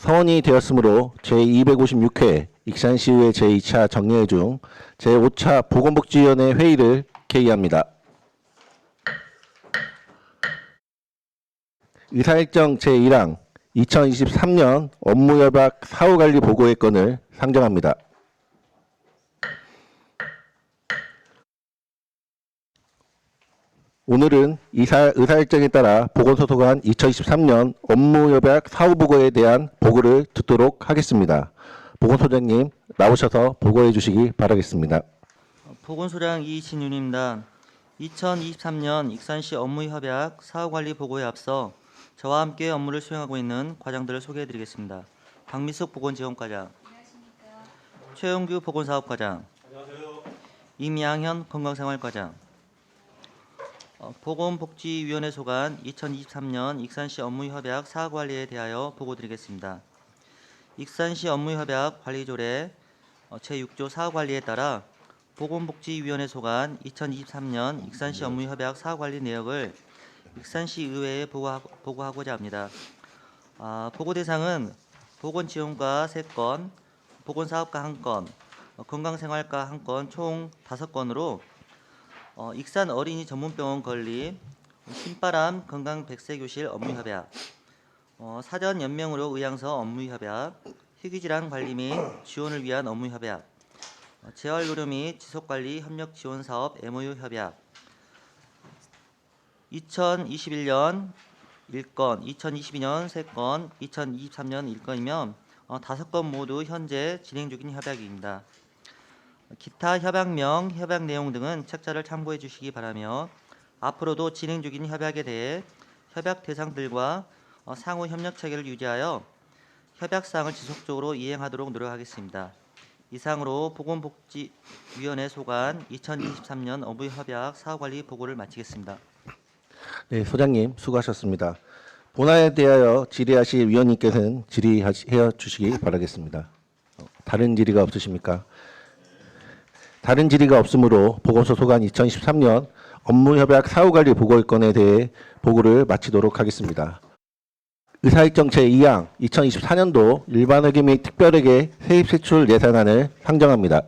서원이 되었으므로 제256회 익산시의회 제2차 정례회 중 제5차 보건복지위원회 회의를 개의합니다. 의사일정 제1항 2023년 업무협약 사후관리 보고의 건을 상정합니다. 오늘은 의사일정에 따라 보건소속한 2023년 업무협약 사후보고에 대한 보고를 듣도록 하겠습니다. 보건소장님 나오셔서 보고해 주시기 바라겠습니다. 보건소장 이진윤입니다. 2023년 익산시 업무협약 사후관리 보고에 앞서 저와 함께 업무를 수행하고 있는 과장들을 소개해드리겠습니다. 박미숙 보건지원과장, 최용규 보건사업과장, 임양현 건강생활과장, 보건복지위원회 소관 2023년 익산시 업무협약 사후관리에 대하여 보고드리겠습니다. 익산시 업무협약 관리조례 제6조 사후관리에 따라 보건복지위원회 소관 2023년 익산시 업무협약 사후관리 내역을 익산시 의회에 보고하고자 합니다. 보고 대상은 보건지원과 3건, 보건사업과 1건, 건강생활과 1건 총 5건으로 익산 어린이 전문병원 건립, 신바람 건강백세교실 업무협약, 사전 연명으로 의향서 업무협약, 희귀질환 관리 및 지원을 위한 업무협약, 재활의료 및 지속관리 협력 지원 사업 MOU 협약, 2021년 1건, 2022년 3건, 2023년 1건이며 5건 모두 현재 진행 중인 협약입니다. 기타 협약명, 협약 내용 등은 책자를 참고해 주시기 바라며 앞으로도 진행 중인 협약에 대해 협약 대상들과 상호 협력 체계를 유지하여 협약사항을 지속적으로 이행하도록 노력하겠습니다. 이상으로 보건복지위원회 소관 2023년 업무협약 사후관리 보고를 마치겠습니다. 네, 소장님 수고하셨습니다. 본안에 대하여 질의하실 위원님께서는 질의해 주시기 바라겠습니다. 다른 질의가 없으십니까? 다른 질의가 없으므로 보건소 소관 2023년 업무협약 사후관리 보고의 건에 대해 보고를 마치도록 하겠습니다. 의사일정 제2항 2024년도 일반회계 및 특별회계 세입세출 예산안을 상정합니다.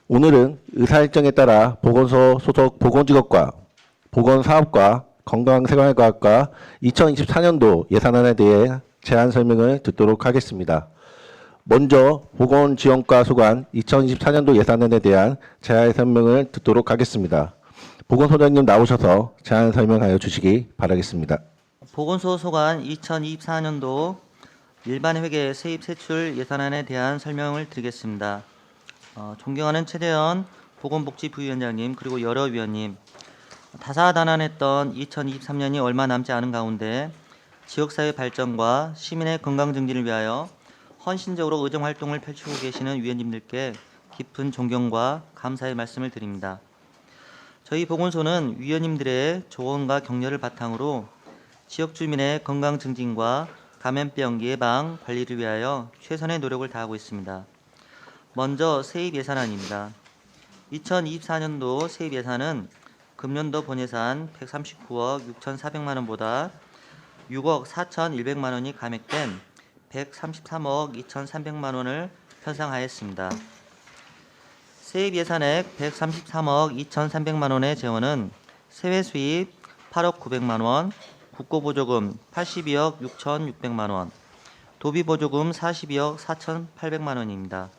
오늘은 의사일정에 따라 보건소 소속 보건직업과 보건사업과 건강생활과학과 2024년도 예산안에 대해 제안 설명을 듣도록 하겠습니다. 먼저 보건지원과 소관 2024년도 예산안에 대한 제안 설명을 듣도록 하겠습니다. 보건소장님 나오셔서 제안 설명하여 주시기 바라겠습니다. 보건소 소관 2024년도 일반회계 세입세출 예산안에 대한 설명을 드리겠습니다. 존경하는 최대현 보건복지부위원장님 그리고 여러 위원님, 다사다난했던 2023년이 얼마 남지 않은 가운데 지역사회 발전과 시민의 건강 증진을 위하여 헌신적으로 의정활동을 펼치고 계시는 위원님들께 깊은 존경과 감사의 말씀을 드립니다. 저희 보건소는 위원님들의 조언과 격려를 바탕으로 지역 주민의 건강 증진과 감염병 예방 관리를 위하여 최선의 노력을 다하고 있습니다. 먼저 세입 예산안입니다. 2024년도 세입 예산은 금년도 본예산 139억 6,400만 원보다 6억 4,100만 원이 감액된 133억 2,300만 원을 편성하였습니다. 세입 예산액 133억 2,300만 원의 재원은 세외 수입 8억 900만 원, 국고보조금 82억 6,600만 원, 도비보조금 42억 4,800만 원입니다.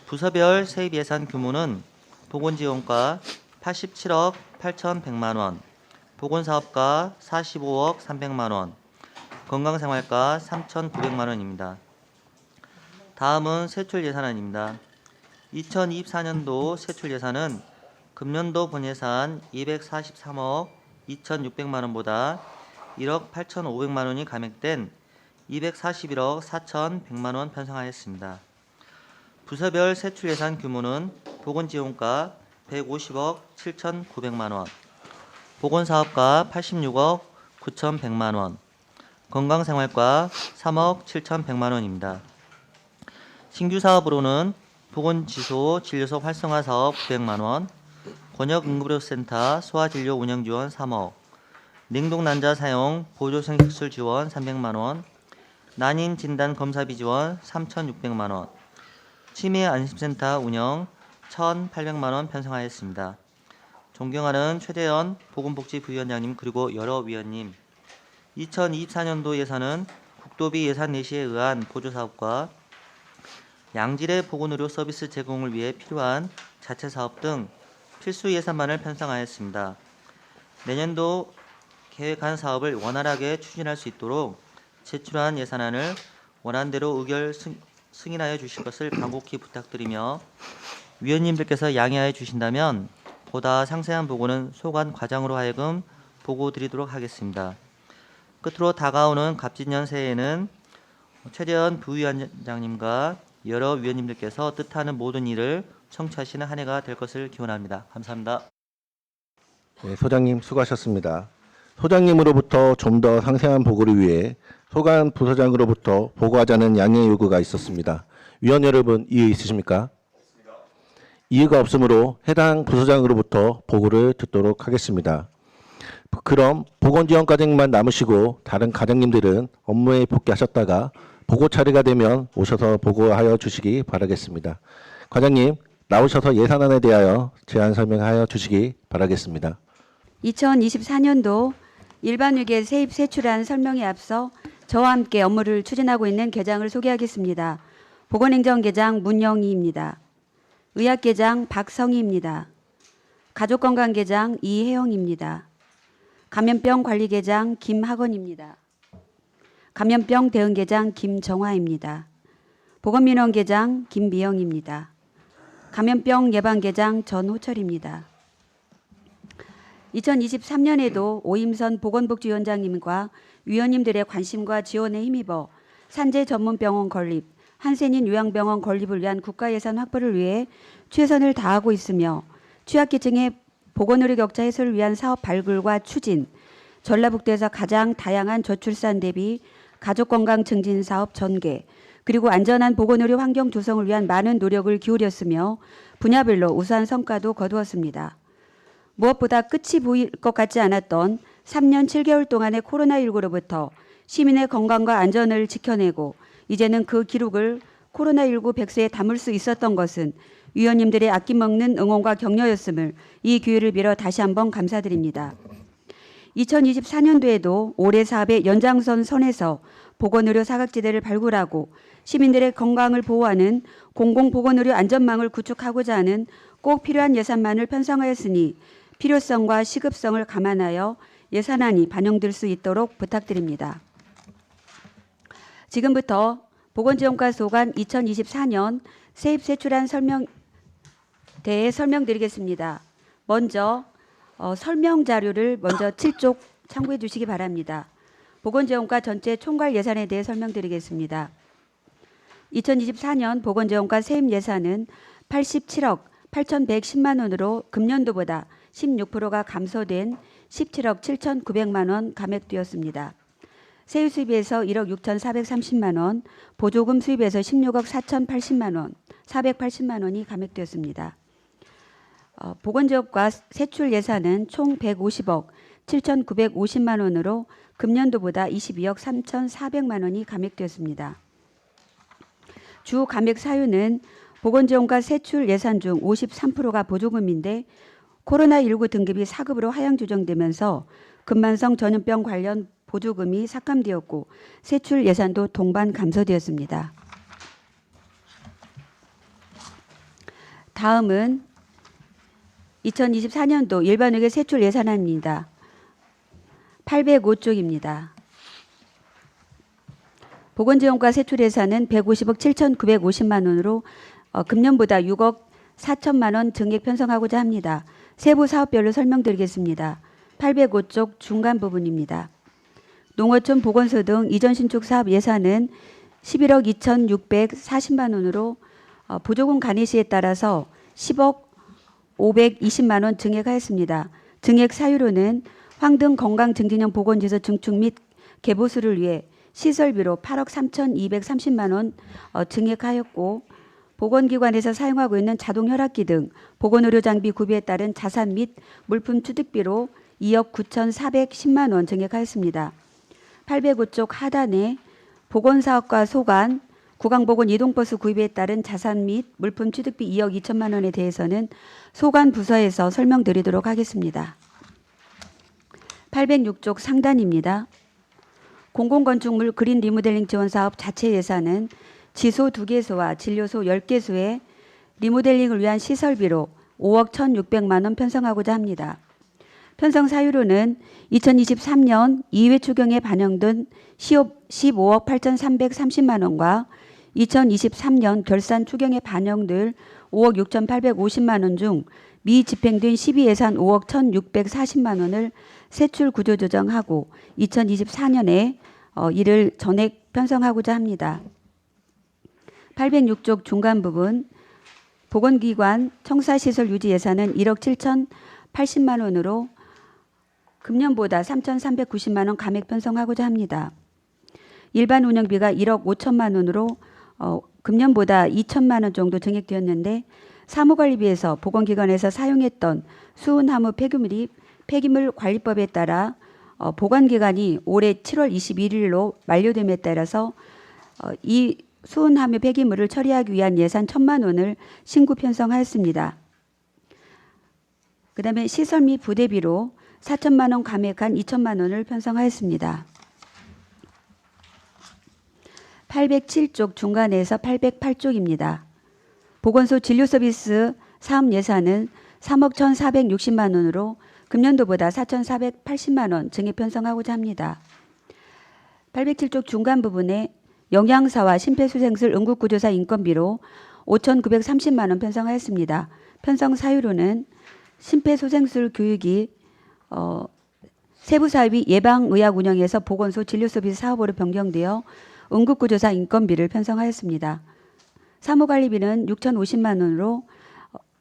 부서별 세입 예산 규모는 보건지원과 87억 8,100만 원, 보건사업과 45억 300만 원, 건강생활과 3,900만 원입니다. 다음은 세출 예산안입니다. 2024년도 세출 예산은 금년도 본예산 243억 2,600만 원보다 1억 8,500만 원이 감액된 241억 4,100만 원 편성하였습니다. 부서별 세출 예산 규모는 보건지원과 150억 7,900만 원, 보건사업과 86억 9,100만 원, 건강생활과 3억 7,100만 원입니다. 신규 사업으로는 보건지소 진료소 활성화 사업 900만 원, 권역응급의료센터 소아진료 운영 지원 3억, 냉동 난자 사용 보조 생식술 지원 300만 원, 난임 진단 검사비 지원 3,600만 원, 치매 안심센터 운영 1,800만 원 편성하였습니다. 존경하는 최대현 보건복지부위원장님 그리고 여러 위원님, 2024년도 예산은 국도비 예산 내시에 의한 보조사업과 양질의 보건의료 서비스 제공을 위해 필요한 자체사업 등 필수 예산만을 편성하였습니다. 내년도 계획한 사업을 원활하게 추진할 수 있도록 제출한 예산안을 원안대로 의결 승인하여 주실 것을 간곡히 부탁드리며 위원님들께서 양해하여 주신다면 보다 상세한 보고는 소관 과장으로 하여금 보고 드리도록 하겠습니다. 끝으로 다가오는 갑진년 새해에는 최대현 부위원장님과 여러 위원님들께서 뜻하는 모든 일을 성취하시는 한 해가 될 것을 기원합니다. 감사합니다. 네, 소장님 수고하셨습니다. 소장님으로부터 좀 더 상세한 보고를 위해 소관 부서장으로부터 보고하자는 양해 요구가 있었습니다. 위원 여러분 이의 있으십니까? 이의가 없으므로 해당 부서장으로부터 보고를 듣도록 하겠습니다. 그럼 보건지원과장님만 남으시고 다른 과장님들은 업무에 복귀하셨다가 보고 차례가 되면 오셔서 보고하여 주시기 바라겠습니다. 과장님 나오셔서 예산안에 대하여 제안 설명하여 주시기 바라겠습니다. 2024년도 일반회계 세입 세출안 설명에 앞서 저와 함께 업무를 추진하고 있는 계장을 소개하겠습니다. 보건행정계장 문영희입니다. 의학계장 박성희입니다. 가족건강계장 이혜영입니다. 감염병관리계장 김학원입니다. 감염병 대응계장 김정화입니다. 보건민원계장 김미영입니다. 감염병 예방계장 전호철입니다. 2023년에도 오임선 보건복지위원장님과 위원님들의 관심과 지원에 힘입어 산재 전문병원 건립, 한센인 요양병원 건립을 위한 국가예산 확보를 위해 최선을 다하고 있으며 취약계층의 보건의료 격차 해소를 위한 사업 발굴과 추진, 전라북도에서 가장 다양한 저출산 대비 가족건강 증진 사업 전개, 그리고 안전한 보건의료 환경 조성을 위한 많은 노력을 기울였으며 분야별로 우수한 성과도 거두었습니다. 무엇보다 끝이 보일 것 같지 않았던 3년 7개월 동안의 코로나19로부터 시민의 건강과 안전을 지켜내고 이제는 그 기록을 코로나19 백세에 담을 수 있었던 것은 위원님들의 아낌없는 응원과 격려였음을 이 기회를 빌어 다시 한번 감사드립니다. 2024년도에도 올해 사업의 연장선 선에서 보건의료 사각지대를 발굴하고 시민들의 건강을 보호하는 공공보건의료 안전망을 구축하고자 하는 꼭 필요한 예산만을 편성하였으니 필요성과 시급성을 감안하여 예산안이 반영될 수 있도록 부탁드립니다. 지금부터 보건지원과 소관 2024년 세입세출안 대해 설명드리겠습니다. 먼저 설명 자료를 먼저 7쪽 참고해 주시기 바랍니다. 보건지원과 전체 총괄 예산에 대해 설명드리겠습니다. 2024년 보건지원과 세입 예산은 87억 8,110만 원으로 금년도보다 16%가 감소된 17억 7,900만 원 감액되었습니다. 세유 수입에서 1억 6,430만 원, 보조금 수입에서 16억 4,080만 원, 480만 원이 감액되었습니다. 보건지원과 세출 예산은 총 150억 7,950만 원으로 금년도보다 22억 3,400만 원이 감액되었습니다. 주 감액 사유는 보건지원과 세출 예산 중 53%가 보조금인데 코로나19 등급이 4급으로 하향 조정되면서 금만성 전염병 관련 보조금이 삭감되었고 세출 예산도 동반 감소되었습니다. 다음은 2024년도 일반회계 세출 예산안입니다. 805쪽입니다. 보건지원과 세출 예산은 150억 7,950만 원으로 금년보다 6억 4천만 원 증액 편성하고자 합니다. 세부 사업별로 설명드리겠습니다. 805쪽 중간 부분입니다. 농어촌 보건소 등 이전 신축 사업 예산은 11억 2,640만 원으로 보조금 간이 시에 따라서 10억 520만 원 증액하였습니다. 증액 사유로는 황등 건강증진형 보건시설 증축 및 개보수를 위해 시설비로 8억 3,230만 원 증액하였고 보건기관에서 사용하고 있는 자동 혈압기 등 보건의료 장비 구비에 따른 자산 및 물품 취득비로 2억 9,410만 원 증액하였습니다. 805쪽 하단에 보건사업과 소관, 구강보건 이동버스 구입에 따른 자산 및 물품 취득비 2억 2천만 원에 대해서는 소관 부서에서 설명드리도록 하겠습니다. 806쪽 상단입니다. 공공건축물 그린 리모델링 지원 사업 자체 예산은 지소 2개소와 진료소 10개소의 리모델링을 위한 시설비로 5억 1,600만 원 편성하고자 합니다. 편성 사유로는 2023년 2회 추경에 반영된 15억 8,330만 원과 2023년 결산 추경에 반영될 5억 6,850만 원 중 미집행된 12예산 5억 1,640만 원을 세출 구조 조정하고 2024년에 이를 전액 편성하고자 합니다. 806쪽 중간 부분 보건기관 청사시설 유지 예산은 1억 7,080만 원으로 금년보다 3,390만 원 감액 편성하고자 합니다. 일반 운영비가 1억 5천만 원으로 금년보다 2천만 원 정도 증액되었는데 사무관리비에서 보건기관에서 사용했던 수은하무 폐기물 관리법에 따라 보관기간이 올해 7월 21일로 만료됨에 따라서 이 수은하무 폐기물을 처리하기 위한 예산 1천만 원을 신구 편성하였습니다. 그다음에 시설 및 부대비로 4천만 원 감액한 2천만 원을 편성하였습니다. 807쪽 중간에서 808쪽입니다. 보건소 진료 서비스 사업 예산은 3억 1,460만 원으로 금년도보다 4,480만 원 증액 편성하고자 합니다. 807쪽 중간 부분에 영양사와 심폐소생술 응급구조사 인건비로 5,930만 원 편성하였습니다. 편성 사유로는 심폐소생술 교육이 세부사업이 예방의학 운영에서 보건소 진료서비스 사업으로 변경되어 응급구조사 인건비를 편성하였습니다. 사무관리비는 6,050만 원으로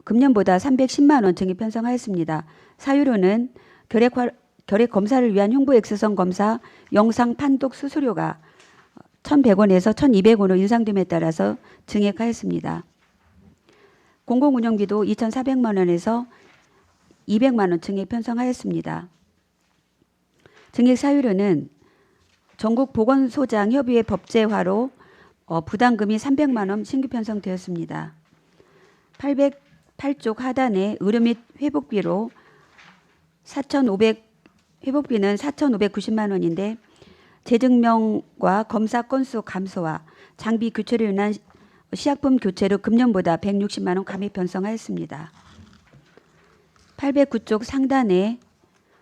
금년보다 310만 원 증액 편성하였습니다. 사유로는 결핵 검사를 위한 흉부 X선 검사 영상 판독 수수료가 1,100원에서 1,200원으로 인상됨에 따라서 증액하였습니다. 공공운영비도 2,400만 원에서 200만 원 증액 편성하였습니다. 증액 사유로는 전국 보건소장 협의회 법제화로 부담금이 300만 원 신규 편성되었습니다. 808쪽 하단에 의료 및 회복비로 회복비는 4,590만 원인데 재증명과 검사 건수 감소와 장비 교체로 인한 시약품 교체로 금년보다 160만 원 감액 편성하였습니다. 809쪽 상단에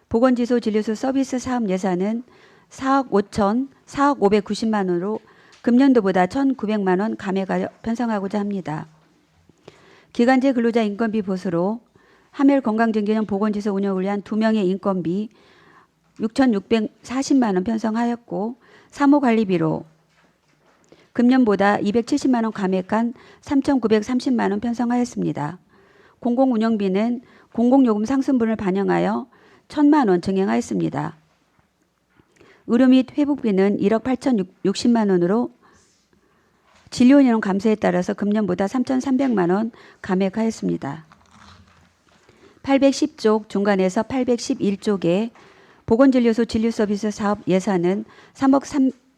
보건지소 진료소 서비스 사업 예산은 4억 590만 원으로 금년도보다 1,900만 원 감액하여 편성하고자 합니다. 기간제 근로자 인건비 보수로 하멜건강증진형 보건지소 운영을 위한 2명의 인건비 6,640만 원 편성하였고 사무관리비로 금년보다 270만 원 감액한 3,930만 원 편성하였습니다. 공공운영비는 공공요금 상승분을 반영하여 1,000만 원 증액하였습니다. 의료 및 회복비는 1억 8,060만 원으로 진료인원 감소에 따라서 금년보다 3,300만 원 감액하였습니다. 810쪽 중간에서 811쪽에 보건진료소 진료서비스 사업 예산은 3억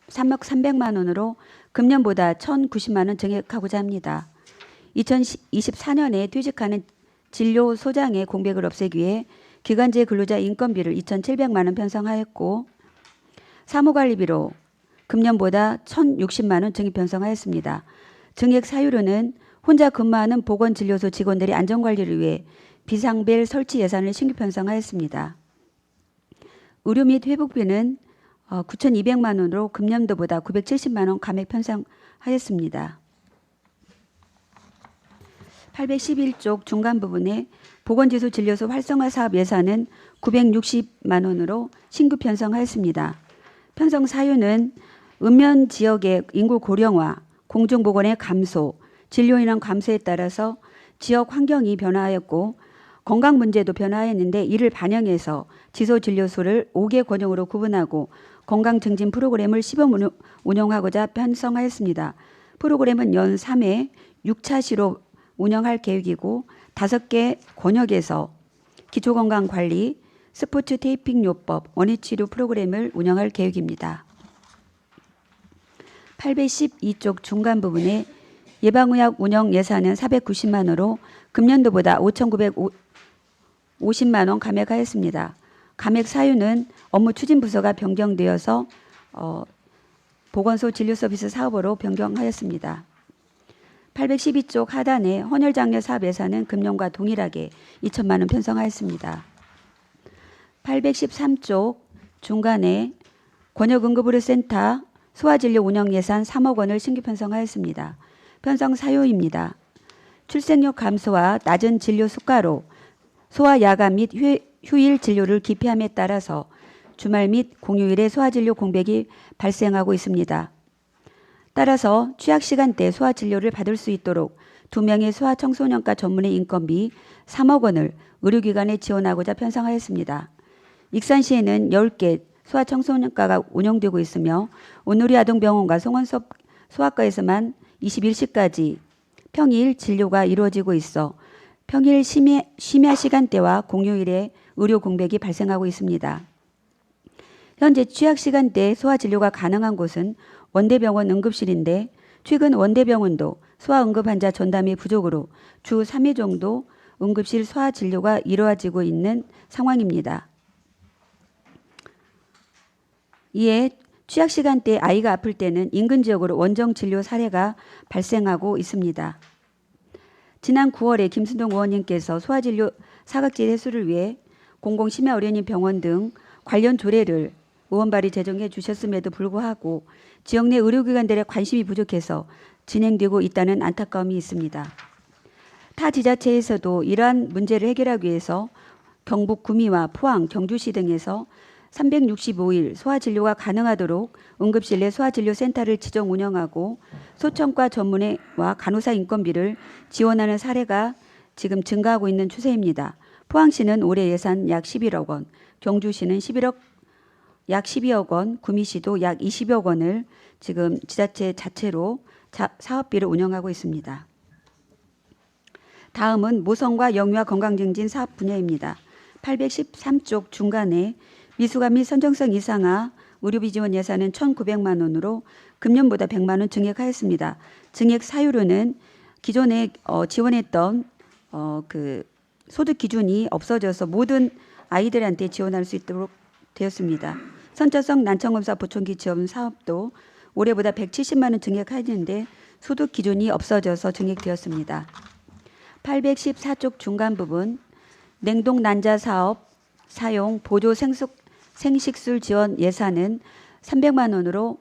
300만 원으로 금년보다 1,090만 원 증액하고자 합니다. 2024년에 퇴직하는 진료소장의 공백을 없애기 위해 기간제 근로자 인건비를 2,700만 원 편성하였고 사무관리비로 금년보다 1,060만 원 증액 편성하였습니다. 증액 사유로는 혼자 근무하는 보건진료소 직원들의 안전관리를 위해 비상벨 설치 예산을 신규 편성하였습니다. 의료 및 회복비는 9,200만 원으로 금년도보다 970만 원 감액 편성하였습니다. 811쪽 중간 부분에 보건지소 진료소 활성화 사업 예산은 960만 원으로 신규 편성하였습니다. 편성 사유는 읍면 지역의 인구 고령화, 공중보건의 감소, 진료인원 감소에 따라서 지역 환경이 변화하였고 건강 문제도 변화했는데 이를 반영해서 지소진료소를 5개 권역으로 구분하고 건강 증진 프로그램을 시범 운영하고자 편성하였습니다. 프로그램은 연 3회 6차시로 운영할 계획이고 5개 권역에서 기초건강관리, 스포츠 테이핑 요법 원위치료 프로그램을 운영할 계획입니다. 812쪽 중간 부분에 예방의학 운영 예산은 490만 원으로 금년도보다 5,950만 원 감액하였습니다. 감액 사유는 업무 추진 부서가 변경되어서 보건소 진료 서비스 사업으로 변경하였습니다. 812쪽 하단에 헌혈장려 사업 예산은 금년과 동일하게 2천만 원 편성하였습니다. 813쪽 중간에 권역응급의료센터 소아진료 운영 예산 3억 원을 신규 편성하였습니다. 편성 사유입니다. 출생률 감소와 낮은 진료 수가로 소아 야간 및 휴일 진료를 기피함에 따라서 주말 및 공휴일에 소아진료 공백이 발생하고 있습니다. 따라서 취약 시간대 소아진료를 받을 수 있도록 2명의 소아청소년과 전문의 인건비 3억 원을 의료기관에 지원하고자 편성하였습니다. 익산시에는 10개 소아청소년과가 운영되고 있으며 온누리 아동병원과 송원섭 소아과에서만 21시까지 평일 진료가 이루어지고 있어 평일 심야 시간대와 공휴일에 의료 공백이 발생하고 있습니다. 현재 취약 시간대 소아진료가 가능한 곳은 원대병원 응급실인데 최근 원대병원도 소아응급 환자 전담이 부족으로 주 3회 정도 응급실 소아진료가 이루어지고 있는 상황입니다. 이에 취약 시간대에 아이가 아플 때는 인근 지역으로 원정 진료 사례가 발생하고 있습니다. 지난 9월에 김순동 의원님께서 소아진료 사각지대 해소를 위해 공공심야의료인 병원 등 관련 조례를 의원 발의 제정해 주셨음에도 불구하고 지역 내 의료기관들의 관심이 부족해서 진행되고 있다는 안타까움이 있습니다. 타 지자체에서도 이러한 문제를 해결하기 위해서 경북 구미와 포항, 경주시 등에서 365일 소아진료가 가능하도록 응급실 내 소아진료센터를 지정 운영하고 소청과 전문의와 간호사 인건비를 지원하는 사례가 지금 증가하고 있는 추세입니다. 포항시는 올해 예산 약 11억 원, 경주시는 약 12억 원, 구미시도 약 20억 원을 지금 지자체 자체로 사업비를 운영하고 있습니다. 다음은 모성과 영유아 건강증진 사업 분야입니다. 813쪽 중간에 미수가 및 선정성 이상화 의료비 지원 예산은 1,900만 원으로 금년보다 100만 원 증액하였습니다. 증액 사유로는 기존에 지원했던 소득 기준이 없어져서 모든 아이들한테 지원할 수 있도록 되었습니다. 선천성 난청검사 보청기 지원 사업도 올해보다 170만 원 증액하였는데 소득 기준이 없어져서 증액되었습니다. 814쪽 중간 부분 냉동 난자 사업 사용 보조 생식술 지원 예산은 300만 원으로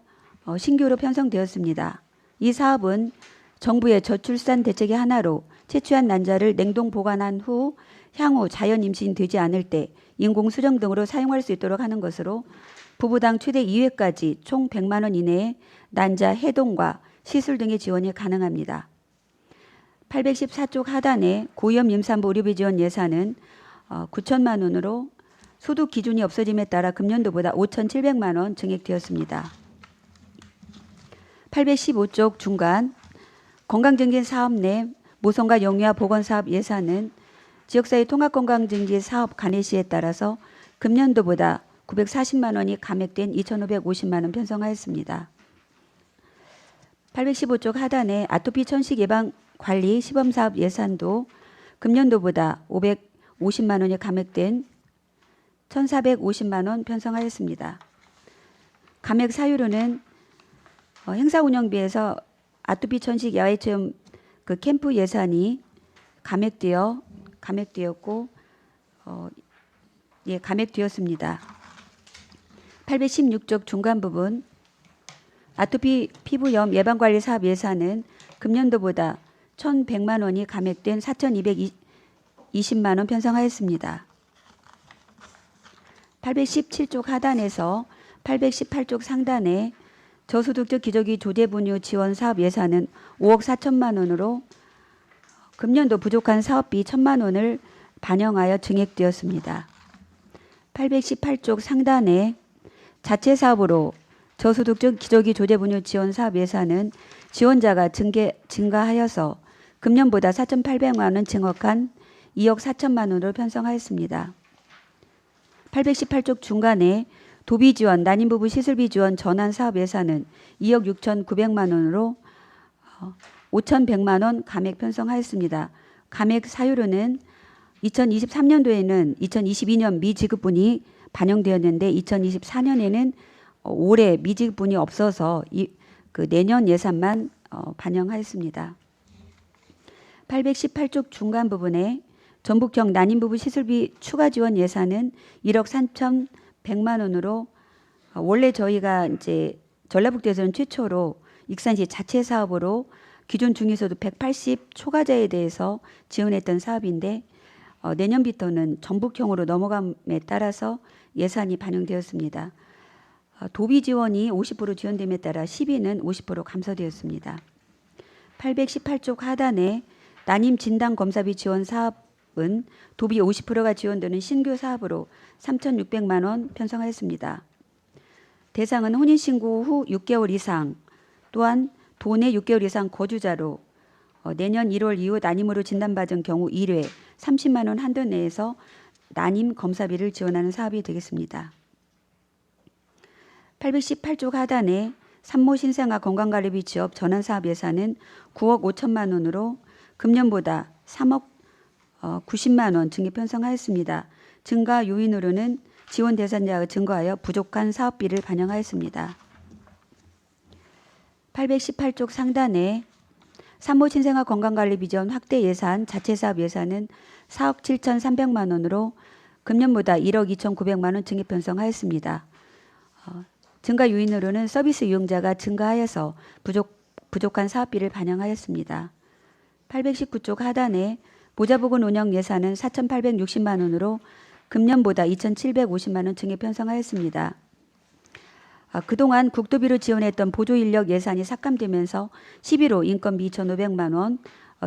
신규로 편성되었습니다. 이 사업은 정부의 저출산 대책의 하나로 채취한 난자를 냉동 보관한 후 향후 자연 임신되지 않을 때 인공 수정 등으로 사용할 수 있도록 하는 것으로 부부당 최대 2회까지 총 100만 원 이내에 난자 해동과 시술 등의 지원이 가능합니다. 814쪽 하단에 고위험 임산부 의료비 지원 예산은 9천만 원으로 소득 기준이 없어짐에 따라 금년도보다 5,700만 원 증액되었습니다. 815쪽 중간 건강증진 사업 내 모성과 영유아 보건사업 예산은 지역사회 통합건강증진 사업 간해시에 따라서 금년도보다 940만 원이 감액된 2,550만 원 편성하였습니다. 815쪽 하단에 아토피 천식 예방 관리 시범사업 예산도 금년도보다 550만 원이 감액된 1,450만 원 편성하였습니다. 감액 사유로는 행사 운영비에서 아토피 천식 야외체험 캠프 예산이 감액되었고 감액되었습니다. 816쪽 중간 부분 아토피 피부염 예방관리 사업 예산은 금년도보다 1,100만 원이 감액된 4,220만 원 편성하였습니다. 817쪽 하단에서 818쪽 상단에 저소득적 기저귀 조제분유 지원 사업 예산은 5억 4천만 원으로 금년도 부족한 사업비 1,000만 원을 반영하여 증액되었습니다. 818쪽 상단에 자체 사업으로 저소득적 기저귀 조제분유 지원 사업 예산은 지원자가 증가하여서 금년보다 4,800만 원 증액한 2억 4천만 원으로 편성하였습니다. 818쪽 중간에 도비 지원, 난임 부부 시술비 지원 전환 사업 예산은 2억 6,900만 원으로 5,100만 원 감액 편성하였습니다. 감액 사유로는 2023년도에는 2022년 미지급분이 반영되었는데 2024년에는 올해 미지급분이 없어서 내년 예산만 반영하였습니다. 818쪽 중간 부분에 전북형 난임 부부 시술비 추가 지원 예산은 1억 3,100만 원으로 원래 저희가 이제 전라북도에서는 최초로 익산시 자체 사업으로 기존 중위소득 180 초과자에 대해서 지원했던 사업인데 내년부터는 전북형으로 넘어감에 따라서 예산이 반영되었습니다. 도비 지원이 50% 지원됨에 따라 시비는 50% 감소되었습니다. 818쪽 하단에 난임 진단 검사비 지원 사업은 도비 50%가 지원되는 신규 사업으로 3,600만 원 편성하였습니다. 대상은 혼인신고 후 6개월 이상 또한 도내 6개월 이상 거주자로 내년 1월 이후 난임으로 진단받은 경우 1회 30만 원 한도 내에서 난임 검사비를 지원하는 사업이 되겠습니다. 818쪽 하단에 산모 신생아 건강관리비 지업 전환사업 예산은 9억 5천만 원으로 금년보다 3억 90만 원 증액 편성하였습니다. 증가 요인으로는 지원 대상자가 증가하여 부족한 사업비를 반영하였습니다. 818쪽 상단에 산모 신생아 건강관리비 지원 확대 예산 자체사업 예산은 4억 7,300만 원으로 금년보다 1억 2,900만 원 증액 편성하였습니다. 증가 요인으로는 서비스 이용자가 증가하여서 부족한 사업비를 반영하였습니다. 819쪽 하단에 보좌보건 운영 예산은 4,860만 원으로 금년보다 2,750만 원 증액 편성하였습니다. 그동안 국도비로 지원했던 보조인력 예산이 삭감되면서 11호 인건비 2,500만 원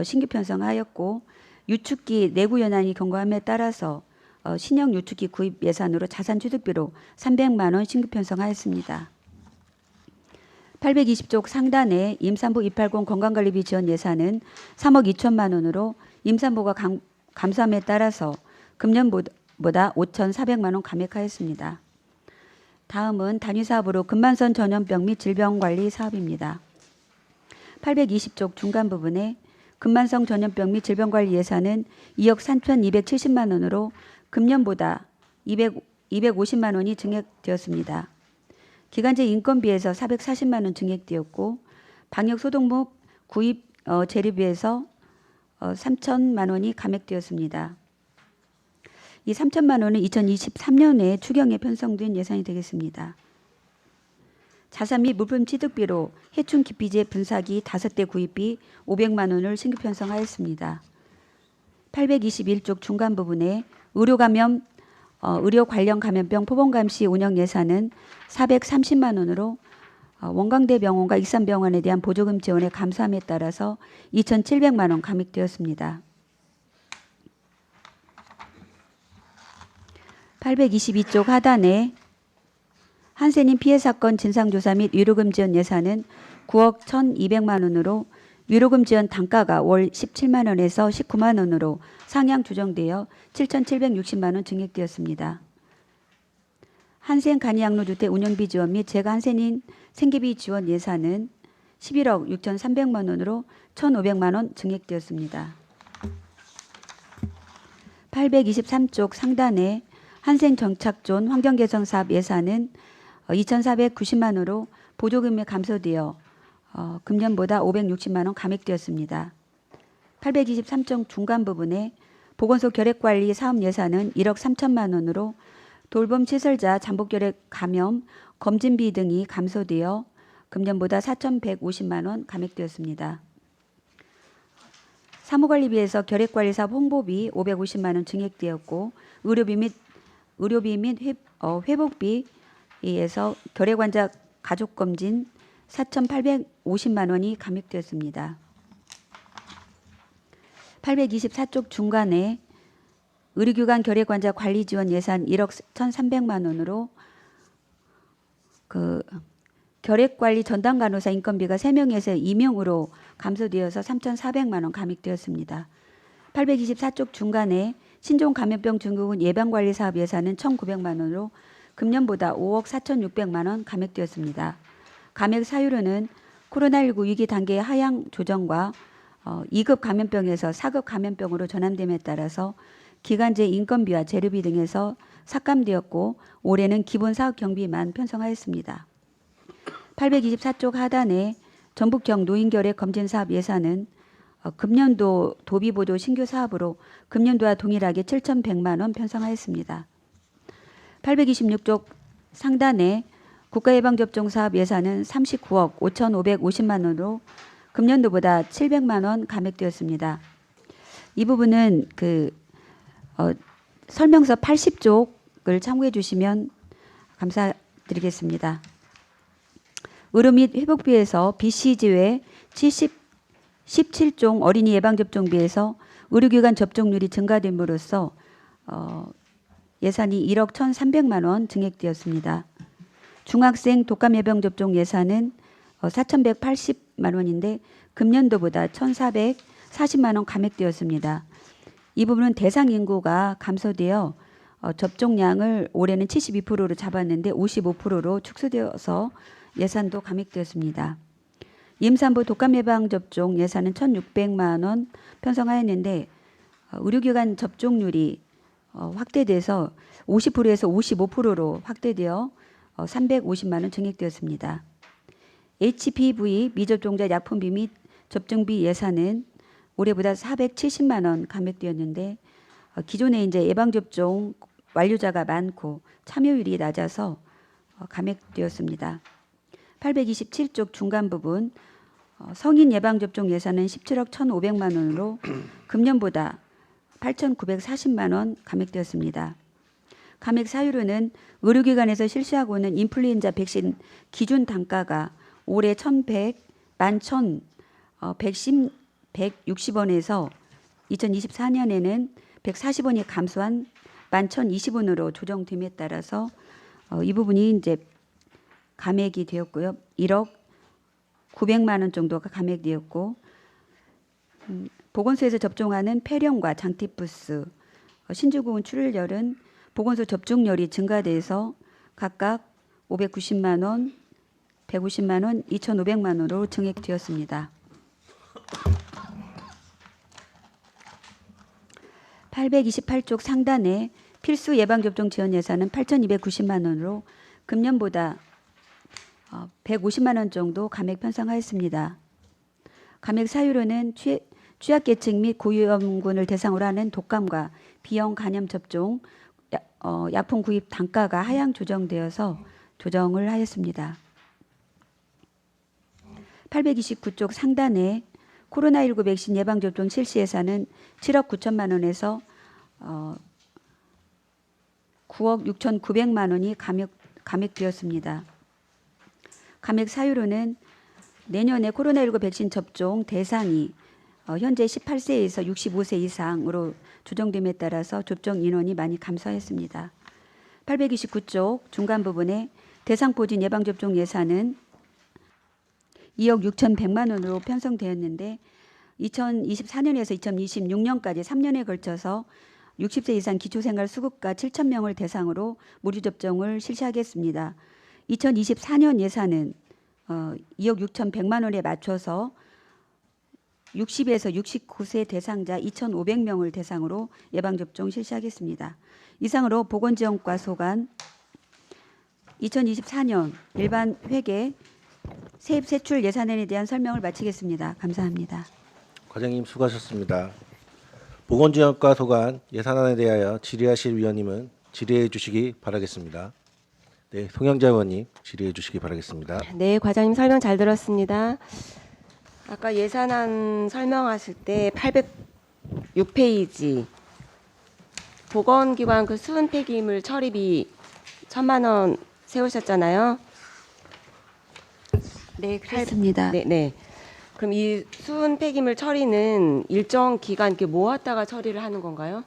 신규 편성하였고 유축기 내구 연한이 경과함에 따라서 신형 유축기 구입 예산으로 자산취득비로 300만 원 신규 편성하였습니다. 820쪽 상단에 임산부 280 건강관리비 지원 예산은 3억 2천만 원으로 임산부가 감소함에 따라서 금년보다 5,400만 원 감액하였습니다. 다음은 단위사업으로 금만선 전염병 및 질병관리 사업입니다. 820쪽 중간 부분에 금만성 전염병 및 질병관리 예산은 2억 3,270만 원으로 금년보다 250만 원이 증액되었습니다. 기간제 인건비에서 440만 원 증액되었고 방역소독목 구입 재료비에서 3천만 원이 감액되었습니다. 이 3천만 원은 2023년에 추경에 편성된 예산이 되겠습니다. 자산 및 물품 취득비로 해충 기피제 분사기 5대 구입비 500만 원을 신규 편성하였습니다. 821쪽 중간 부분에 의료 관련 감염병 포봉감시 운영 예산은 430만 원으로 원광대병원과 익산병원에 대한 보조금 지원의 감사함에 따라서 2,700만 원 감액되었습니다. 822쪽 하단에 한센인 피해 사건 진상조사 및 위로금 지원 예산은 9억 1,200만 원으로 위로금 지원 단가가 월 17만 원에서 19만 원으로 상향 조정되어 7,760만 원 증액되었습니다. 한센 간이양로주택 운영비 지원 및 재가 한센인 생계비 지원 예산은 11억 6,300만 원으로 1,500만 원 증액되었습니다. 823쪽 상단에 한센 정착존 환경개선 사업 예산은 2,490만 원으로 보조금이 감소되어 금년보다 560만 원 감액되었습니다. 823쪽 중간 부분에 보건소 결핵관리 사업 예산은 1억 3천만 원으로 돌봄 시설자 잠복결핵 감염 검진비 등이 감소되어 금년보다 4,150만 원 감액되었습니다. 사무관리비에서 결핵관리 사업 홍보비 550만 원 증액되었고 의료비 및 회복비에서 결핵환자 가족검진 4,850만 원이 감액되었습니다. 824쪽 중간에 의료기관 결핵환자 관리 지원 예산 1억 1,300만 원으로 결핵관리 전담 간호사 인건비가 3명에서 2명으로 감소되어서 3,400만 원 감액되었습니다. 824쪽 중간에 신종 감염병 증후군 예방관리 사업 예산은 1,900만 원으로 금년보다 5억 4,600만 원 감액되었습니다. 감액 사유로는 코로나19 위기 단계의 하향 조정과 2급 감염병에서 4급 감염병으로 전환됨에 따라서 기간제 인건비와 재료비 등에서 삭감되었고 올해는 기본 사업 경비만 편성하였습니다. 824쪽 하단에 전북형 노인결핵 검진 사업 예산은 금년도 도비보조 신규 사업으로 금년도와 동일하게 7,100만 원 편성하였습니다. 826쪽 상단에 국가예방접종 사업 예산은 39억 5,550만 원으로 금년도보다 700만 원 감액되었습니다. 이 부분은 설명서 80쪽을 참고해 주시면 감사드리겠습니다. 의료 및 회복비에서 BCG 외 17종 어린이 예방접종비에서 의료기관 접종률이 증가됨으로써 예산이 1억 1,300만 원 증액되었습니다. 중학생 독감 예방접종 예산은 4,180만 원인데 금년도보다 1,440만 원 감액되었습니다. 이 부분은 대상 인구가 감소되어 접종량을 올해는 72%로 잡았는데 55%로 축소되어서 예산도 감액되었습니다. 임산부 독감 예방 접종 예산은 1,600만 원 편성하였는데 의료기관 접종률이 확대돼서 50%에서 55%로 확대되어 350만 원 증액되었습니다. HPV 미접종자 약품비 및 접종비 예산은 올해보다 470만 원 감액되었는데 기존에 이제 예방접종 완료자가 많고 참여율이 낮아서 감액되었습니다. 827쪽 중간 부분 성인 예방접종 예산은 17억 1,500만 원으로 금년보다 8,940만 원 감액되었습니다. 감액 사유로는 의료기관에서 실시하고 있는 인플루엔자 백신 기준 단가가 올해 1,160원에서 2024년에는 140원이 감소한 11,020원으로 조정됨에 따라서 이 부분이 이제 감액이 되었고요. 1억 900만 원 정도가 감액되었고 보건소에서 접종하는 폐렴과 장티푸스, 신주군 출혈열은 보건소 접종률이 증가돼서 각각 590만 원, 150만 원, 2,500만 원으로 증액되었습니다. 828쪽 상단에 필수 예방접종 지원 예산은 8,290만 원으로 금년보다 150만 원 정도 감액 편성하였습니다. 감액 사유로는 취약계층 및 고위험군을 대상으로 하는 독감과 B형 간염 접종 약품 구입 단가가 하향 조정되어서 조정을 하였습니다. 829쪽 상단에 코로나19 백신 예방접종 실시 예산은 7억 9천만 원에서 9억 6,900만 원이 감액되었습니다. 감액 사유로는 내년에 코로나19 백신 접종 대상이 현재 18세에서 65세 이상으로 조정됨에 따라서 접종 인원이 많이 감소했습니다. 829쪽 중간 부분에 대상포진 예방접종 예산은 2억 6,100만 원으로 편성되었는데 2024년에서 2026년까지 3년에 걸쳐서 60세 이상 기초생활 수급가 7,000명을 대상으로 무료 접종을 실시하겠습니다. 2024년 예산은 2억 6,100만 원에 맞춰서 60에서 69세 대상자 2,500명을 대상으로 예방접종 실시하겠습니다. 이상으로 보건지원과 소관 2024년 일반 회계 세입 세출 예산안에 대한 설명을 마치겠습니다. 감사합니다. 과장님 수고하셨습니다. 보건지원과 소관 예산안에 대하여 질의하실 위원님은 질의해 주시기 바라겠습니다. 네, 송영자 의원님 질의해 주시기 바라겠습니다. 네, 과장님 설명 잘 들었습니다. 아까 예산안 설명하실 때 806페이지 보건기관 그 수은 폐기물 처리비 1,000만 원 세우셨잖아요. 네, 그렇습니다. 네. 그럼 이 수은 폐기물 처리는 일정 기간 이렇게 모았다가 처리를 하는 건가요?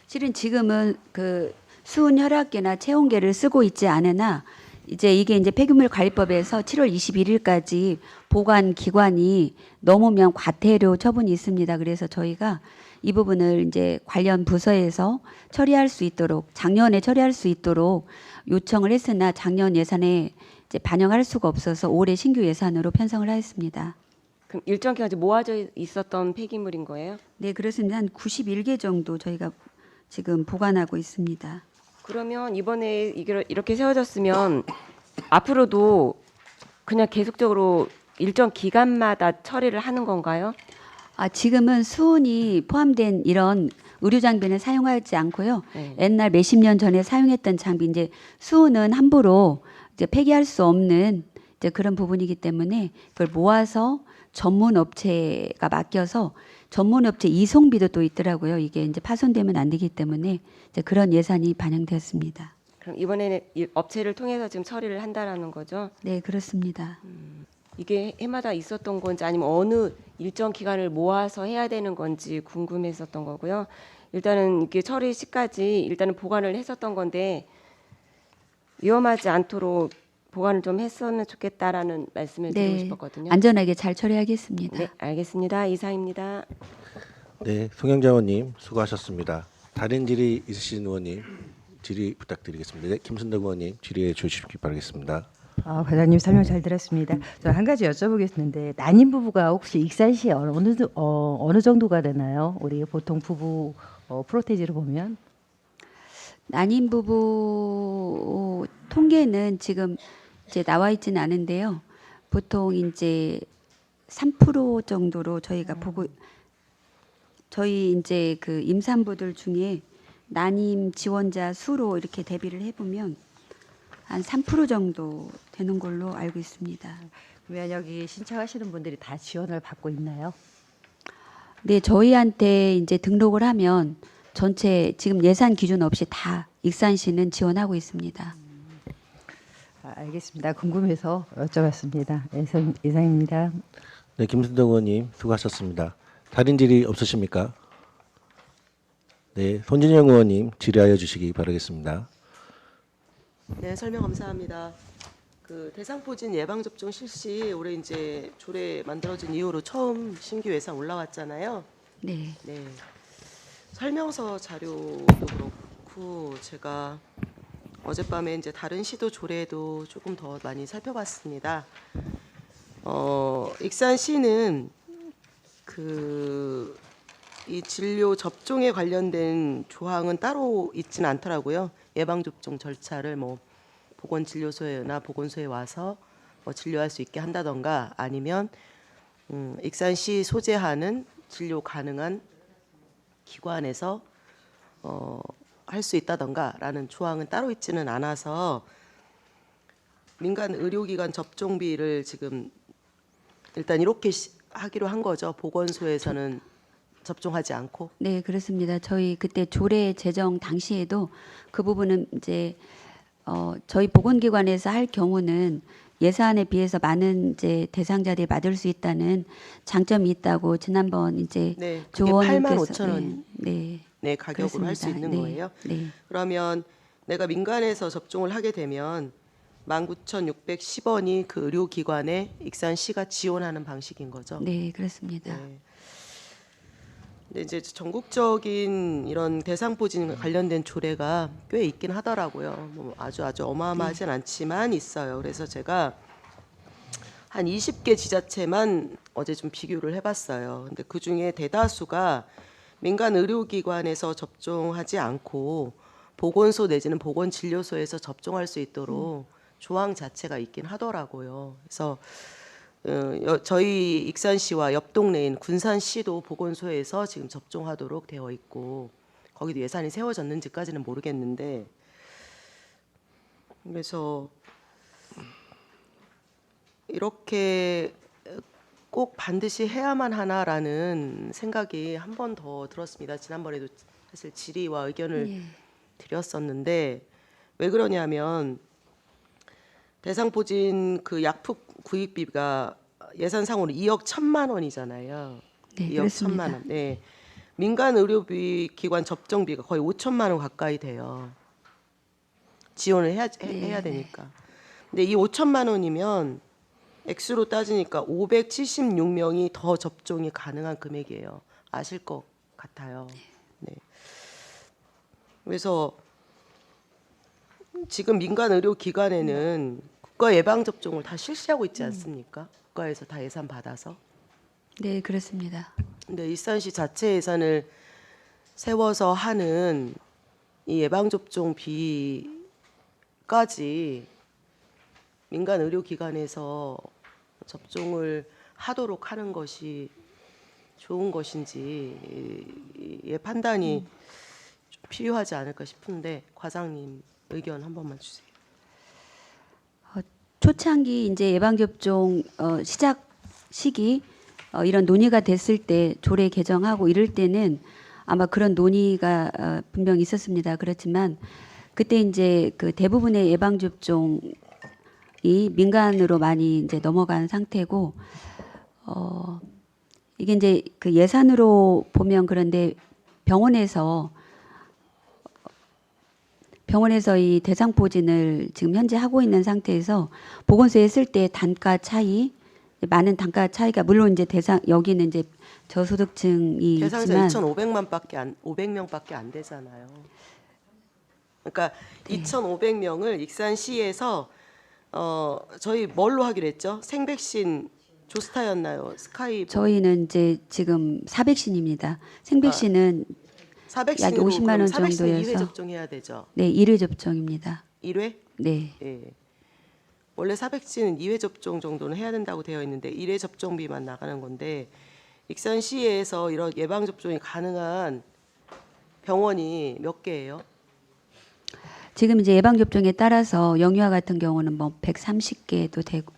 실은 지금은 그 수은 혈압계나 체온계를 쓰고 있지 않으나 이게 이제 폐기물 관리법에서 7월 21일까지 보관 기관이 넘으면 과태료 처분이 있습니다. 그래서 저희가 이 부분을 이제 관련 부서에서 처리할 수 있도록 작년에 처리할 수 있도록 요청을 했으나 작년 예산에 이제 반영할 수가 없어서 올해 신규 예산으로 편성을 하였습니다. 그럼 일정 기간 모아져 있었던 폐기물인 거예요? 네, 그렇습니다. 한 91개 정도 저희가 지금 보관하고 있습니다. 그러면 이번에 이렇게 세워졌으면 앞으로도 그냥 계속적으로 일정 기간마다 처리를 하는 건가요? 지금은 수온이 포함된 이런 의료 장비는 사용하지 않고요. 네. 옛날 몇십 년 전에 사용했던 장비 이제 수온은 함부로 이제 폐기할 수 없는 이제 그런 부분이기 때문에 그걸 모아서 전문 업체가 맡겨서 전문 업체 이송비도 또 있더라고요. 이게 이제 파손되면 안 되기 때문에 이제 그런 예산이 반영되었습니다. 그럼 이번에는 이 업체를 통해서 지금 처리를 한다라는 거죠? 네, 그렇습니다. 이게 해마다 있었던 건지 아니면 어느 일정 기간을 모아서 해야 되는 건지 궁금했었던 거고요. 일단은 이게 처리 시까지 일단은 보관을 했었던 건데 위험하지 않도록 보관을 좀 했으면 좋겠다라는 말씀을 드리고 싶었거든요. 안전하게 잘 처리하겠습니다. 네, 알겠습니다. 이상입니다. 네, 송영자 의원님 수고하셨습니다. 다른 질의 있으신 의원님 질의 부탁드리겠습니다. 네, 김순덕 의원님 질의해 주시기 바라겠습니다. 과장님 설명 잘 들었습니다. 저 한 가지 여쭤보겠는데 난임 부부가 혹시 익산시에 어느 정도가 되나요? 우리 보통 부부 프로테이지로 보면 난임 부부 통계는 지금 이제 나와 있지는 않은데요. 보통 이제 3% 정도로 저희가 보고 저희 이제 그 임산부들 중에 난임 지원자 수로 이렇게 대비를 해보면 한 3% 정도 되는 걸로 알고 있습니다. 그러면 여기 신청하시는 분들이 다 지원을 받고 있나요? 네, 저희한테 이제 등록을 하면 전체 지금 예산 기준 없이 다 익산시는 지원하고 있습니다. 알겠습니다. 궁금해서 여쭤봤습니다. 이상입니다. 네, 김순덕 의원님 수고하셨습니다. 다른 질의 없으십니까? 네, 손진영 의원님 질의하여 주시기 바라겠습니다. 네, 설명 감사합니다. 그 대상포진 예방 접종 실시 올해 이제 조례 만들어진 이후로 처음 신규 예산 올라왔잖아요. 네. 네. 설명서 자료도 그렇고 제가 어젯밤에 이제 다른 시도 조례도 조금 더 많이 살펴봤습니다. 익산시는 그 이 진료 접종에 관련된 조항은 따로 있지는 않더라고요. 예방 접종 절차를 뭐 보건진료소나 보건소에 와서 뭐 진료할 수 있게 한다던가 아니면 익산시 소재하는 진료 가능한 기관에서 할 수 있다던가라는 조항은 따로 있지는 않아서 민간 의료기관 접종비를 지금 일단 이렇게 하기로 한 거죠. 보건소에서는 접종하지 않고. 네, 그렇습니다. 저희 그때 조례 제정 당시에도 그 부분은 이제 저희 보건기관에서 할 경우는 예산에 비해서 많은 이제 대상자들이 받을 수 있다는 장점이 있다고 지난번 이제 네, 그게 조원님께서 85,000원 네, 가격으로 할 수 그렇습니다. 있는 거예요. 네. 그러면 내가 민간에서 접종을 하게 되면 19,610원이 그 의료기관에 익산시가 지원하는 방식인 거죠. 네, 그렇습니다. 네. 근데 이제 전국적인 이런 대상포진 관련된 조례가 꽤 있긴 하더라고요. 뭐 아주 어마어마하진 않지만 있어요. 그래서 제가 한 20개 지자체만 어제 좀 비교를 해봤어요. 근데 그 중에 대다수가 민간 의료기관에서 접종하지 않고 보건소 내지는 보건진료소에서 접종할 수 있도록 조항 자체가 있긴 하더라고요. 그래서 저희 익산시와 옆 동네인 군산시도 보건소에서 지금 접종하도록 되어 있고 거기도 예산이 세워졌는지까지는 모르겠는데 그래서 이렇게 꼭 반드시 해야만 하나라는 생각이 한 번 더 들었습니다. 지난번에도 사실 질의와 의견을 드렸었는데 왜 그러냐면 대상포진 그 약품 구입비가 예산상으로 2억 1천만 원이잖아요. 네, 2억 그렇습니다. 1천만 원. 네. 민간 의료비 기관 접종비가 거의 5천만 원 가까이 돼요. 지원을 해야 되니까. 근데 이 5천만 원이면 액수로 따지니까 576명이 더 접종이 가능한 금액이에요. 아실 것 같아요. 네. 그래서 지금 민간 의료 기관에는 국가 예방 접종을 다 실시하고 있지 않습니까? 국가에서 다 예산 받아서. 네, 그렇습니다. 근데 일산시 자체 예산을 세워서 하는 이 예방 접종 비까지 민간 의료 기관에서 접종을 하도록 하는 것이 좋은 것인지 판단이 좀 필요하지 않을까 싶은데 과장님 의견 한 번만 주세요. 초창기 이제 예방접종 시작 시기 이런 논의가 됐을 때 조례 개정하고 이럴 때는 아마 그런 논의가 분명히 있었습니다. 그렇지만 그때 이제 그 대부분의 예방접종이 민간으로 많이 이제 넘어간 상태고 이게 이제 그 예산으로 보면 그런데 병원에서 이 대상포진을 지금 현재 하고 있는 상태에서 보건소에 쓸 때 단가 차이, 많은 단가 차이가 물론 이제 여기는 이제 저소득층이 대상자 있지만 500명밖에 안 되잖아요. 그러니까 네. 2,500명을 익산시에서 저희 뭘로 하기로 했죠? 생백신 조스타였나요? 스카이 저희는 이제 지금 400신입니다. 생백신은 약 400신으로 50만 원 400신 2회 정도여서 접종해야 되죠. 네, 1회 접종입니다. 1회? 네. 예. 원래 400신은 2회 접종 정도는 해야 된다고 되어 있는데 1회 접종비만 나가는 건데 익산시에서 이런 예방 접종이 가능한 병원이 몇 개예요? 지금 이제 예방접종에 따라서 영유아 같은 경우는 뭐 130개도 되고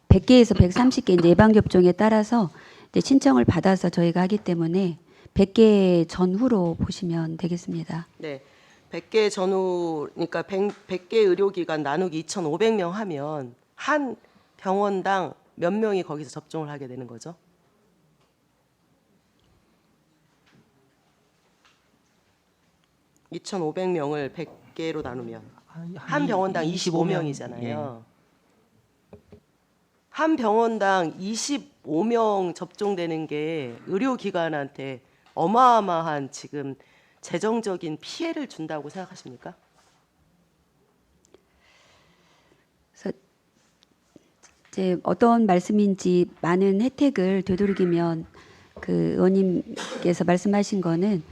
100개에서 130개 이제 예방접종에 따라서 이제 신청을 받아서 저희가 하기 때문에 100개 전후로 보시면 되겠습니다. 네. 100개 전후 그러니까 100개 의료기관 나누기 2,500명 하면 한 병원당 몇 명이 거기서 접종을 하게 되는 거죠? (2,500명을) 100개로 나누면 한 병원당 25명이잖아요. 한 병원당 25명 접종되는 게 의료기관한테 어마어마한 지금 재정적인 피해를 준다고 생각하십니까? 그래서 이제 어떤 말씀인지 많은 혜택을 되도록이면 그 의원님께서 말씀하신 거는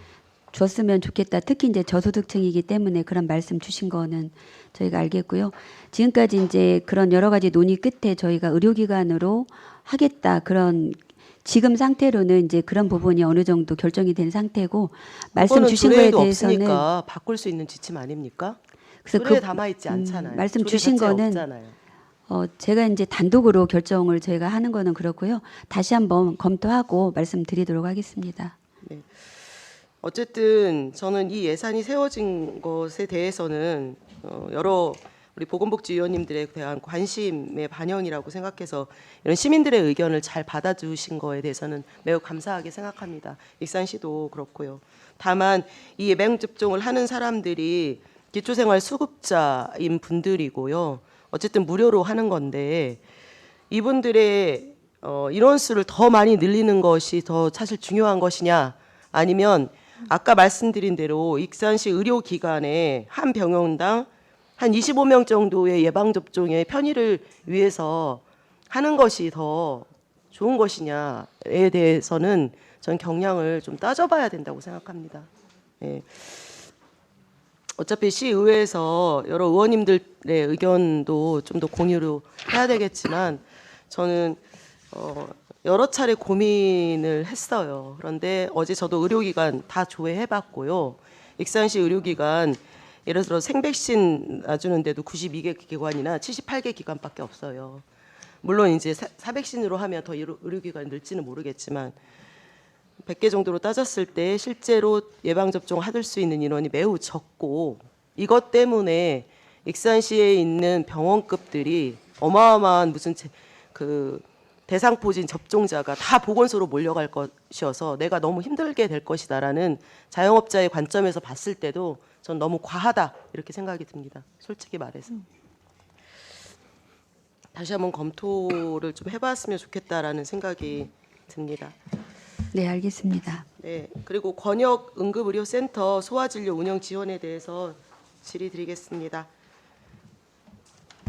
줬으면 좋겠다. 특히 이제 저소득층이기 때문에 그런 말씀 주신 거는 저희가 알겠고요. 지금까지 이제 그런 여러 가지 논의 끝에 저희가 의료기관으로 하겠다. 그런 지금 상태로는 이제 그런 부분이 어느 정도 결정이 된 상태고 말씀 주신 거에 대해서는 없으니까 바꿀 수 있는 지침 아닙니까? 그래서 조례에 담아 있지 않잖아요. 말씀 조례 주신 자체에 거는 없잖아요. 제가 이제 단독으로 결정을 저희가 하는 거는 그렇고요. 다시 한번 검토하고 말씀드리도록 하겠습니다. 네. 어쨌든 저는 이 예산이 세워진 것에 대해서는 여러 우리 보건복지위원님들에 대한 관심의 반영이라고 생각해서 이런 시민들의 의견을 잘 받아주신 거에 대해서는 매우 감사하게 생각합니다. 익산시도 그렇고요. 다만 이 예방 접종을 하는 사람들이 기초생활 수급자인 분들이고요. 어쨌든 무료로 하는 건데 이분들의 인원수를 더 많이 늘리는 것이 더 사실 중요한 것이냐 아니면 아까 말씀드린 대로 익산시 의료기관에 한 병원당 한 25명 정도의 예방접종의 편의를 위해서 하는 것이 더 좋은 것이냐에 대해서는 전 경량을 좀 따져봐야 된다고 생각합니다. 예. 어차피 시의회에서 여러 의원님들의 의견도 좀 더 공유를 해야 되겠지만 저는 여러 차례 고민을 했어요. 그런데 어제 저도 의료기관 다 조회해봤고요. 익산시 의료기관 예를 들어 생백신 놔주는데도 92개 기관이나 78개 기관밖에 없어요. 물론 이제 400신으로 하면 더 의료기관이 늘지는 모르겠지만 100개 정도로 따졌을 때 실제로 예방접종 받을 수 있는 인원이 매우 적고 이것 때문에 익산시에 있는 병원급들이 어마어마한 무슨 그 대상포진 접종자가 다 보건소로 몰려갈 것이어서 내가 너무 힘들게 될 것이다라는 자영업자의 관점에서 봤을 때도 전 너무 과하다 이렇게 생각이 듭니다. 솔직히 말해서. 다시 한번 검토를 좀 해봤으면 좋겠다라는 생각이 듭니다. 네, 알겠습니다. 네, 그리고 권역 응급의료센터 소아진료 운영 지원에 대해서 질의드리겠습니다.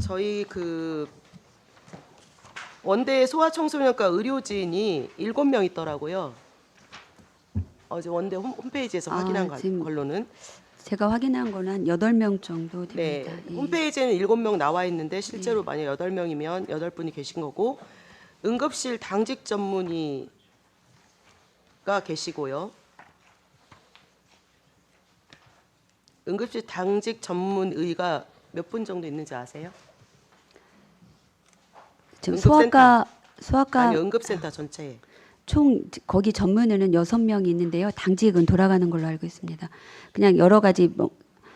저희 그 원대 소아청소년과 의료진이 7명 있더라고요. 어제 원대 홈페이지에서 확인한 지금 걸로는 제가 확인한 거는 한 8명 정도 네, 됩니다. 예. 홈페이지에는 7명 나와 있는데 실제로 만약 8명이면 8분이 계신 거고 응급실 당직 전문의가 계시고요. 응급실 당직 전문의가 몇 분 정도 있는지 아세요? 지금 응급센터. 소아과 아니, 응급센터 전체에. 총 거기 전문의는 6명이 있는데요. 당직은 돌아가는 걸로 알고 있습니다. 그냥 여러 가지 뭐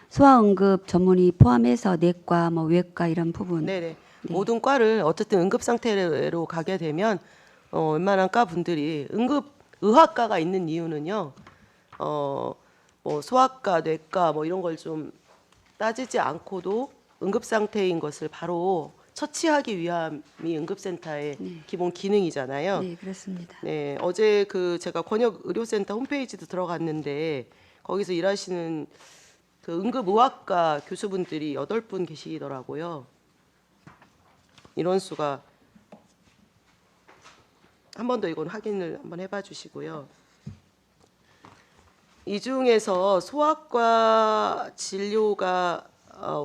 소아응급 전문의 포함해서 내과, 뭐 외과 이런 부분. 네네. 모든 과를 어쨌든 응급 상태로 가게 되면 웬만한 과 분들이 응급 의학과가 있는 이유는요. 뭐 소아과, 뇌과 뭐 이런 걸 좀 따지지 않고도 응급 상태인 것을 바로 처치하기 위함이 응급센터의 기본 기능이잖아요. 네, 그렇습니다. 네, 어제 그 제가 권역 의료센터 홈페이지도 들어갔는데 거기서 일하시는 그 응급의학과 교수분들이 8분 계시더라고요. 인원수가 한 번 더 이건 확인을 한번 해봐 주시고요. 이 중에서 소아과 진료가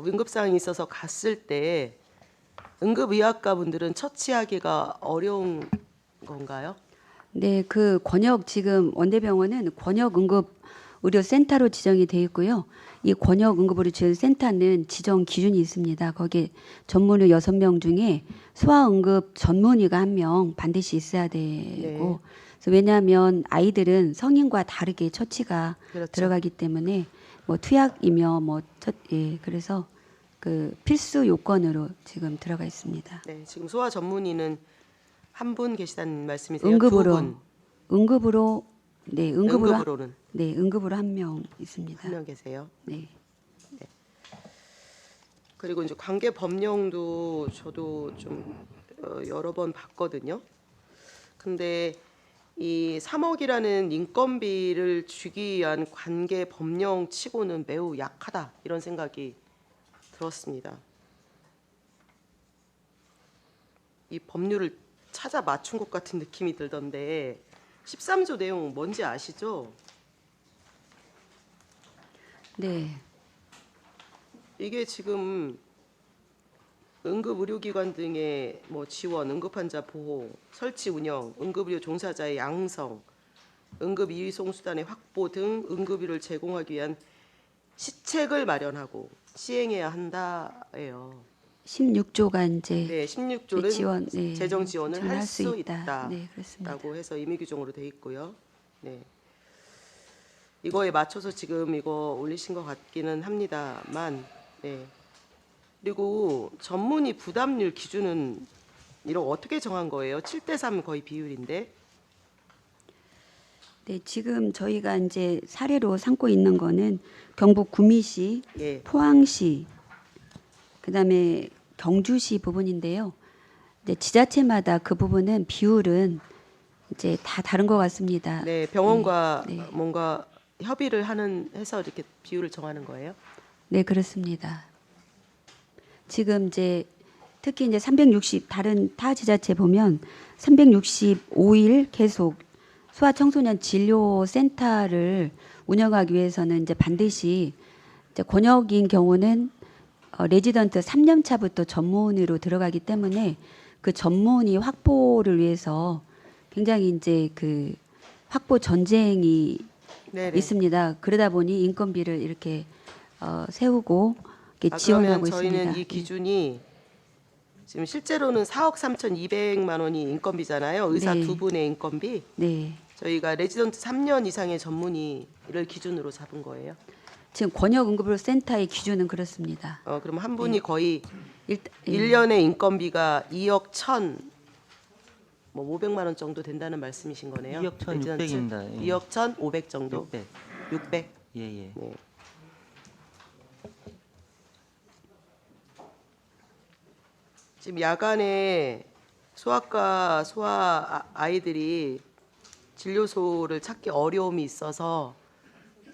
응급상황이 있어서 갔을 때 응급의학과 분들은 처치하기가 어려운 건가요? 네, 그 권역 지금 원대병원은 권역응급의료센터로 지정이 돼 있고요. 이 권역응급의료지원센터는 지정 기준이 있습니다. 거기에 전문의 6명 중에 소아응급 전문의가 1명 반드시 있어야 되고, 그래서 왜냐하면 아이들은 성인과 다르게 처치가 그렇죠. 들어가기 때문에 뭐 투약이며 그래서 그 필수 요건으로 지금 들어가 있습니다. 네, 지금 소아 전문의는 한 분 계시다는 말씀이세요? 응급으로 2분. 응급으로 네, 응급으로는 네, 응급으로 1명 있습니다. 1명 계세요. 네. 그리고 이제 관계 법령도 저도 좀 여러 번 봤거든요. 근데 이 3억이라는 인건비를 주기 위한 관계 법령 치고는 매우 약하다 이런 생각이 들었습니다. 이 법률을 찾아 맞춘 것 같은 느낌이 들던데 13조 내용 뭔지 아시죠? 네. 이게 지금 응급의료기관 등의 뭐 지원, 응급환자 보호, 설치 운영, 응급의료 종사자의 양성, 응급이송수단의 확보 등 응급의료를 제공하기 위한 시책을 마련하고 시행해야 한다예요. 16조가 이제 네, 16조는 지원, 네, 재정 지원을 할 수 있다. 네, 그렇습니다. 라고 해서 임의 규정으로 돼 있고요. 네. 이거에 맞춰서 지금 이거 올리신 것 같기는 합니다만, 네. 그리고 전문의 부담률 기준은 이거 어떻게 정한 거예요? 7대3 거의 비율인데. 네, 지금 저희가 이제 사례로 삼고 있는 거는 경북 구미시, 예. 포항시, 그다음에 경주시 부분인데요. 이제 지자체마다 그 부분은 비율은 이제 다 다른 것 같습니다. 네, 병원과 네, 네. 뭔가 협의를 해서 이렇게 비율을 정하는 거예요? 네, 그렇습니다. 지금 이제 특히 이제 360 다른 타 지자체 보면 365일 계속 소아청소년 진료센터를 운영하기 위해서는 이제 반드시 이제 권역인 경우는 레지던트 3년 차부터 전문의로 들어가기 때문에 그 전문의 확보를 위해서 굉장히 이제 그 확보 전쟁이 네네. 있습니다. 그러다 보니 인건비를 이렇게 세우고 이렇게 지원하고 그러면 저희는 있습니다. 이 기준이 지금 실제로는 4억 3,200만 원이 인건비잖아요. 의사 네. 2분의 인건비. 네. 저희가 레지던트 3년 이상의 전문의를 기준으로 잡은 거예요. 지금 권역응급의료센터의 기준은 그렇습니다. 그럼 한 분이 거의 일단, 1년에 인건비가 2억 1천 뭐 500만 원 정도 된다는 말씀이신 거네요. 2억 1,600입니다. 예. 2억 1,500 정도. 600. 600. 예, 예. 네. 지금 야간에 소아과 아이들이 진료소를 찾기 어려움이 있어서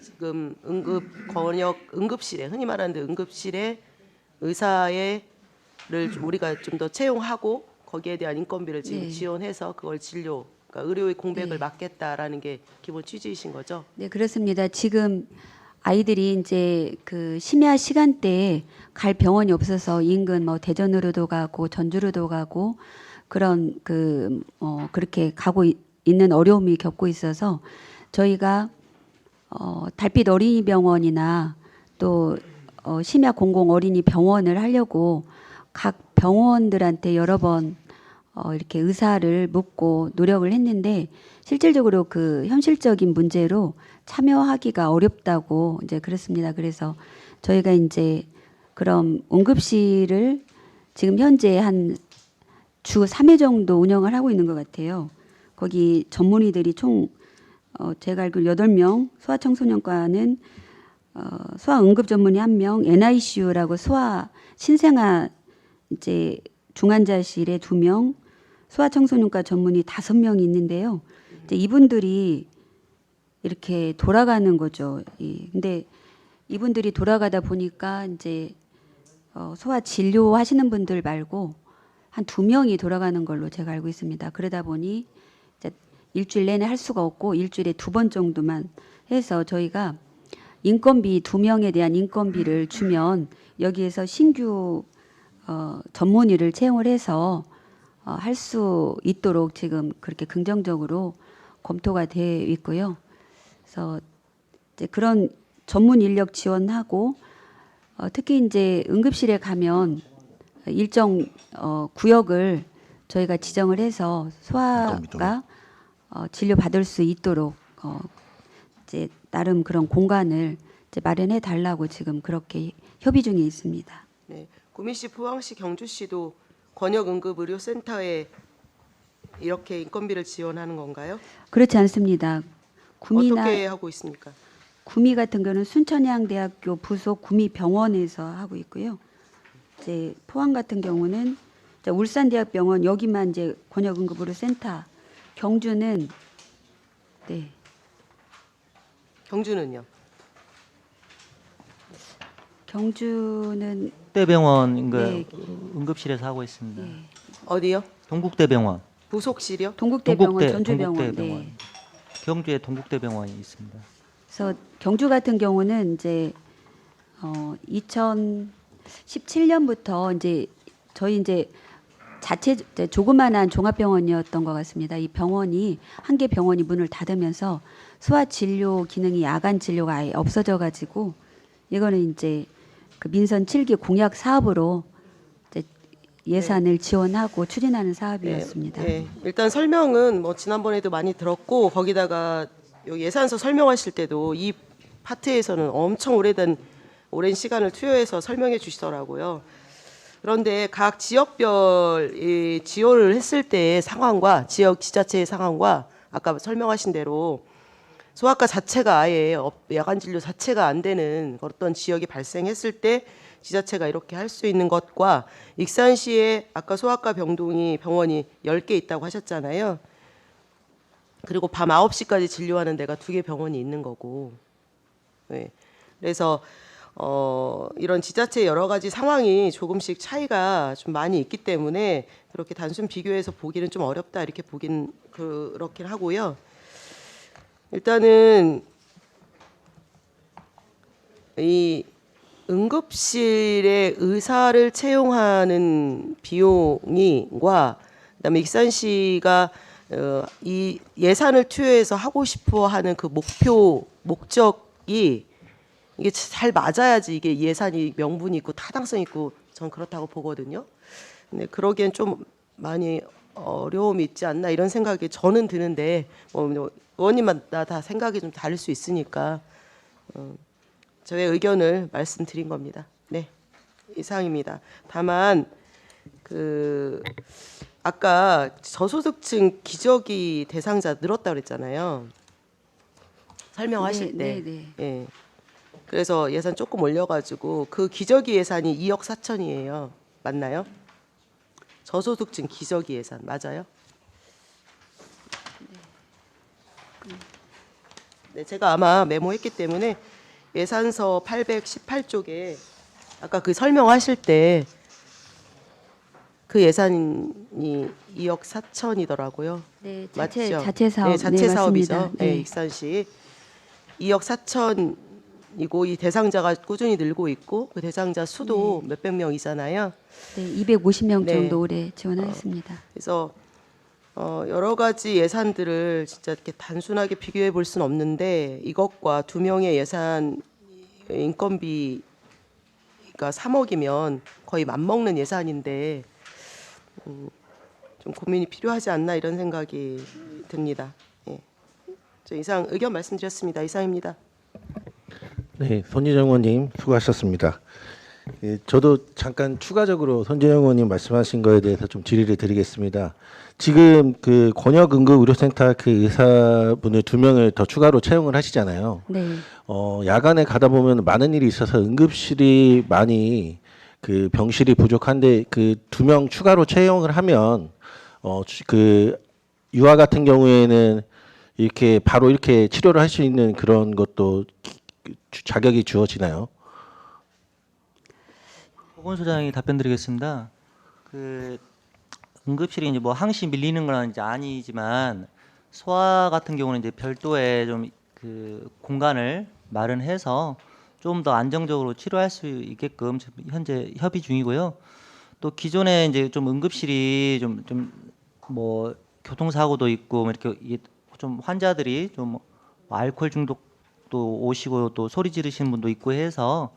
지금 응급실에 흔히 말하는 응급실에 의사를 우리가 좀 더 채용하고 거기에 대한 인건비를 지금 네. 지원해서 그걸 그러니까 의료의 공백을 네. 막겠다라는 게 기본 취지이신 거죠? 네, 그렇습니다. 지금 아이들이 이제 그 심야 시간대에 갈 병원이 없어서 인근 뭐 대전으로도 가고 전주로도 가고 그런 그렇게 가고 있는 어려움이 겪고 있어서 저희가 달빛 어린이병원이나 또 심야 공공 어린이 병원을 하려고 각 병원들한테 여러 번 이렇게 의사를 묻고 노력을 했는데 실질적으로 그 현실적인 문제로 참여하기가 어렵다고 이제 그렇습니다. 그래서 저희가 이제 그럼 응급실을 지금 현재 한 주 3회 정도 운영을 하고 있는 것 같아요. 거기 전문의들이 총 제가 알기로 8명, 소아청소년과는 소아응급 전문의 1명, NICU라고 소아 신생아 이제 중환자실에 2명, 소아청소년과 전문의 5명이 있는데요. 이제 이분들이 이렇게 돌아가는 거죠. 근데 이분들이 돌아가다 보니까 이제 소아 진료하시는 분들 말고 한 2명이 돌아가는 걸로 제가 알고 있습니다. 그러다 보니 이제 일주일 내내 할 수가 없고 일주일에 2번 정도만 해서 저희가 인건비 2명에 대한 인건비를 주면 여기에서 신규 전문의를 채용을 해서 할 수 있도록 지금 그렇게 긍정적으로 검토가 되어 있고요. 그래서 이제 그런 전문 인력 지원하고 특히 이제 응급실에 가면 일정 구역을 저희가 지정을 해서 소아가 진료 받을 수 있도록 이제 나름 그런 공간을 이제 마련해 달라고 지금 그렇게 협의 중에 있습니다. 네. 구미시, 포항시, 경주시도 권역응급의료센터에 이렇게 인건비를 지원하는 건가요? 그렇지 않습니다. 구미나 어떻게 하고 있습니까? 구미 같은 경우는 순천향대학교 부속 구미병원에서 하고 있고요. 이제 포항 같은 경우는 이제 울산대학병원 여기만 이제 권역응급의료센터. 경주는 네. 경주는요? 경주는 대병원 네. 응급실에서 하고 있습니다. 네. 어디요? 동국대병원. 부속실이요? 동국대병원, 전주병원. 동국대병원. 네. 경주에 동국대병원이 있습니다. 그래서 경주 같은 경우는 이제 2017년부터 이제 저희 이제 자체 조그만한 종합병원이었던 것 같습니다. 이 병원이 한 개 병원이 문을 닫으면서 소아 진료 기능이 야간 진료가 아예 없어져 가지고 이거는 이제 그 민선 7기 공약 사업으로 이제 예산을 지원하고 추진하는 사업이었습니다. 네. 일단 설명은 뭐 지난번에도 많이 들었고 거기다가 여기 예산서 설명하실 때도 이 파트에서는 엄청 오랜 시간을 투여해서 설명해 주시더라고요. 그런데 각 지역별 이 지원을 했을 때의 상황과 지역 지자체의 상황과 아까 설명하신 대로 소아과 자체가 아예 야간 진료 자체가 안 되는 어떤 지역이 발생했을 때 지자체가 이렇게 할 수 있는 것과 익산시에 아까 소아과 병원이 10개 있다고 하셨잖아요. 그리고 밤 9시까지 진료하는 데가 2개 병원이 있는 거고. 네. 그래서 이런 지자체 여러 가지 상황이 조금씩 차이가 좀 많이 있기 때문에 그렇게 단순 비교해서 보기는 좀 어렵다 이렇게 보긴 그렇긴 하고요. 일단은 이 응급실에 의사를 채용하는 비용이과 그다음에 익산시가 이 예산을 투여해서 하고 싶어하는 그 목적이 이게 잘 맞아야지 이게 예산이 명분이 있고 타당성 있고 전 그렇다고 보거든요. 근데 그러기엔 좀 많이 어려움이 있지 않나 이런 생각이 저는 드는데 의원님마다 다 생각이 좀 다를 수 있으니까 저의 의견을 말씀드린 겁니다. 네, 이상입니다. 다만 아까 저소득층 기저귀 대상자 늘었다 그랬잖아요. 설명하실 때. 네. 예. 그래서 예산 조금 올려가지고 그 기저귀 예산이 2억 4천이에요. 맞나요? 저소득층 기저귀 예산 맞아요? 네, 제가 아마 메모했기 때문에 예산서 818쪽에 아까 그 설명하실 때 그 예산이 2억 4천이더라고요. 네, 맞죠? 자체 사업. 네, 자체 사업이죠. 맞습니다. 네, 익산시 2억 4천이고 이 대상자가 꾸준히 늘고 있고 그 대상자 수도 몇백 명이잖아요. 네, 250명 네. 정도 올해 지원하였습니다. 그래서 여러 가지 예산들을 진짜 이렇게 단순하게 비교해 볼 수는 없는데 이것과 2명의 예산 인건비가 3억이면 거의 맞먹는 예산인데 좀 고민이 필요하지 않나 이런 생각이 듭니다. 예. 저 이상 의견 말씀드렸습니다. 이상입니다. 네, 손진영 의원님 수고하셨습니다. 예, 저도 잠깐 추가적으로 손진영 의원님 말씀하신 거에 대해서 좀 질의를 드리겠습니다. 지금 그 권역응급의료센터 그 의사분을 2명을 더 추가로 채용을 하시잖아요. 네. 야간에 가다 보면 많은 일이 있어서 응급실이 많이 그 병실이 부족한데 그 2명 추가로 채용을 하면 그 유아 같은 경우에는 이렇게 바로 이렇게 치료를 할 수 있는 그런 것도 자격이 주어지나요? 보건소장이 답변드리겠습니다. 그 응급실이 이제 뭐 항시 밀리는 건 이제 아니지만 소아 같은 경우는 이제 별도의 좀 그 공간을 마련해서 좀 더 안정적으로 치료할 수 있게끔 지금 현재 협의 중이고요. 또 기존에 이제 좀 응급실이 좀 뭐 교통사고도 있고 뭐 이렇게 이게 좀 환자들이 좀 알코올 중독도 오시고 또 소리 지르시는 분도 있고 해서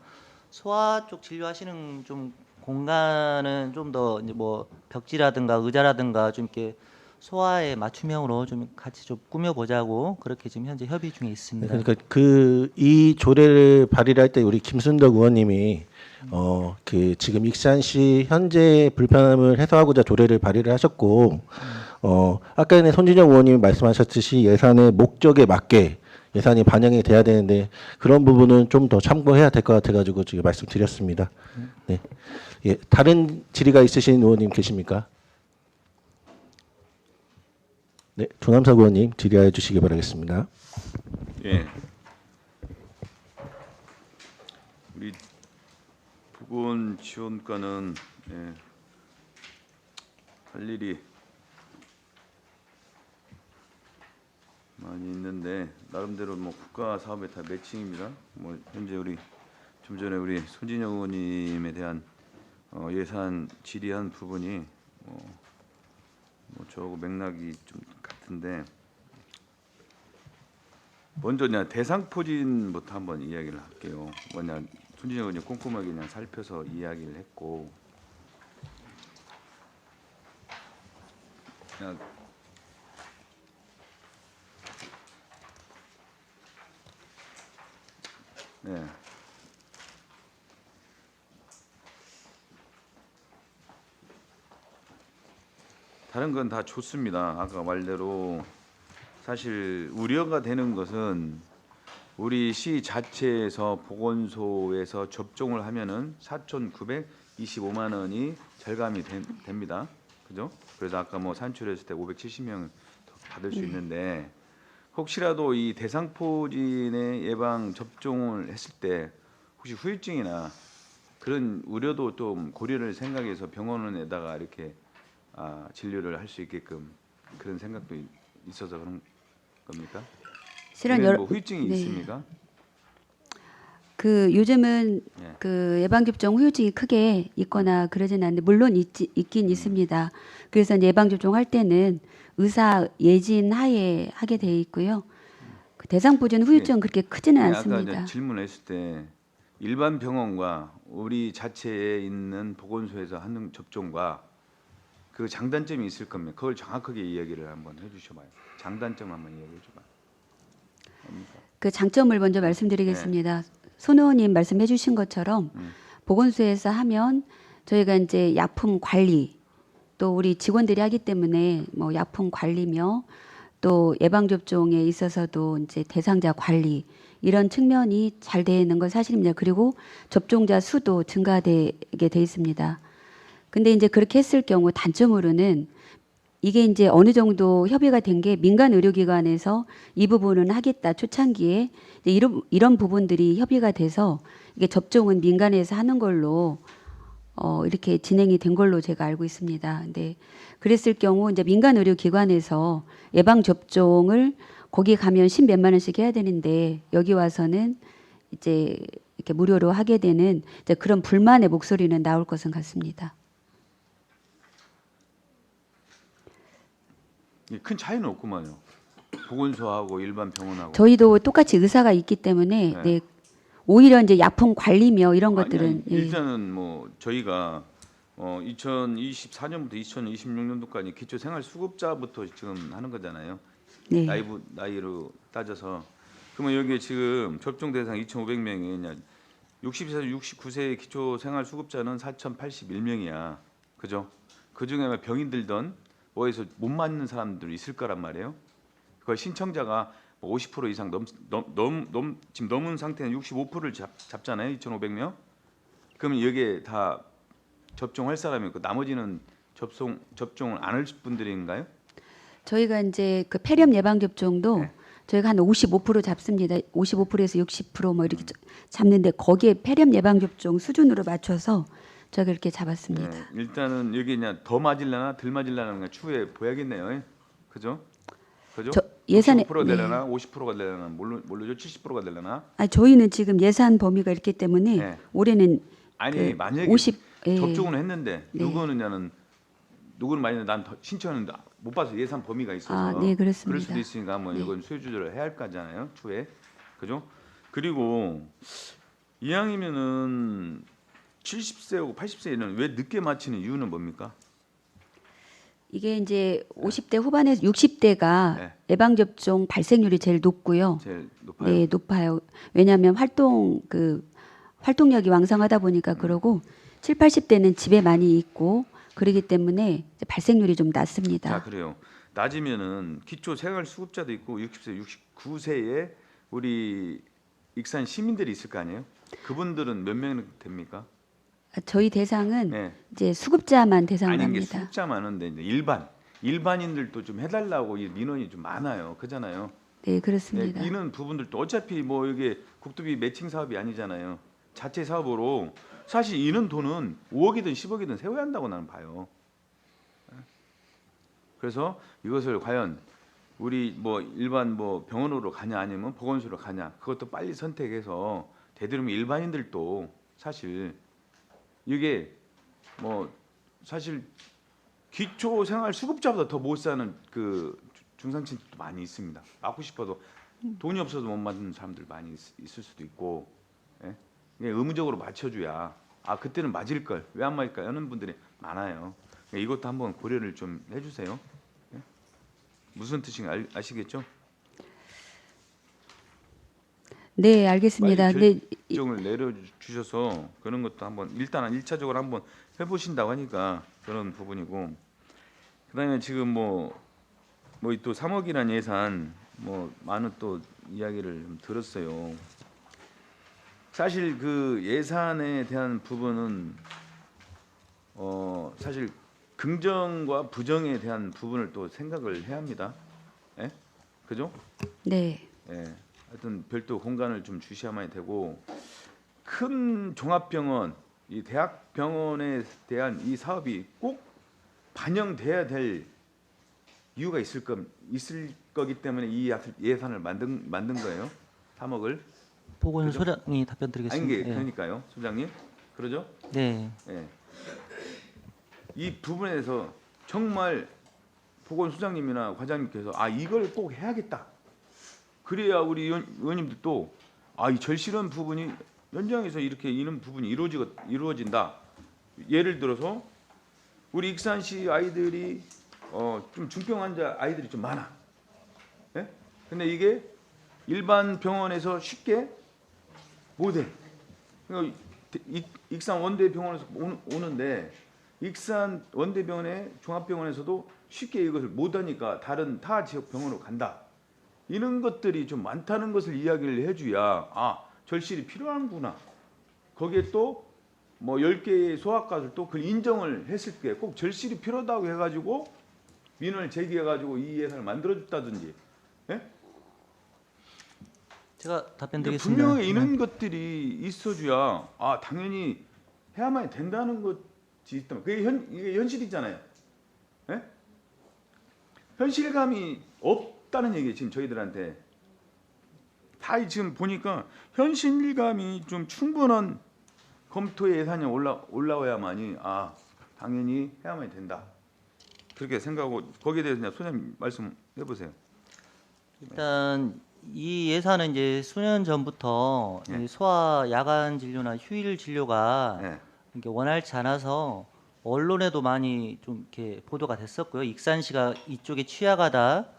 소아 쪽 진료하시는 좀 공간은 좀 더 이제 뭐 벽지라든가 의자라든가 좀 이렇게 소아에 맞춤형으로 좀 같이 좀 꾸며보자고 그렇게 지금 현재 협의 중에 있습니다. 그러니까 그 이 조례를 발의를 할 때 우리 김순덕 의원님이 그 지금 익산시 현재 불편함을 해소하고자 조례를 발의를 하셨고 아까 전에 손진영 의원님이 말씀하셨듯이 예산의 목적에 맞게 예산이 반영이 돼야 되는데 그런 부분은 좀 더 참고해야 될 것 같아가지고 지금 말씀드렸습니다. 네, 예, 다른 질의가 있으신 의원님 계십니까? 네, 조남석 의원님 질의해 주시기 바라겠습니다. 예. 우리 보건 지원과는 할 일이 많이 있는데 나름대로 뭐 국가 사업에 다 매칭입니다. 뭐 현재 우리 좀 전에 우리 손진영 의원님에 대한 예산 질의한 부분이 뭐 저하고 맥락이 좀 같은데 먼저 그냥 대상포진부터 한번 이야기를 할게요. 뭐냐 손진영 의원님 꼼꼼하게 그냥 살펴서 이야기를 했고 그냥 네. 다른 건 다 좋습니다. 아까 말대로 사실 우려가 되는 것은 우리 시 자체에서 보건소에서 접종을 하면은 4,925만 원이 절감이 됩니다. 그죠? 그래서 아까 뭐 산출했을 때 570명 받을 수 있는데 혹시라도 이 대상포진의 예방 접종을 했을 때 혹시 후유증이나 그런 우려도 좀 고려를 생각해서 병원에다가 이렇게 진료를 할 수 있게끔 그런 생각도 있어서 그런 겁니까? 실은 뭐 후유증이 네. 있습니까? 그 요즘은 예. 그 예방접종 후유증이 크게 있거나 그러진 않는데 물론 있긴 있습니다. 그래서 이제 예방접종 할 때는 의사 예진 하에 하게 돼 있고요. 그 대상포진 후유증은 그렇게 크지는 아까 않습니다. 질문했을 때 일반 병원과 우리 자체에 있는 보건소에서 하는 접종과 그 장단점이 있을 겁니다. 그걸 정확하게 이야기를 한번 해주셔봐요. 장단점 한번 이야기해줘봐요. 그 장점을 먼저 말씀드리겠습니다. 손 의원님 말씀해 주신 것처럼 보건소에서 하면 저희가 이제 약품 관리 또 우리 직원들이 하기 때문에 뭐 약품 관리며 또 예방접종에 있어서도 이제 대상자 관리 이런 측면이 잘 되는 건 사실입니다. 그리고 접종자 수도 증가되게 돼 있습니다. 근데 이제 그렇게 했을 경우 단점으로는 이게 이제 어느 정도 협의가 된 게 민간 의료기관에서 이 부분은 하겠다 초창기에 이제 이런 부분들이 협의가 돼서 이게 접종은 민간에서 하는 걸로 이렇게 진행이 된 걸로 제가 알고 있습니다. 근데 그랬을 경우 이제 민간 의료기관에서 예방 접종을 거기 가면 10몇만 원씩 해야 되는데 여기 와서는 이제 이렇게 무료로 하게 되는 이제 그런 불만의 목소리는 나올 것은 같습니다. 큰 차이는 없구만요. 보건소하고 일반 병원하고. 저희도 똑같이 의사가 있기 때문에 네. 네, 오히려 이제 약품 관리며 이런 것들은 아니, 예. 일단은 뭐 저희가 2024년부터 2026년도까지 기초 생활 수급자부터 지금 하는 거잖아요. 네. 나이로 따져서. 그러면 여기 지금 접종 대상 2,500명이 60세에서 69세 기초 생활 수급자는 4,081명이야. 그죠? 그 중에 병인들던 뭐에서 못 맞는 사람들이 있을 거란 말이에요. 그 신청자가 50% 이상 지금 넘은 상태는 65%를 잡잖아요. 2,500명. 그러면 여기에 다 접종할 사람이 있고 나머지는 접종을 안 할 분들인가요? 저희가 이제 그 폐렴 예방 접종도 네. 저희가 한 55% 잡습니다. 55%에서 60%뭐 이렇게 잡는데 거기에 폐렴 예방 접종 수준으로 맞춰서 저희가 이렇게 잡았습니다. 네, 일단은 여기 그냥 더 맞을려나 덜 맞을려나 추후에 보야겠네요. 그죠? 그죠? 저 예산에 65%가 되려나 50%가 되려나 모르죠. 70%가 되려나? 아니, 저희는 지금 예산 범위가 있기 때문에 네. 올해는 아니 그 만약에 50 예. 접종을 했는데 네. 누구는 만약에 난 신청했는데 못 봐서 예산 범위가 있어서 아, 네, 그렇습니다. 그럴 수도 있으니까 뭐 네. 이건 수요 조절을 해야 할 거잖아요. 추후에. 그죠? 그리고 이왕이면은 70세하고 80세는 왜 늦게 맞히는 이유는 뭡니까? 이게 이제 50대 후반에서 60대가 네. 예방 접종 발생률이 제일 높고요. 제일 높아요. 네, 높아요. 왜냐하면 활동력이 왕성하다 보니까 그러고 7, 80대는 집에 많이 있고 그러기 때문에 이제 발생률이 좀 낮습니다. 자, 그래요. 낮으면은 기초 생활 수급자도 있고 60세, 69세에 우리 익산 시민들이 있을 거 아니에요? 그분들은 몇 명 됩니까? 저희 대상은 네. 이제 수급자만 대상을 아닌 게 합니다. 수급자 많은데 이제 일반인들도 좀 해달라고 이 민원이 좀 많아요. 그잖아요. 네, 그렇습니다. 네, 이런 부분들도 어차피 뭐 이게 국토비 매칭 사업이 아니잖아요. 자체 사업으로 사실 이는 돈은 5억이든 10억이든 세워야 한다고 나는 봐요. 그래서 이것을 과연 우리 뭐 일반 뭐 병원으로 가냐 아니면 보건소로 가냐 그것도 빨리 선택해서 되도록이면 일반인들도 사실 이게 뭐 사실 기초 생활 수급자보다 더 못 사는 그 중상층도 많이 있습니다. 맞고 싶어도 돈이 없어서 못 맞는 사람들 많이 있을 수도 있고, 예? 이게 의무적으로 맞춰줘야 아 그때는 맞을 걸 왜 안 맞을까 하는 분들이 많아요. 이것도 한번 고려를 좀 해주세요. 예? 무슨 뜻인가 아시겠죠? 네, 알겠습니다. 빨리 네, 결정을 내려주셔서 그런 것도 한번 일단 1차적으로 한번 해보신다고 하니까 그런 부분이고 그다음에 지금 뭐 또 3억이라는 예산 뭐 많은 또 이야기를 좀 들었어요. 사실 그 예산에 대한 부분은 사실 긍정과 부정에 대한 부분을 또 생각을 해야 합니다. 예? 그죠? 네, 예. 하여튼 별도 공간을 좀 주셔야만 되고 큰 종합병원, 이 대학병원에 대한 이 사업이 꼭 반영돼야 될 이유가 있을 거기 때문에 이 예산을 만든 거예요. 3억을. 보건소장이 답변 아닌 드리겠습니다. 게 그러니까요, 소장님. 그러죠? 네. 예. 이 부분에서 정말 보건소장님이나 과장님께서 아 이걸 꼭 해야겠다. 그래야 우리 의원님들도 아 이 절실한 부분이 현장에서 이렇게 이런 부분이 이루어진다. 예를 들어서 우리 익산시 아이들이 좀 중병 환자 아이들이 좀 많아. 예? 근데 이게 일반 병원에서 쉽게 못해. 그러니까 익산 원대병원에서 오는데 익산 원대병원의 종합병원에서도 쉽게 이것을 못하니까 다른 타 지역 병원으로 간다. 이런 것들이 좀 많다는 것을 이야기를 해줘야 아 절실히 필요한구나. 거기에 또 뭐 10개의 소아과들도 그걸 인정을 했을 때 꼭 절실히 필요하다고 해가지고 민원을 제기해가지고 이 예산을 만들어줬다든지. 예? 제가 답변 근데 드리겠습니다. 분명히 이런 것들이 있어줘야 아 당연히 해야만 된다는 것이 있다면 이게 현실이잖아요. 예? 현실감이 없다는 얘기예요. 지금 저희들한테 다 지금 보니까 현실감이 좀 충분한 검토의 예산이 올라와야만이 아 당연히 해야만 된다. 그렇게 생각하고 거기에 대해서 그냥 소장님 말씀해 보세요. 일단 이 예산은 이제 수년 전부터 예. 이 소아 야간 진료나 휴일 진료가 예. 이게 원활치 않아서 언론에도 많이 좀 이렇게 보도가 됐었고요. 익산시가 이쪽에 취약하다는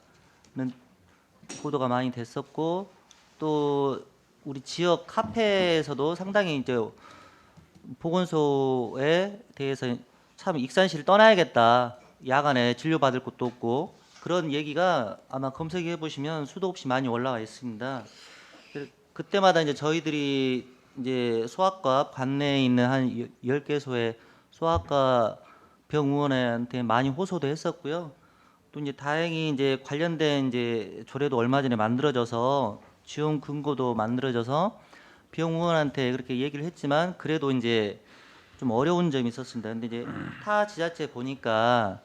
보도가 많이 됐었고 또 우리 지역 카페에서도 상당히 이제 보건소에 대해서 참 익산시를 떠나야겠다. 야간에 진료받을 곳도 없고 그런 얘기가 아마 검색해 보시면 수도 없이 많이 올라와 있습니다. 그때마다 이제 저희들이 이제 소아과 관내에 있는 한 10개소의 소아과 병의원한테 많이 호소도 했었고요. 또 이제 다행히 이제 관련된 이제 조례도 얼마 전에 만들어져서 지원 근거도 만들어져서 병의원한테 그렇게 얘기를 했지만 그래도 이제 좀 어려운 점이 있었습니다. 근데 이제 타 지자체 보니까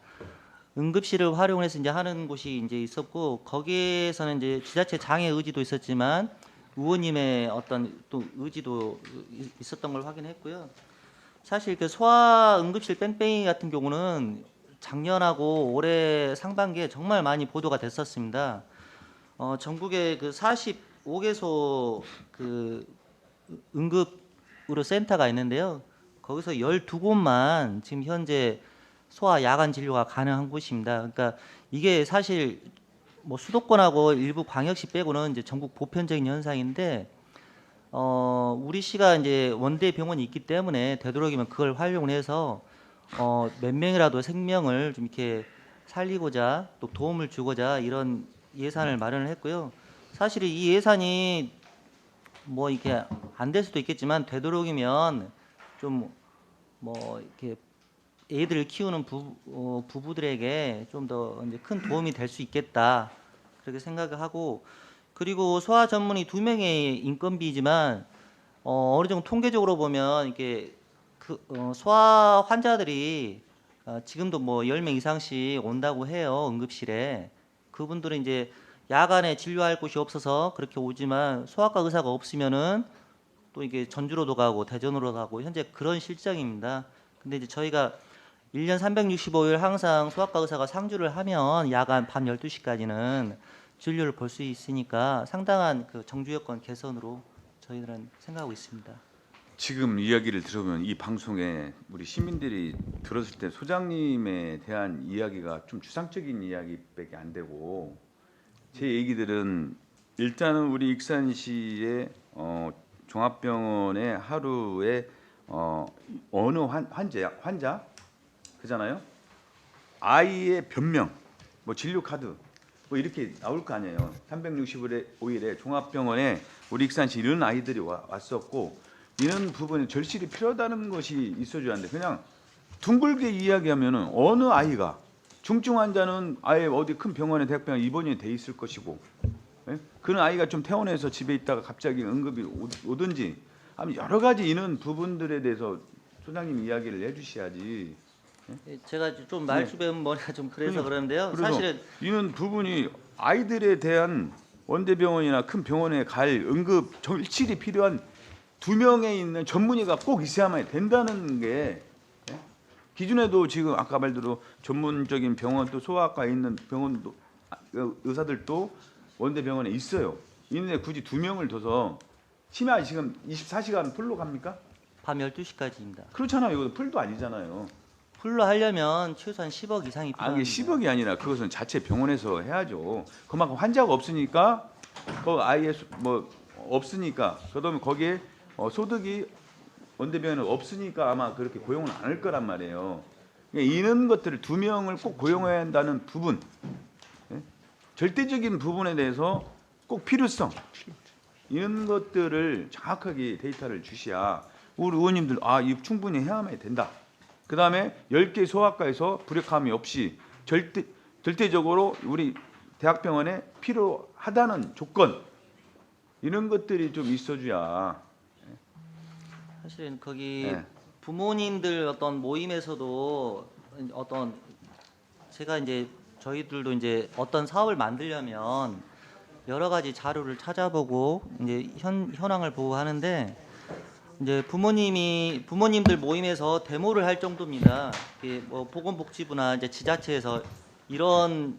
응급실을 활용해서 이제 하는 곳이 이제 있었고 거기에서는 이제 지자체 장의 의지도 있었지만 의원님의 어떤 또 의지도 있었던 걸 확인했고요. 사실 그 소아 응급실 뺑뺑이 같은 경우는 작년하고 올해 상반기에 정말 많이 보도가 됐었습니다. 전국에 그 45개소 그 응급으로 센터가 있는데요. 거기서 12곳만 지금 현재 소아 야간 진료가 가능한 곳입니다. 그러니까 이게 사실 뭐 수도권하고 일부 광역시 빼고는 이제 전국 보편적인 현상인데 우리 시가 이제 원대 병원이 있기 때문에 되도록이면 그걸 활용을 해서 몇 명이라도 생명을 좀 이렇게 살리고자 또 도움을 주고자 이런 예산을 마련을 했고요. 사실 이 예산이 뭐 이렇게 안 될 수도 있겠지만 되도록이면 좀 뭐 이렇게 애들을 키우는 부부들에게 좀 더 이제 큰 도움이 될 수 있겠다 그렇게 생각을 하고 그리고 소아 전문의 2명의 인건비지만 어느 정도 통계적으로 보면 이게 그 소아 환자들이 지금도 뭐 10명 이상씩 온다고 해요 응급실에 그분들은 이제 야간에 진료할 곳이 없어서 그렇게 오지만 소아과 의사가 없으면은 또 이게 전주로도 가고 대전으로 가고 현재 그런 실정입니다. 근데 이제 저희가 1년 365일 항상 소아과 의사가 상주를 하면 야간 밤 12시까지는 진료를 볼 수 있으니까 상당한 그 정주 여건 개선으로 저희들은 생각하고 있습니다. 지금 이야기를 들으면 이 방송에 우리 시민들이 들었을 때 소장님에 대한 이야기가 좀 추상적인 이야기밖에 안 되고 제 얘기들은 일단은 우리 익산시의 종합병원에 하루에 어느 환자 그잖아요. 아이의 변명, 뭐 진료 카드 뭐 이렇게 나올 거 아니에요. 365일에 종합병원에 우리 익산시 이런 아이들이 왔었고 이런 부분에 절실히 필요하다는 것이 있어줘야 하는데 그냥 둥글게 이야기하면은 어느 아이가 중증 환자는 아예 어디 큰 병원에 대학병원 입원이 돼 있을 것이고 예? 그런 아이가 좀 퇴원해서 집에 있다가 갑자기 응급이 오든지 아니면 여러 가지 이런 부분들에 대해서 소장님 이야기를 해주셔야지. 제가 좀 말주변 머리가 좀 그래서 그러는데요. 그래서 사실은 이런 부분이 아이들에 대한 원대병원이나 큰 병원에 갈 응급 절실히 필요한 2명에 있는 전문의가 꼭 있어야만 된다는 게 예? 기준에도 지금 아까 말대로 전문적인 병원 또 소아과에 있는 병원도 의사들도 원대병원에 있어요. 있는데 굳이 2명을 둬서 심야 지금 24시간 풀로 갑니까? 밤 12시까지입니다. 그렇잖아요. 이거 풀도 아니잖아요. 풀로 하려면 최소한 10억 이상이 아, 이게 필요합니다. 10억이 아니라 그것은 자체 병원에서 해야죠. 그만큼 환자가 없으니까 그 아예 뭐 없으니까 그다음에 거기에 소득이 원대병원에 없으니까 아마 그렇게 고용을 안 할 거란 말이에요. 그러니까 이런 것들을 2명을 꼭 고용해야 한다는 부분, 예? 절대적인 부분에 대해서 꼭 필요성 이런 것들을 정확하게 데이터를 주셔야 우리 의원님들 이 충분히 해야만 된다. 그다음에 10개 소아과에서 불협화음이 없이 절대적으로 우리 대학병원에 필요하다는 조건 이런 것들이 좀 있어줘야. 사실은 거기 네. 부모님들 어떤 모임에서도 어떤 제가 이제 저희들도 이제 어떤 사업을 만들려면 여러 가지 자료를 찾아보고 이제 현황을 보고 하는데 이제 부모님들 모임에서 데모를 할 정도입니다. 이게 뭐 보건복지부나 이제 지자체에서 이런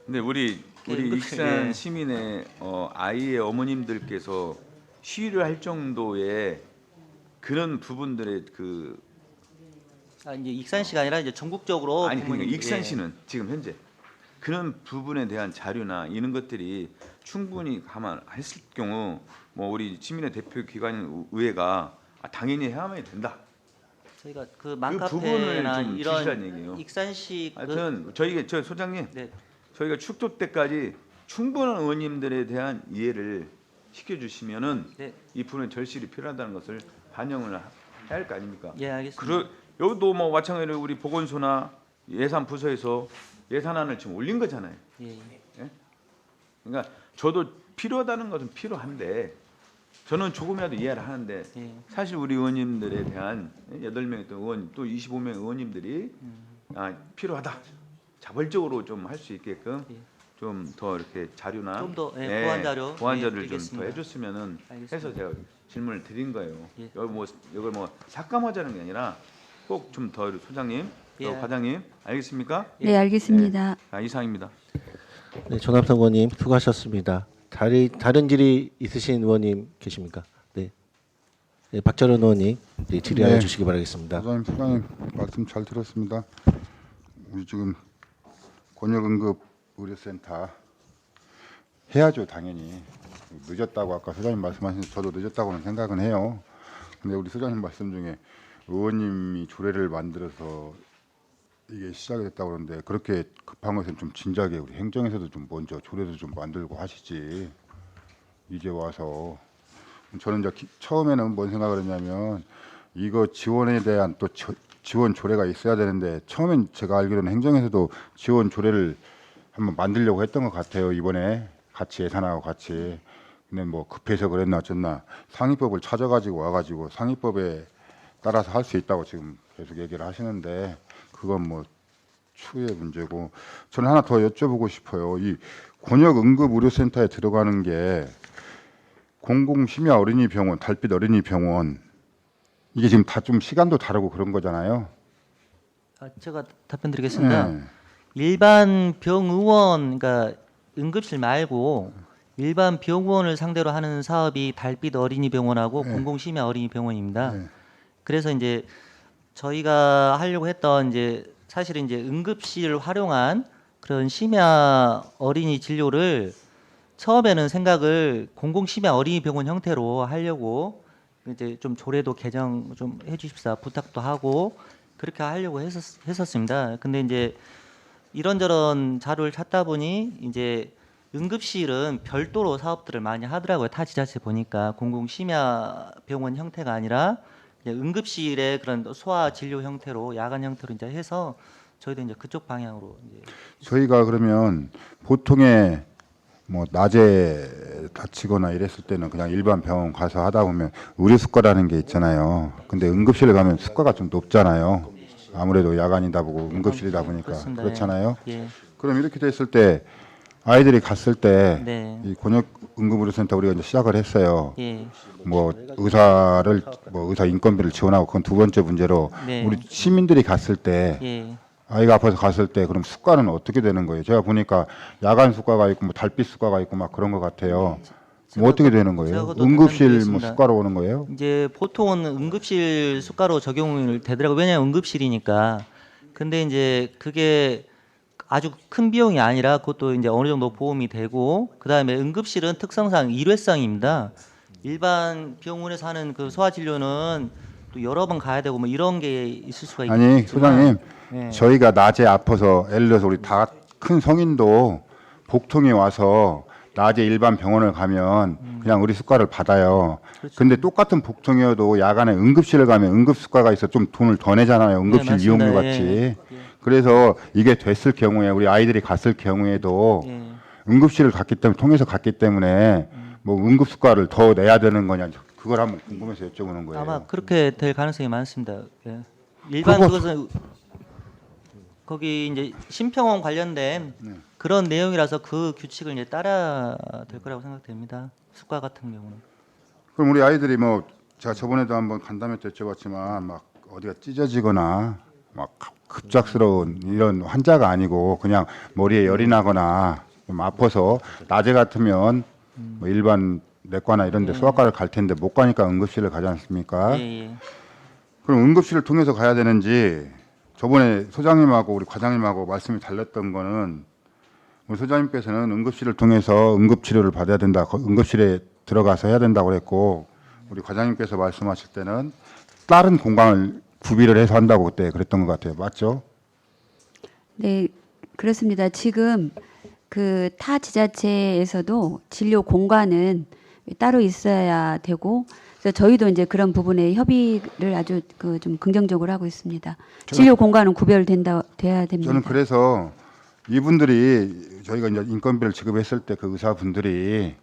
근데 우리 익산 시민의 아이의 어머님들께서 시위를 할 정도의 그런 부분들의 이제 익산시가 아니라 이제 전국적으로 아니 그러니까 부모님- 익산시는 지금 현재 그런 부분에 대한 자료나 이런 것들이 충분히 감안했을 경우 뭐 우리 시민의 대표 기관인 의회가 당연히 해야만 된다. 저희가 그 부분을 맘카페나 좀 이런 주시라는 얘기예요. 익산시 하여튼 저 소장님 네. 저희가 축도 때까지 충분한 의원님들에 대한 이해를 시켜주시면은 네. 이 부분에 절실히 필요하다는 것을 반영을 해야 할 거 아닙니까? 예, 알겠습니다. 여기도 뭐 마찬가지로 우리 보건소나 예산 부서에서 예산안을 지금 올린 거잖아요. 예. 그러니까 저도 필요하다는 것은 필요한데 저는 조금이라도 이해를 하는데 예. 사실 우리 의원님들에 대한 8명의 의원 또 25명의 의원님들이 필요하다. 자발적으로 좀 할 수 있게끔 예. 좀 더 이렇게 자료나 좀 더, 보완 자료, 보완 예, 자료를 좀 드리겠습니다. 더 해줬으면은 알겠습니다. 해서 제가 질문을 드린 거예요. 예. 이걸 뭐 삭감하자는 게 아니라 꼭 좀 더 소장님, 예. 과장님 알겠습니까? 네, 알겠습니다. 이상입니다. 네, 전합선 의원님 수고하셨습니다. 다른 질의 있으신 의원님 계십니까? 네, 네 박철원 의원님 질의하여 네. 주시기 바라겠습니다. 소장님, 소장님 말씀 잘 들었습니다. 우리 지금 권역응급의료센터 해야죠, 당연히. 늦었다고 아까 소장님 말씀하신 저도 늦었다고는 생각은 해요. 근데 우리 소장님 말씀 중에 의원님이 조례를 만들어서 이게 시작이 됐다고 그러는데 그렇게 급한 것은 좀 진작에 우리 행정에서도 좀 먼저 조례도 좀 만들고 하시지. 이제 와서 저는 이제 처음에는 뭔 생각을 했냐면 이거 지원에 대한 또 지원 조례가 있어야 되는데 처음엔 제가 알기로는 행정에서도 지원 조례를 한번 만들려고 했던 것 같아요. 이번에 같이 예산하고 같이. 근데 뭐 급해서 그랬나 어쨌나 상위법을 찾아가지고 와가지고 상위법에 따라서 할 수 있다고 지금 계속 얘기를 하시는데 그건 뭐 추후의 문제고 저는 하나 더 여쭤보고 싶어요. 이 권역응급의료센터에 들어가는 게 공공심야 어린이병원, 달빛 어린이병원 이게 지금 다 좀 시간도 다르고 그런 거잖아요. 제가 답변드리겠습니다. 네. 일반 병의원, 그러니까 응급실 말고 일반 병원을 상대로 하는 사업이 달빛 어린이병원하고 네. 공공심야 어린이병원입니다. 네. 그래서 이제 저희가 하려고 했던 이제 사실은 이제 응급실을 활용한 그런 심야 어린이 진료를 처음에는 생각을 공공심야 어린이병원 형태로 하려고 이제 좀 조례도 개정 좀 해주십사 부탁도 하고 그렇게 하려고 했었습니다. 근데 이제 이런저런 자료를 찾다 보니 이제 응급실은 별도로 사업들을 많이 하더라고요. 타 지자체 보니까 공공심야 병원 형태가 아니라 이제 응급실의 그런 소아 진료 형태로 야간 형태로 이제 해서 저희도 이제 그쪽 방향으로 이제 저희가 그러면 보통의 뭐 낮에 다치거나 이랬을 때는 그냥 일반 병원 가서 하다 보면 의료 수가라는 게 있잖아요. 근데 응급실에 가면 수가가 좀 높잖아요. 아무래도 야간이다 보고 응급실이다 보니까 그렇습니다. 그렇잖아요. 예. 그럼 이렇게 됐을 때 아이들이 갔을 때 네. 이 권역응급의료센터 우리가 이제 시작을 했어요. 예. 뭐 의사 인건비를 지원하고 그건 두 번째 문제로 네. 우리 시민들이 갔을 때 예. 아이가 아파서 갔을 때 그럼 수가는 어떻게 되는 거예요? 제가 보니까 야간 수가가 있고 뭐 달빛 수가가 있고 막 그런 것 같아요. 뭐 어떻게 되는 제가 거예요? 그것도 응급실 뭐 답변드리겠습니다. 수가로 오는 거예요? 이제 보통은 응급실 수가로 적용을 되더라고요. 왜냐하면 응급실이니까. 근데 이제 그게 아주 큰 비용이 아니라 그것도 이제 어느 정도 보험이 되고 그다음에 응급실은 특성상 일회성입니다. 일반 병원에서 하는 그 소아 진료는 또 여러 번 가야 되고 뭐 이런 게 있을 수가 있지만 아니 소장님 네. 저희가 낮에 아파서 예를 들어서 우리 다 큰 성인도 복통이 와서 낮에 일반 병원을 가면 그냥 의료 수가를 받아요. 그렇죠. 근데 똑같은 복통이어도 야간에 응급실을 가면 응급 수가가 있어 좀 돈을 더 내잖아요. 응급실 맞습니다. 이용료 예, 같이. 예. 그래서 이게 됐을 경우에 우리 아이들이 갔을 경우에도 예. 응급실을 갔기 때문에 통해서 갔기 때문에 뭐 응급 수가를 더 내야 되는 거냐 그걸 한번 궁금해서 여쭤보는 거예요. 아마 그렇게 될 가능성이 많습니다. 예. 일반 그것은 거기 이제 심평원 관련된 그런 내용이라서 그 규칙을 이제 따라야 될 거라고 생각됩니다. 수가 같은 경우는. 그럼 우리 아이들이 뭐 제가 저번에도 한번 간담회 때 여쭤봤지만 막 어디가 찢어지거나 막 급작스러운 이런 환자가 아니고 그냥 머리에 열이 나거나 좀 아파서 낮에 같으면 뭐 일반 내과나 이런 데 소아과를 갈 텐데 못 가니까 응급실을 가지 않습니까? 예, 예. 그럼 응급실을 통해서 가야 되는지 저번에 소장님하고 우리 과장님하고 말씀이 달랐던 거는 우리 소장님께서는 응급실을 통해서 응급치료를 받아야 된다. 응급실에 들어가서 해야 된다고 그랬고 우리 과장님께서 말씀하실 때는 다른 공간을 구비를 해서 한다고 그때 그랬던 것 같아요. 맞죠? 네, 그렇습니다. 지금 그 타 지자체에서도 진료 공간은 따로 있어야 되고, 그래서 저희도 이제 그런 부분에 협의를 아주 그 좀 긍정적으로 하고 있습니다. 진료 공간은 돼야 됩니다. 저는 그래서 이분들이 저희가 이제 인건비를 지급했을 때 그 의사분들이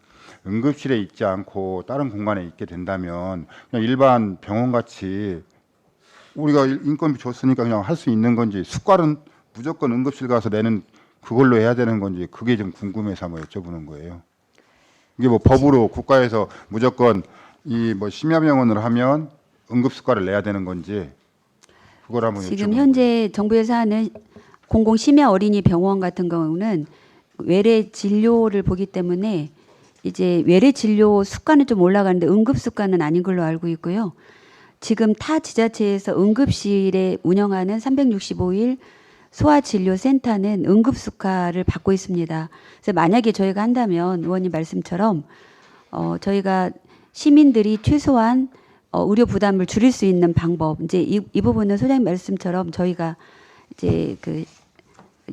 응급실에 있지 않고 다른 공간에 있게 된다면 그냥 일반 병원 같이 우리가 인건비 줬으니까 그냥 할 수 있는 건지 수가는 무조건 응급실 가서 내는 그걸로 해야 되는 건지 그게 좀 궁금해서 한번 여쭤보는 거예요. 이게 뭐 법으로 국가에서 무조건 이 뭐 심야병원을 하면 응급 수가를 내야 되는 건지 그걸 한번 지금 여쭤보는 현재 정부에서 하는 공공 심야 어린이 병원 같은 경우는 외래 진료를 보기 때문에 이제 외래 진료 수가는 좀 올라가는데 응급 수가는 아닌 걸로 알고 있고요. 지금 타 지자체에서 응급실에 운영하는 365일 소아진료센터는 응급 수가를 받고 있습니다. 그래서 만약에 저희가 한다면 의원님 말씀처럼 저희가 시민들이 최소한 의료 부담을 줄일 수 있는 방법, 이제 이 부분은 소장님 말씀처럼 저희가 이제 그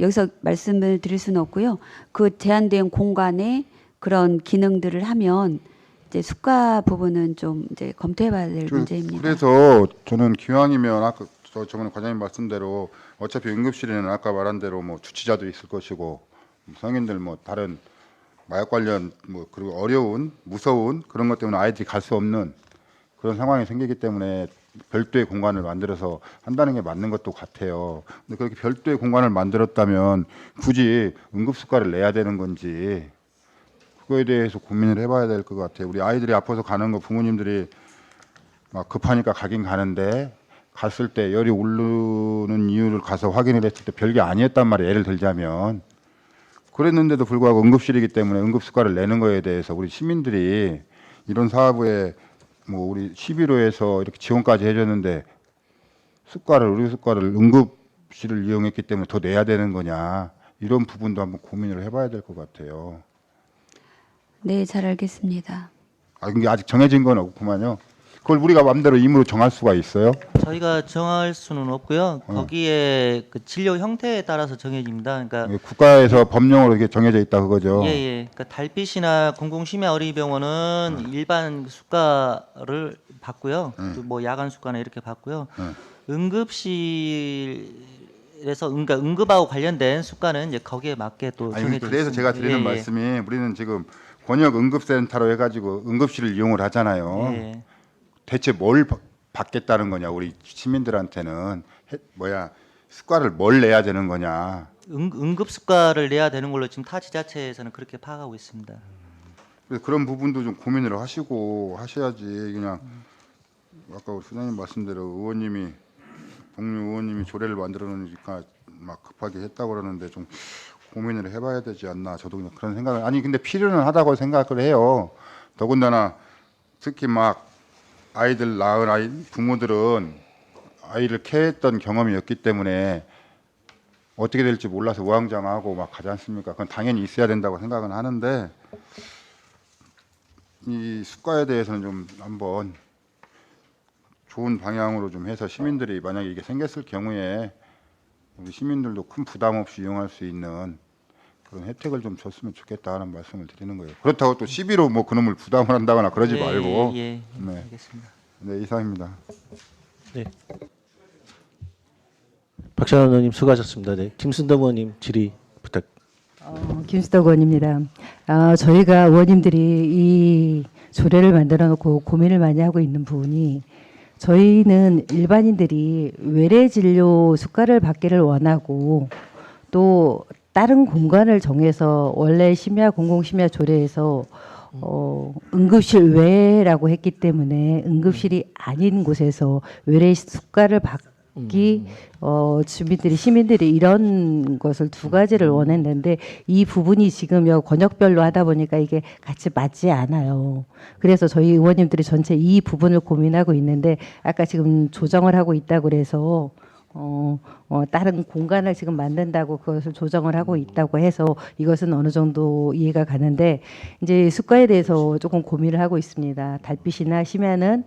여기서 말씀을 드릴 수는 없고요. 그 제한된 공간에 그런 기능들을 하면 이제 수가 부분은 좀 이제 검토해봐야 될 문제입니다. 그래서 저는 기왕이면 아까 저번에 과장님 말씀대로 어차피 응급실에는 아까 말한 대로 뭐 주치자도 있을 것이고 성인들 뭐 다른 마약 관련 뭐 그리고 어려운 무서운 그런 것 때문에 아이들이 갈 수 없는 그런 상황이 생기기 때문에 별도의 공간을 만들어서 한다는 게 맞는 것도 같아요. 근데 그렇게 별도의 공간을 만들었다면 굳이 응급수가를 내야 되는 건지 그거에 대해서 고민을 해봐야 될 것 같아요. 우리 아이들이 아파서 가는 거 부모님들이 막 급하니까 가긴 가는데 갔을 때 열이 오르는 이유를 가서 확인을 했을 때 별게 아니었단 말이에요. 예를 들자면 그랬는데도 불구하고 응급실이기 때문에 응급수가를 내는 거에 대해서 우리 시민들이 이런 사업에 뭐 우리 11호에서 이렇게 지원까지 해줬는데 의료 수가를 응급실을 이용했기 때문에 더 내야 되는 거냐 이런 부분도 한번 고민을 해봐야 될 것 같아요. 네, 잘 알겠습니다. 이게 아직 정해진 건 없구만요. 그걸 우리가 마음대로 임의로 정할 수가 있어요? 저희가 정할 수는 없고요. 거기에 그 진료 형태에 따라서 정해집니다. 그러니까 국가에서 법령으로 이게 정해져 있다 그거죠. 예. 그러니까 달빛이나 공공심야 어린이병원은 일반 수가를 받고요. 또 뭐 야간 수가나 이렇게 받고요. 응급실에서 그러니까 응급하고 관련된 수가는 이제 거기에 맞게 또 아니, 정해져 그래서 있습니다. 제가 드리는 말씀이 우리는 지금 권역 응급센터로 해가지고 응급실을 이용을 하잖아요. 예. 대체 뭘 받겠다는 거냐 우리 시민들한테는 수가를 뭘 내야 되는 거냐. 응급 수가를 내야 되는 걸로 지금 타 지자체에서는 그렇게 파악하고 있습니다. 그래서 그런 부분도 좀 고민을 하시고 하셔야지 그냥 아까 우리 소장님 말씀대로 동료 의원님이 조례를 만들어 놓으니까 막 급하게 했다고 그러는데 좀 고민을 해봐야 되지 않나 저도 그냥 그런 생각을 근데 필요는 하다고 생각을 해요. 더군다나 특히 막 아이들 낳은 부모들은 아이를 케어했던 경험이 없기 때문에 어떻게 될지 몰라서 우왕좌왕하고 막 가지 않습니까? 그건 당연히 있어야 된다고 생각은 하는데 이 수가에 대해서는 좀 한번 좋은 방향으로 좀 해서 시민들이 만약에 이게 생겼을 경우에 우리 시민들도 큰 부담 없이 이용할 수 있는 그런 혜택을 좀 줬으면 좋겠다 하는 말씀을 드리는 거예요. 그렇다고 또 시비로 뭐 그놈을 부담을 한다거나 그러지 말고. 예, 네. 알겠습니다. 네, 이상입니다. 네. 박찬원 의원님 수고하셨습니다. 네. 김순덕 의원님 질의 부탁. 김수덕 의원입니다. 저희가 의원님들이 이 조례를 만들어 놓고 고민을 많이 하고 있는 부분이 저희는 일반인들이 외래 진료 수가를 받기를 원하고 또 다른 공간을 정해서 원래 심야 공공심야 조례에서 응급실 외라고 했기 때문에 응급실이 아닌 곳에서 외래 수가를 받기 주민들이 시민들이 이런 것을 두 가지를 원했는데 이 부분이 지금 여 권역별로 하다 보니까 이게 같이 맞지 않아요. 그래서 저희 의원님들이 전체 이 부분을 고민하고 있는데 아까 지금 조정을 하고 있다고 그래서 다른 공간을 지금 만든다고 그것을 조정을 하고 있다고 해서 이것은 어느 정도 이해가 가는데 이제 수가에 대해서 조금 고민을 하고 있습니다. 달빛이나 심야는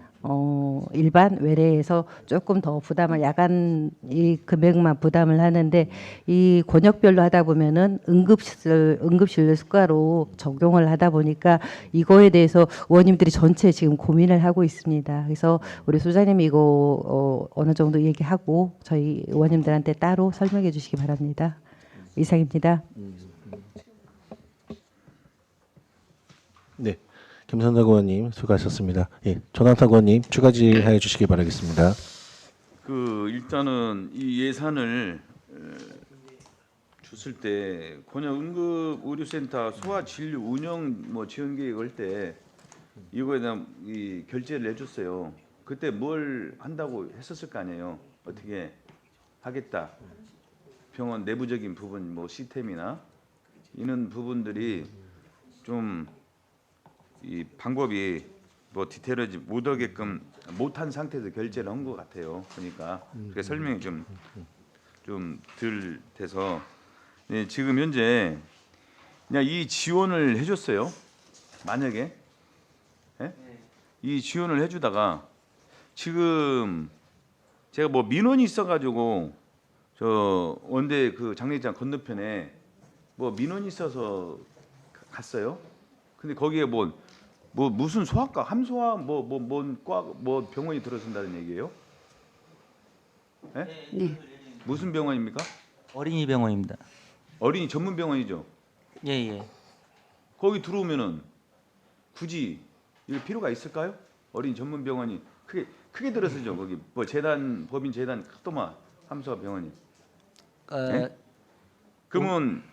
일반 외래에서 조금 더 부담을 야간 이 금액만 부담을 하는데 이 권역별로 하다 보면은 응급실 수가로 적용을 하다 보니까 이거에 대해서 의원님들이 전체 지금 고민을 하고 있습니다. 그래서 우리 소장님이 이거 어느 정도 얘기하고 저희 의원님들한테 따로 설명해 주시기 바랍니다. 이상입니다. 네. 김선덕 의원님 수고하셨습니다. 예. 전환탁 의원님 추가 질의해 주시기 바라겠습니다. 그 일단은 이 예산을 줬을 때 권역 응급 의료센터 소아 진료 운영 뭐 지원 계획을 때 이거에 대한 이 결제를 해줬어요. 그때 뭘 한다고 했었을 거 아니에요. 어떻게 하겠다. 병원 내부적인 부분 뭐 시스템이나 이런 부분들이 좀 이 방법이 뭐 디테일하지 못하게끔 못한 상태에서 결제를 한 것 같아요. 그러니까 그게 설명이 좀 덜 돼서 네, 지금 현재 그냥 이 지원을 해줬어요. 만약에 예? 이 지원을 해주다가 지금 제가 뭐 민원이 있어가지고 저 원대 그 장례장 건너편에 뭐 민원이 있어서 갔어요. 근데 거기에 뭐 무슨 소아과, 함소아 뭐 병원이 들어선다는 얘기예요? 예? 네. 무슨 병원입니까? 어린이 병원입니다. 어린이 전문 병원이죠. 예, 예. 거기 들어오면은 굳이 이럴 필요가 있을까요? 어린이 전문 병원이 크게 들어서죠. 거기 뭐 재단 법인 재단 카토마 함소아 병원이. 예? 그러면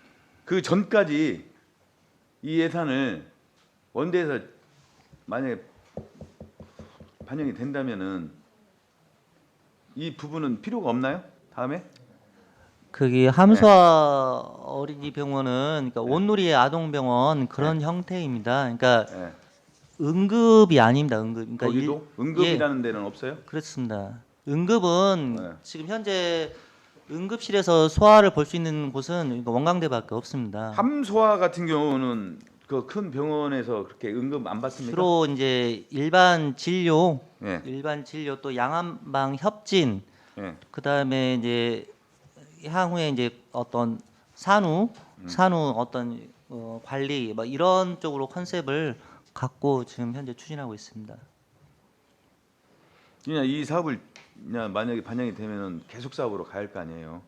그 전까지 이 예산을 원대에서 만약에 반영이 된다면은 이 부분은 필요가 없나요? 다음에? 그게 함소아 어린이 병원은 그러니까 온누리 아동병원 그런 형태입니다. 그러니까 예. 응급이 아닙니다. 응급. 그러니까 거기도 응급이라는 데는 없어요? 그렇습니다. 응급은 네. 지금 현재 응급실에서 소아를 볼 수 있는 곳은 원광대밖에 없습니다. 함소아 같은 경우는 그 큰 병원에서 그렇게 응급 안 받습니까? 주로 이제 일반 진료, 예. 또 양한방 협진, 예. 그다음에 이제 향후에 이제 어떤 산후 어떤 관리 뭐 이런 쪽으로 컨셉을 갖고 지금 현재 추진하고 있습니다. 그냥 이 사업을 그냥 만약에 반영이 되면은 계속 사업으로 갈 거 아니에요.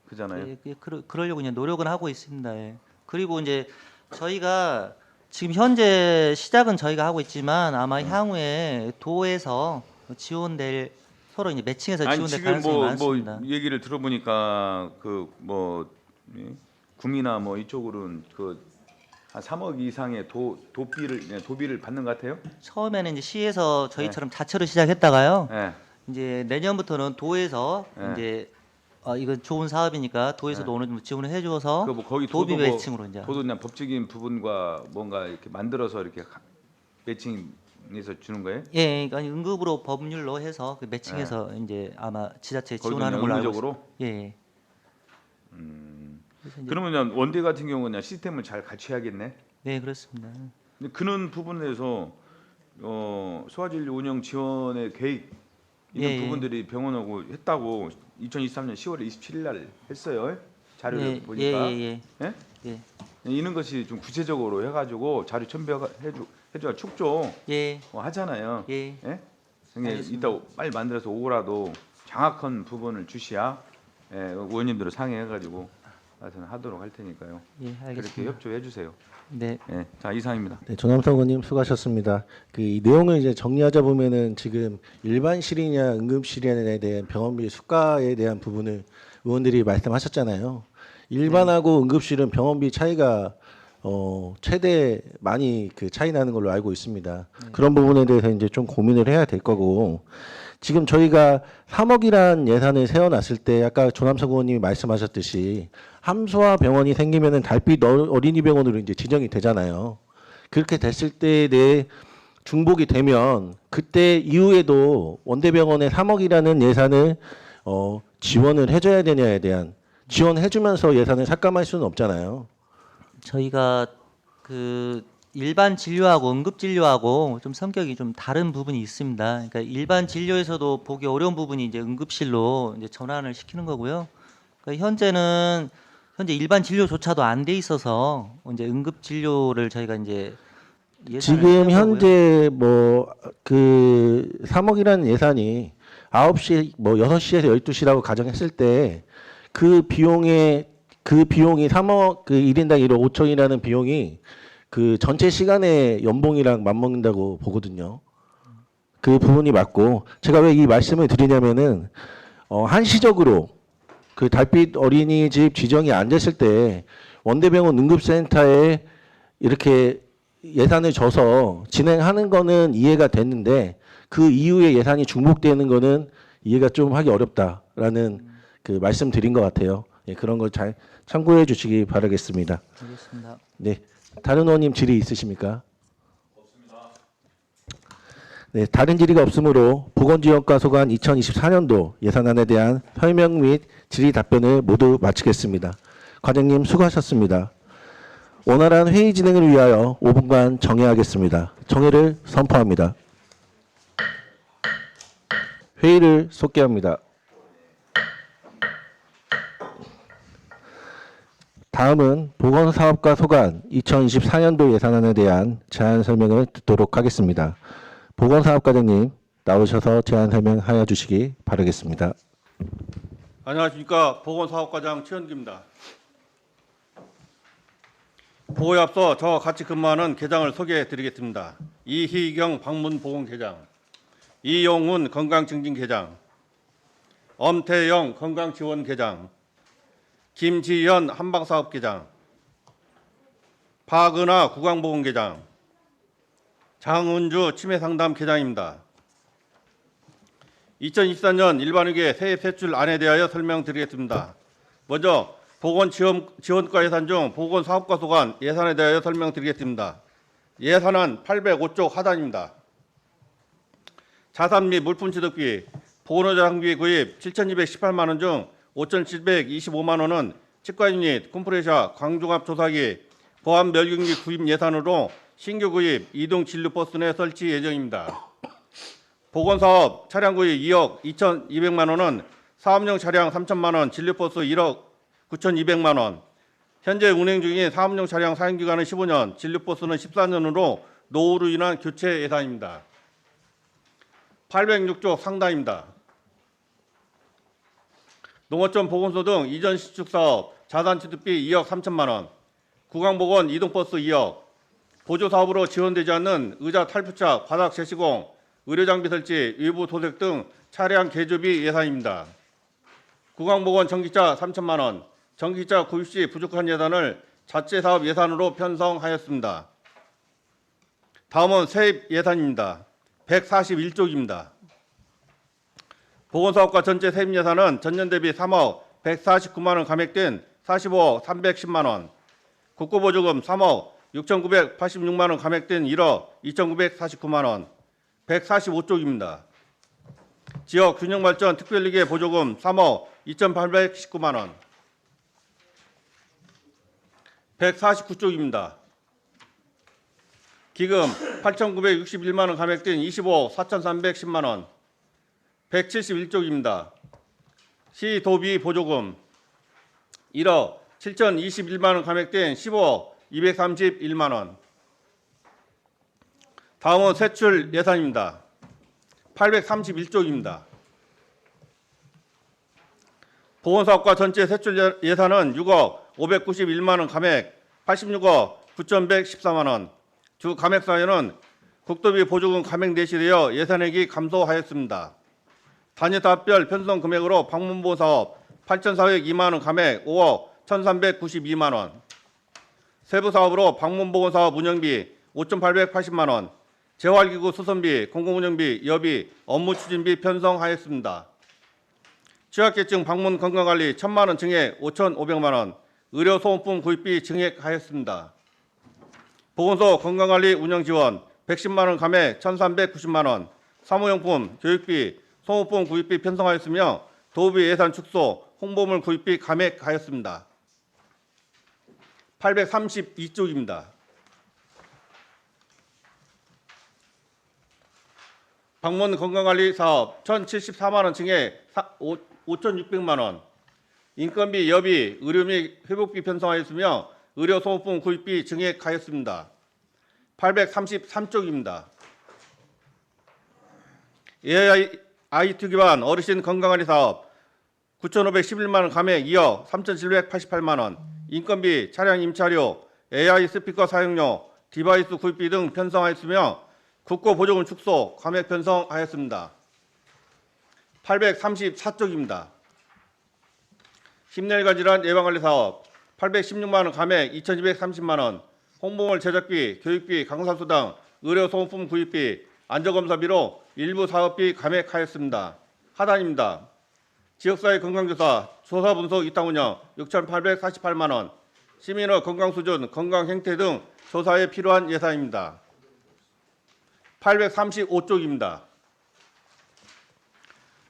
그잖아요. 예, 그러려고 그냥 노력은 하고 있습니다. 예. 그리고 이제 저희가 지금 현재 시작은 저희가 하고 있지만 아마 향후에 도에서 지원될 서로 이제 매칭해서 아니 지원될 지금 가능성이 뭐 많습니다. 얘기를 들어보니까 그 뭐 구미나 뭐 이쪽으로는 그 한 3억 이상의 도비를 받는 것 같아요. 처음에는 이제 시에서 저희처럼 자체로 시작했다가요. 예. 이제 내년부터는 도에서 네. 이제 이건 좋은 사업이니까 도에서도 어느 정도 지원을 해줘서 그 뭐 거기 도비 도도 뭐 매칭으로 이제 도도 그냥 법적인 부분과 뭔가 이렇게 만들어서 이렇게 매칭해서 주는 거예요? 예, 그러니까 응급으로 법률로 해서 그 매칭해서 이제 아마 지자체 거기도 지원하는 그냥 걸로 알고 의무적으로? 있습니다. 예. 그래서 이제 그러면 그냥 원대 같은 경우는 그냥 시스템을 잘 같이 해야겠네. 네, 그렇습니다. 근데 그런 부분에서 소아진료 운영 지원의 계획 이런 예, 예. 부분들이 병원하고 했다고 2023년 10월 27일 날 했어요. 자료를 예, 보니까. 예. 예? 예. 이런 것이 좀 구체적으로 해가지고 자료 첨부해줘 축조 예, 하잖아요. 예. 예? 형님 알겠습니다. 이따 빨리 만들어서 오고라도 정확한 부분을 주시야 예, 의원님들을 상의해가지고 하여튼 하도록 할 테니까요. 예, 그렇게 알겠습니다. 협조해 주세요. 네, 예, 자 이상입니다. 네, 조남성 의원님 수고하셨습니다. 이 내용을 이제 정리하자 보면은 지금 일반실이냐 응급실에 대한 병원비 수가에 대한 부분을 의원들이 말씀하셨잖아요. 일반하고 응급실은 병원비 차이가 최대 많이 그 차이 나는 걸로 알고 있습니다. 그런 부분에 대해서 이제 좀 고민을 해야 될 거고 지금 저희가 3억이란 예산을 세워놨을 때 아까 조남석 의원님이 말씀하셨듯이 함소화 병원이 생기면은 달빛 어린이병원으로 이제 지정이 되잖아요. 그렇게 됐을 때에 대해 중복이 되면 그때 이후에도 원대병원에 3억이라는 예산을 지원을 해줘야 되냐에 대한 지원해주면서 예산을 삭감할 수는 없잖아요. 저희가 그 일반 진료하고 응급 진료하고 좀 성격이 좀 다른 부분이 있습니다. 그러니까 일반 진료에서도 보기 어려운 부분이 이제 응급실로 이제 전환을 시키는 거고요. 그러니까 현재 일반 진료조차도 안 돼 있어서 이제 응급 진료를 저희가 이제 예산을 지금 세운 거고요. 현재 뭐 그 3억이라는 예산이 9시 뭐 6시에서 12시라고 가정했을 때 그 비용이 3억 그 1인당 1억 5천이라는 비용이 그 전체 시간의 연봉이랑 맞먹는다고 보거든요. 그 부분이 맞고 제가 왜 이 말씀을 드리냐면은 한시적으로 그 달빛 어린이집 지정이 안 됐을 때 원대병원 응급센터에 이렇게 예산을 줘서 진행하는 거는 이해가 됐는데 그 이후에 예산이 중복되는 거는 이해가 좀 하기 어렵다라는 그 말씀 드린 것 같아요. 예, 그런 걸 잘 참고해 주시기 바라겠습니다. 알겠습니다. 네, 다른 의원님 질의 있으십니까? 없습니다. 네, 다른 질의가 없으므로 보건지원과 소관 2024년도 예산안에 대한 설명 및 질의 답변을 모두 마치겠습니다. 과장님 수고하셨습니다. 원활한 회의 진행을 위하여 5분간 정회하겠습니다. 정회를 선포합니다. 회의를 속개합니다. 다음은 보건사업과 소관 2024년도 예산안에 대한 제안 설명을 듣도록 하겠습니다. 보건사업과장님 나오셔서 제안 설명하여 주시기 바라겠습니다. 안녕하십니까. 보건사업과장 최현기입니다. 보고에 앞서 저와 같이 근무하는 계장을 소개해 드리겠습니다. 이희경 방문보건계장, 이용훈 건강증진계장, 엄태영 건강지원계장, 김지연 한방사업계장, 박은하 구강보건계장, 장은주 치매상담계장입니다. 2024년 일반회계 세액 세출안에 대하여 설명드리겠습니다. 먼저 보건지원과 예산 중 보건사업과 소관 예산에 대하여 설명드리겠습니다. 예산안 805조 하단입니다. 자산 및 물품 취득비, 보건의료장비 구입 7,218만 원 중 5,725만 원은 치과 유닛, 컴프레셔, 광중압 조사기, 보안 멸균기 구입 예산으로 신규 구입, 이동 진료버스 내 설치 예정입니다. 보건사업 차량 구입 2억 2,200만 원은 사업용 차량 3천만 원, 진료버스 1억 9,200만 원, 현재 운행 중인 사업용 차량 사용기간은 15년, 진료버스는 14년으로 노후로 인한 교체 예산입니다. 806조 상당입니다. 농어촌 보건소 등 이전 신축 사업 자산 취득비 2억 3천만 원, 구강보건 이동버스 2억, 보조 사업으로 지원되지 않는 의자 탈부착, 바닥 재시공, 의료장비 설치, 외부 도색 등 차량 개조비 예산입니다. 구강보건 전기차 3천만 원, 전기차 구입 시 부족한 예산을 자체 사업 예산으로 편성하였습니다. 다음은 세입 예산입니다. 141조입니다. 보건사업과 전체 세입 예산은 전년 대비 3억 149만 원 감액된 45억 310만 원, 국고보조금 3억 6,986만 원 감액된 1억 2,949만 원, 145조입니다. 지역 균형발전 특별리계 보조금 3억 2,819만 원, 149조입니다. 기금 8,961만 원 감액된 25억 4,310만 원, 171조입니다. 시도비 보조금 1억 7,021만 원 감액된 15억 231만 원. 다음은 세출 예산입니다. 831조입니다. 보건사업과 전체 세출 예산은 6억 591만 원 감액 86억 9,114만 원. 주 감액 사유는 국도비 보조금 감액 내시되어 예산액이 감소하였습니다. 단위 사업별 편성 금액으로 방문보호 사업 8,402만 원 감액 5억 1,392만 원. 세부 사업으로 방문보건 사업 운영비 5,880만 원, 재활기구 수선비, 공공운영비, 여비, 업무 추진비 편성하였습니다. 취약계층 방문 건강관리 1,000만 원 증액 5,500만 원, 의료소모품 구입비 증액하였습니다. 보건소 건강관리 운영 지원 110만 원 감액 1,390만 원, 사무용품, 교육비, 소모품 구입비 편성하였으며 도우비 예산 축소, 홍보물 구입비 감액하였습니다. 832쪽입니다. 방문 건강관리 사업 1,074만 원 증액 5,600만 원, 인건비, 여비, 의료 및 회복비 편성하였으며 의료 소모품 구입비 증액하였습니다. 833쪽입니다. AI 기반 어르신 건강관리 사업 9,511만 원 감액 2억 3,788만 원, 인건비, 차량 임차료, AI 스피커 사용료, 디바이스 구입비 등 편성하였으며 국고 보조금 축소, 감액 편성하였습니다. 834쪽입니다. 심혈관 질환 예방관리 사업 816만 원 감액 2,230만 원, 홍보물 제작비, 교육비, 강사수당, 의료소모품 구입비, 안전검사비로 일부 사업비 감액하였습니다. 하단입니다. 지역사회 건강조사, 조사분석 이당 운영 6,848만 원, 시민의 건강수준, 건강행태 등 조사에 필요한 예산입니다. 835쪽입니다.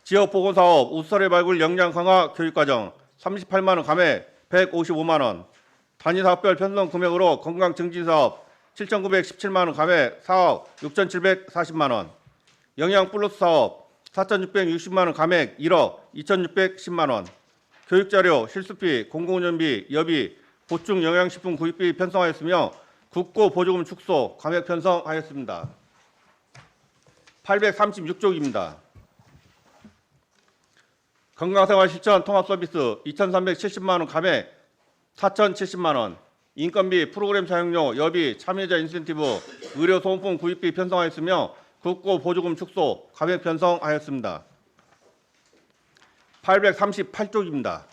지역보건사업, 우수사례 발굴 역량 강화 교육과정 38만 원 감액 155만 원, 단위사업별 편성 금액으로 건강증진사업 7,917만 원 감액 4억 6,740만 원, 영양플러스 사업 4,660만 원 감액 1억 2,610만 원, 교육자료, 실습비, 공공운영비, 여비, 보충 영양식품 구입비 편성하였으며 국고 보조금 축소, 감액 편성하였습니다. 836쪽입니다. 건강생활 실천 통합 서비스 2,370만 원 감액 4,070만 원, 인건비, 프로그램 사용료, 여비, 참여자 인센티브, 의료 소모품 구입비 편성하였으며 국고 보조금 축소, 감액 편성하였습니다. 838쪽입니다.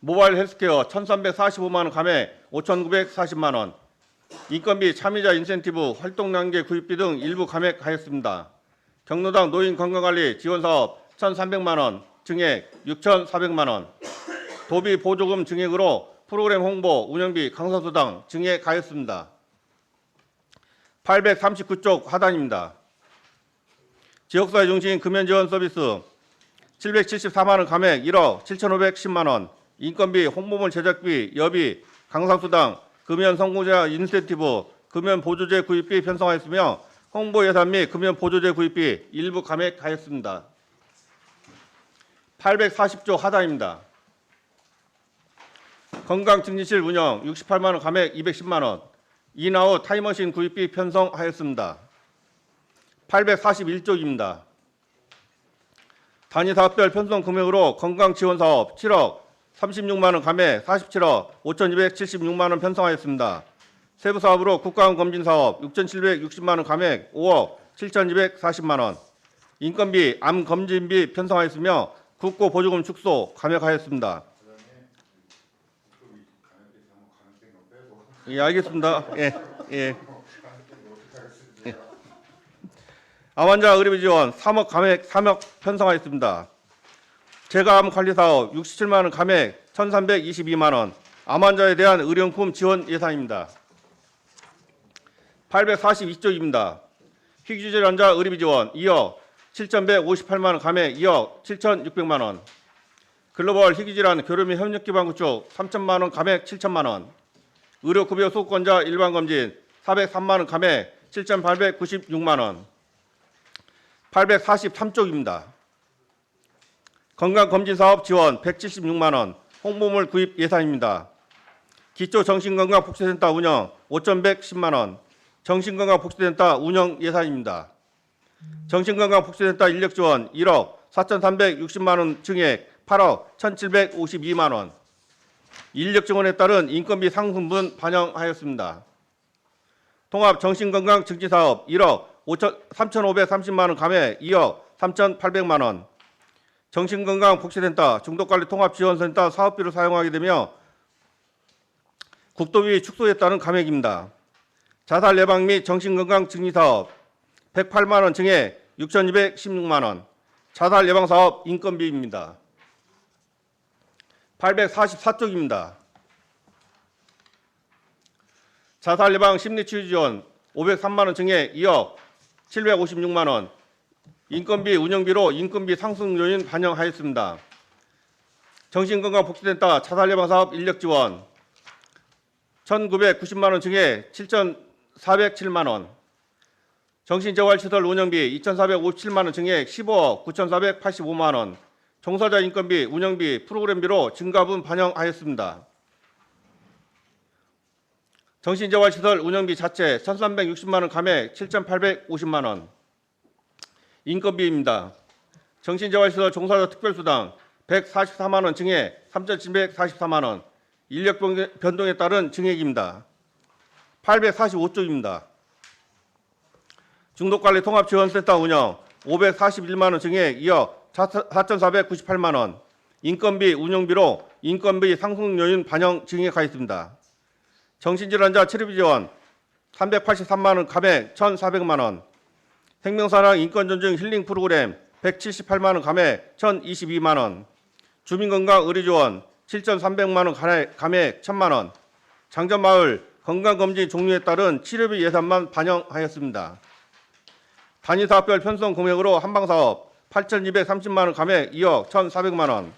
모바일 헬스케어 1,345만 원 감액 5,940만 원, 인건비, 참여자 인센티브, 활동단계 구입비 등 일부 감액하였습니다. 경로당 노인 건강관리 지원사업 1,300만 원 증액 6,400만 원, 도비 보조금 증액으로 프로그램 홍보, 운영비, 강사수당 증액하였습니다. 839쪽 하단입니다. 지역사회 중심 금연지원 서비스 774만 원 감액 1억 7,510만 원, 인건비, 홍보물 제작비, 여비, 강사수당, 금연 성공자 인센티브, 금연 보조제 구입비 편성하였으며 홍보 예산 및 금연 보조제 구입비 일부 감액하였습니다. 840조 하단입니다. 건강증진실 운영 68만 원 감액 210만 원, 인아웃 타임머신 구입비 편성하였습니다. 841쪽입니다. 단위 사업별 편성 금액으로 건강지원사업 7억 36만 원 감액 47억 5,276만 원 편성하였습니다. 세부 사업으로 국가암검진사업 6,760만 원 감액 5억 7,240만 원, 인건비, 암검진비 편성하였으며 국고 보조금 축소, 감액하였습니다. 예, 알겠습니다. 예. 암환자 의료비 지원 3억 감액 3억 편성하였습니다. 재가암 관리 사업 67만 원 감액 1,322만 원, 암환자에 대한 의료용품 지원 예산입니다. 842쪽입니다. 희귀질 환자 의료비 지원 2억 7,158만 원 감액 2억 7,600만 원, 글로벌 희귀질환 교류 및 협력 기반 구축 3천만 원 감액 7천만 원, 의료급여 소득권자 일반검진 403만 원 감액 7,896만 원. 843쪽입니다. 건강검진사업 지원 176만 원, 홍보물 구입 예산입니다. 기초정신건강복지센터 운영 5,110만 원, 정신건강복지센터 운영 예산입니다. 정신건강복지센터 인력 지원 1억 4,360만 원 증액 8억 1,752만 원, 인력 지원에 따른 인건비 상승분 반영하였습니다. 통합 정신건강 증진 사업 1억 3,530만 원 감액 2억 3,800만 원, 정신건강복지센터 중독관리 통합지원센터 사업비를 사용하게 되며 국도비 축소에 따른 감액입니다. 자살 예방 및 정신건강 증진 사업 108만 원 증액 6,216만 원, 자살 예방 사업 인건비입니다. 844쪽입니다. 자살 예방 심리치유 지원 503만 원 증액 2억 756만 원, 인건비 운영비로 인건비 상승 요인 반영하였습니다. 정신건강복지센터 자살 예방 사업 인력 지원 1,990만 원 증액 7,407만 원, 정신재활시설 운영비 2,457만 원 증액 15억 9,485만 원, 종사자 인건비, 운영비, 프로그램비로 증가분 반영하였습니다. 정신재활시설 운영비 자체 1,360만 원 감액 7,850만 원, 인건비입니다. 정신재활시설 종사자 특별수당 144만 원 증액 3,744만 원, 인력 변동에 따른 증액입니다. 845쪽입니다. 중독관리 통합지원센터 운영 541만 원 증액 2억 4,498만 원, 인건비 운영비로 인건비 상승 요인 반영 증액하였습니다. 정신질환자 치료비 지원 383만 원 감액 1,400만 원, 생명사랑 인권존중 힐링 프로그램 178만 원 감액 1,022만 원, 주민건강 의료지원 7,300만 원 감액 1,000만 원, 장전마을 건강검진 종류에 따른 치료비 예산만 반영하였습니다. 단위사업별 편성 공약으로 한방사업 8,230만 원 감액 2억 1,400만 원,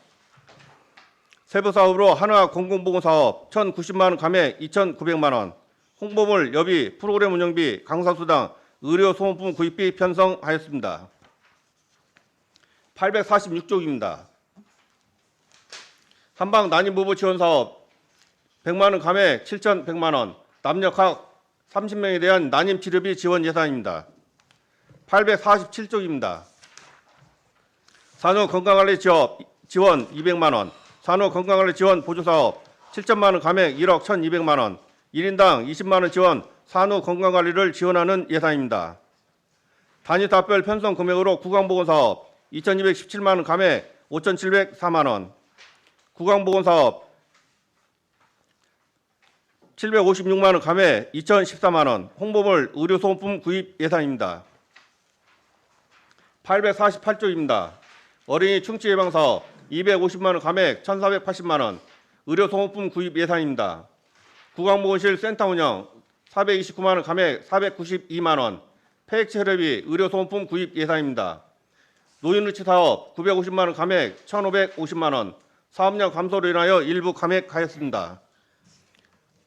세부사업으로 한화 공공보건사업 1,090만 원 감액 2,900만 원, 홍보물 여비 프로그램 운영비 강사수당 의료소모품 구입비 편성하였습니다. 846쪽입니다. 한방 난임부부 지원사업 100만 원 감액 7,100만 원, 남녀 각 30명에 대한 난임치료비 지원 예산입니다. 847쪽입니다. 산후건강관리 지원 200만 원, 산후건강관리 지원 보조사업 7천만 원 감액 1억 1,200만 원, 1인당 20만 원 지원 산후건강관리를 지원하는 예산입니다. 단위사업별 편성 금액으로 구강보건사업 2,217만 원 감액 5,704만 원, 구강보건사업 756만 원 감액 2,014만 원, 홍보물 의료소모품 구입 예산입니다. 848쪽입니다. 어린이 충치 예방사업 250만 원 감액 1,480만 원, 의료소모품 구입 예산입니다. 구강보건실 센터 운영 429만 원 감액 492만 원, 폐액체혈액비 의료소모품 구입 예산입니다. 노인루치 사업 950만 원 감액 1,550만 원, 사업량 감소로 인하여 일부 감액하였습니다.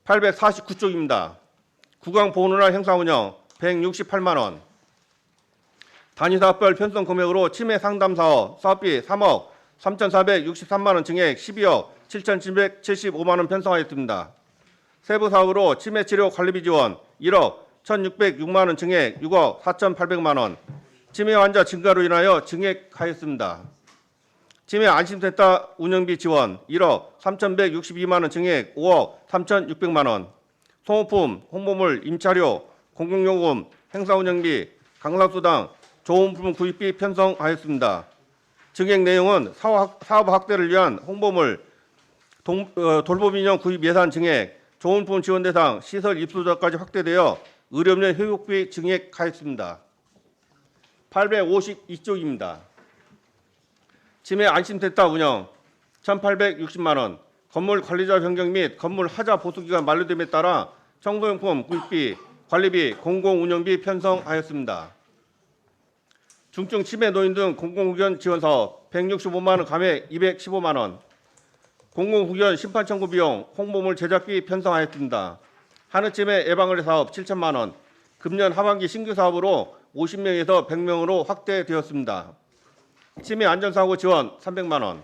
849쪽입니다. 구강보훈의날 행사 운영 168만 원, 단위사업별 편성 금액으로 치매 상담 사업 사업비 3억 3,463만 원 증액 12억 7,775만 원 편성하였습니다. 세부 사업으로 치매 치료 관리비 지원 1억 1,606만 원 증액 6억 4,800만 원, 치매 환자 증가로 인하여 증액하였습니다. 치매 안심센터 운영비 지원 1억 3,162만 원 증액 5억 3,600만 원, 소모품, 홍보물, 임차료, 공공요금, 행사 운영비, 강사수당, 조음품 구입비 편성하였습니다. 증액 내용은 사업 확대를 위한 홍보물, 돌봄인형 구입 예산 증액, 조음품 지원 대상, 시설 입소자까지 확대되어 의료업련 효육비 증액하였습니다. 852쪽입니다. 치매 안심센터 운영 1,860만 원, 건물 관리자 변경 및 건물 하자 보수기간 만료됨에 따라 청소용품 구입비, 관리비, 공공운영비 편성하였습니다. 중증 치매 노인 등 공공후견 지원 사업 165만 원 감액 215만 원, 공공후견 심판 청구 비용, 홍보물 제작비 편성하였습니다. 하늘치매 예방의료 사업 7천만 원, 금년 하반기 신규 사업으로 50명에서 100명으로 확대되었습니다. 치매 안전사고 지원 300만 원.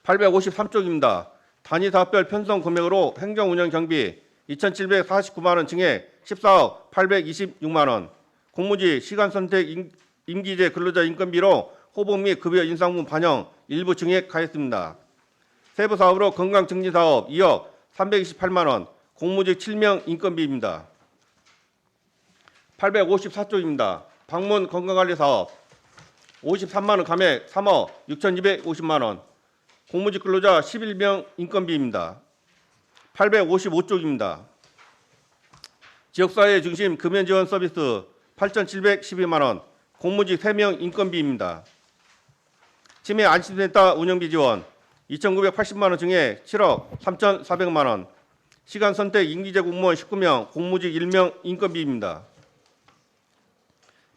853쪽입니다. 단위 사업별 편성 금액으로 행정 운영 경비 2,749만 원 증액 14억 826만 원, 공무지 시간 선택 임기제 근로자 인건비로 호봉 및 급여 인상분 반영 일부 증액하였습니다. 세부 사업으로 건강 증진 사업 2억 328만 원, 공무직 7명 인건비입니다. 854조입니다. 방문 건강관리 사업 53만 원 감액 3억 6,250만 원, 공무직 근로자 11명 인건비입니다. 855쪽입니다. 지역사회 중심 금연 지원 서비스 8,712만 원, 공무직 3명 인건비입니다. 치매 안심센터 운영비 지원 2,980만 원 증액 7억 3,400만 원, 시간 선택 임기제 공무원 19명, 공무직 1명 인건비입니다.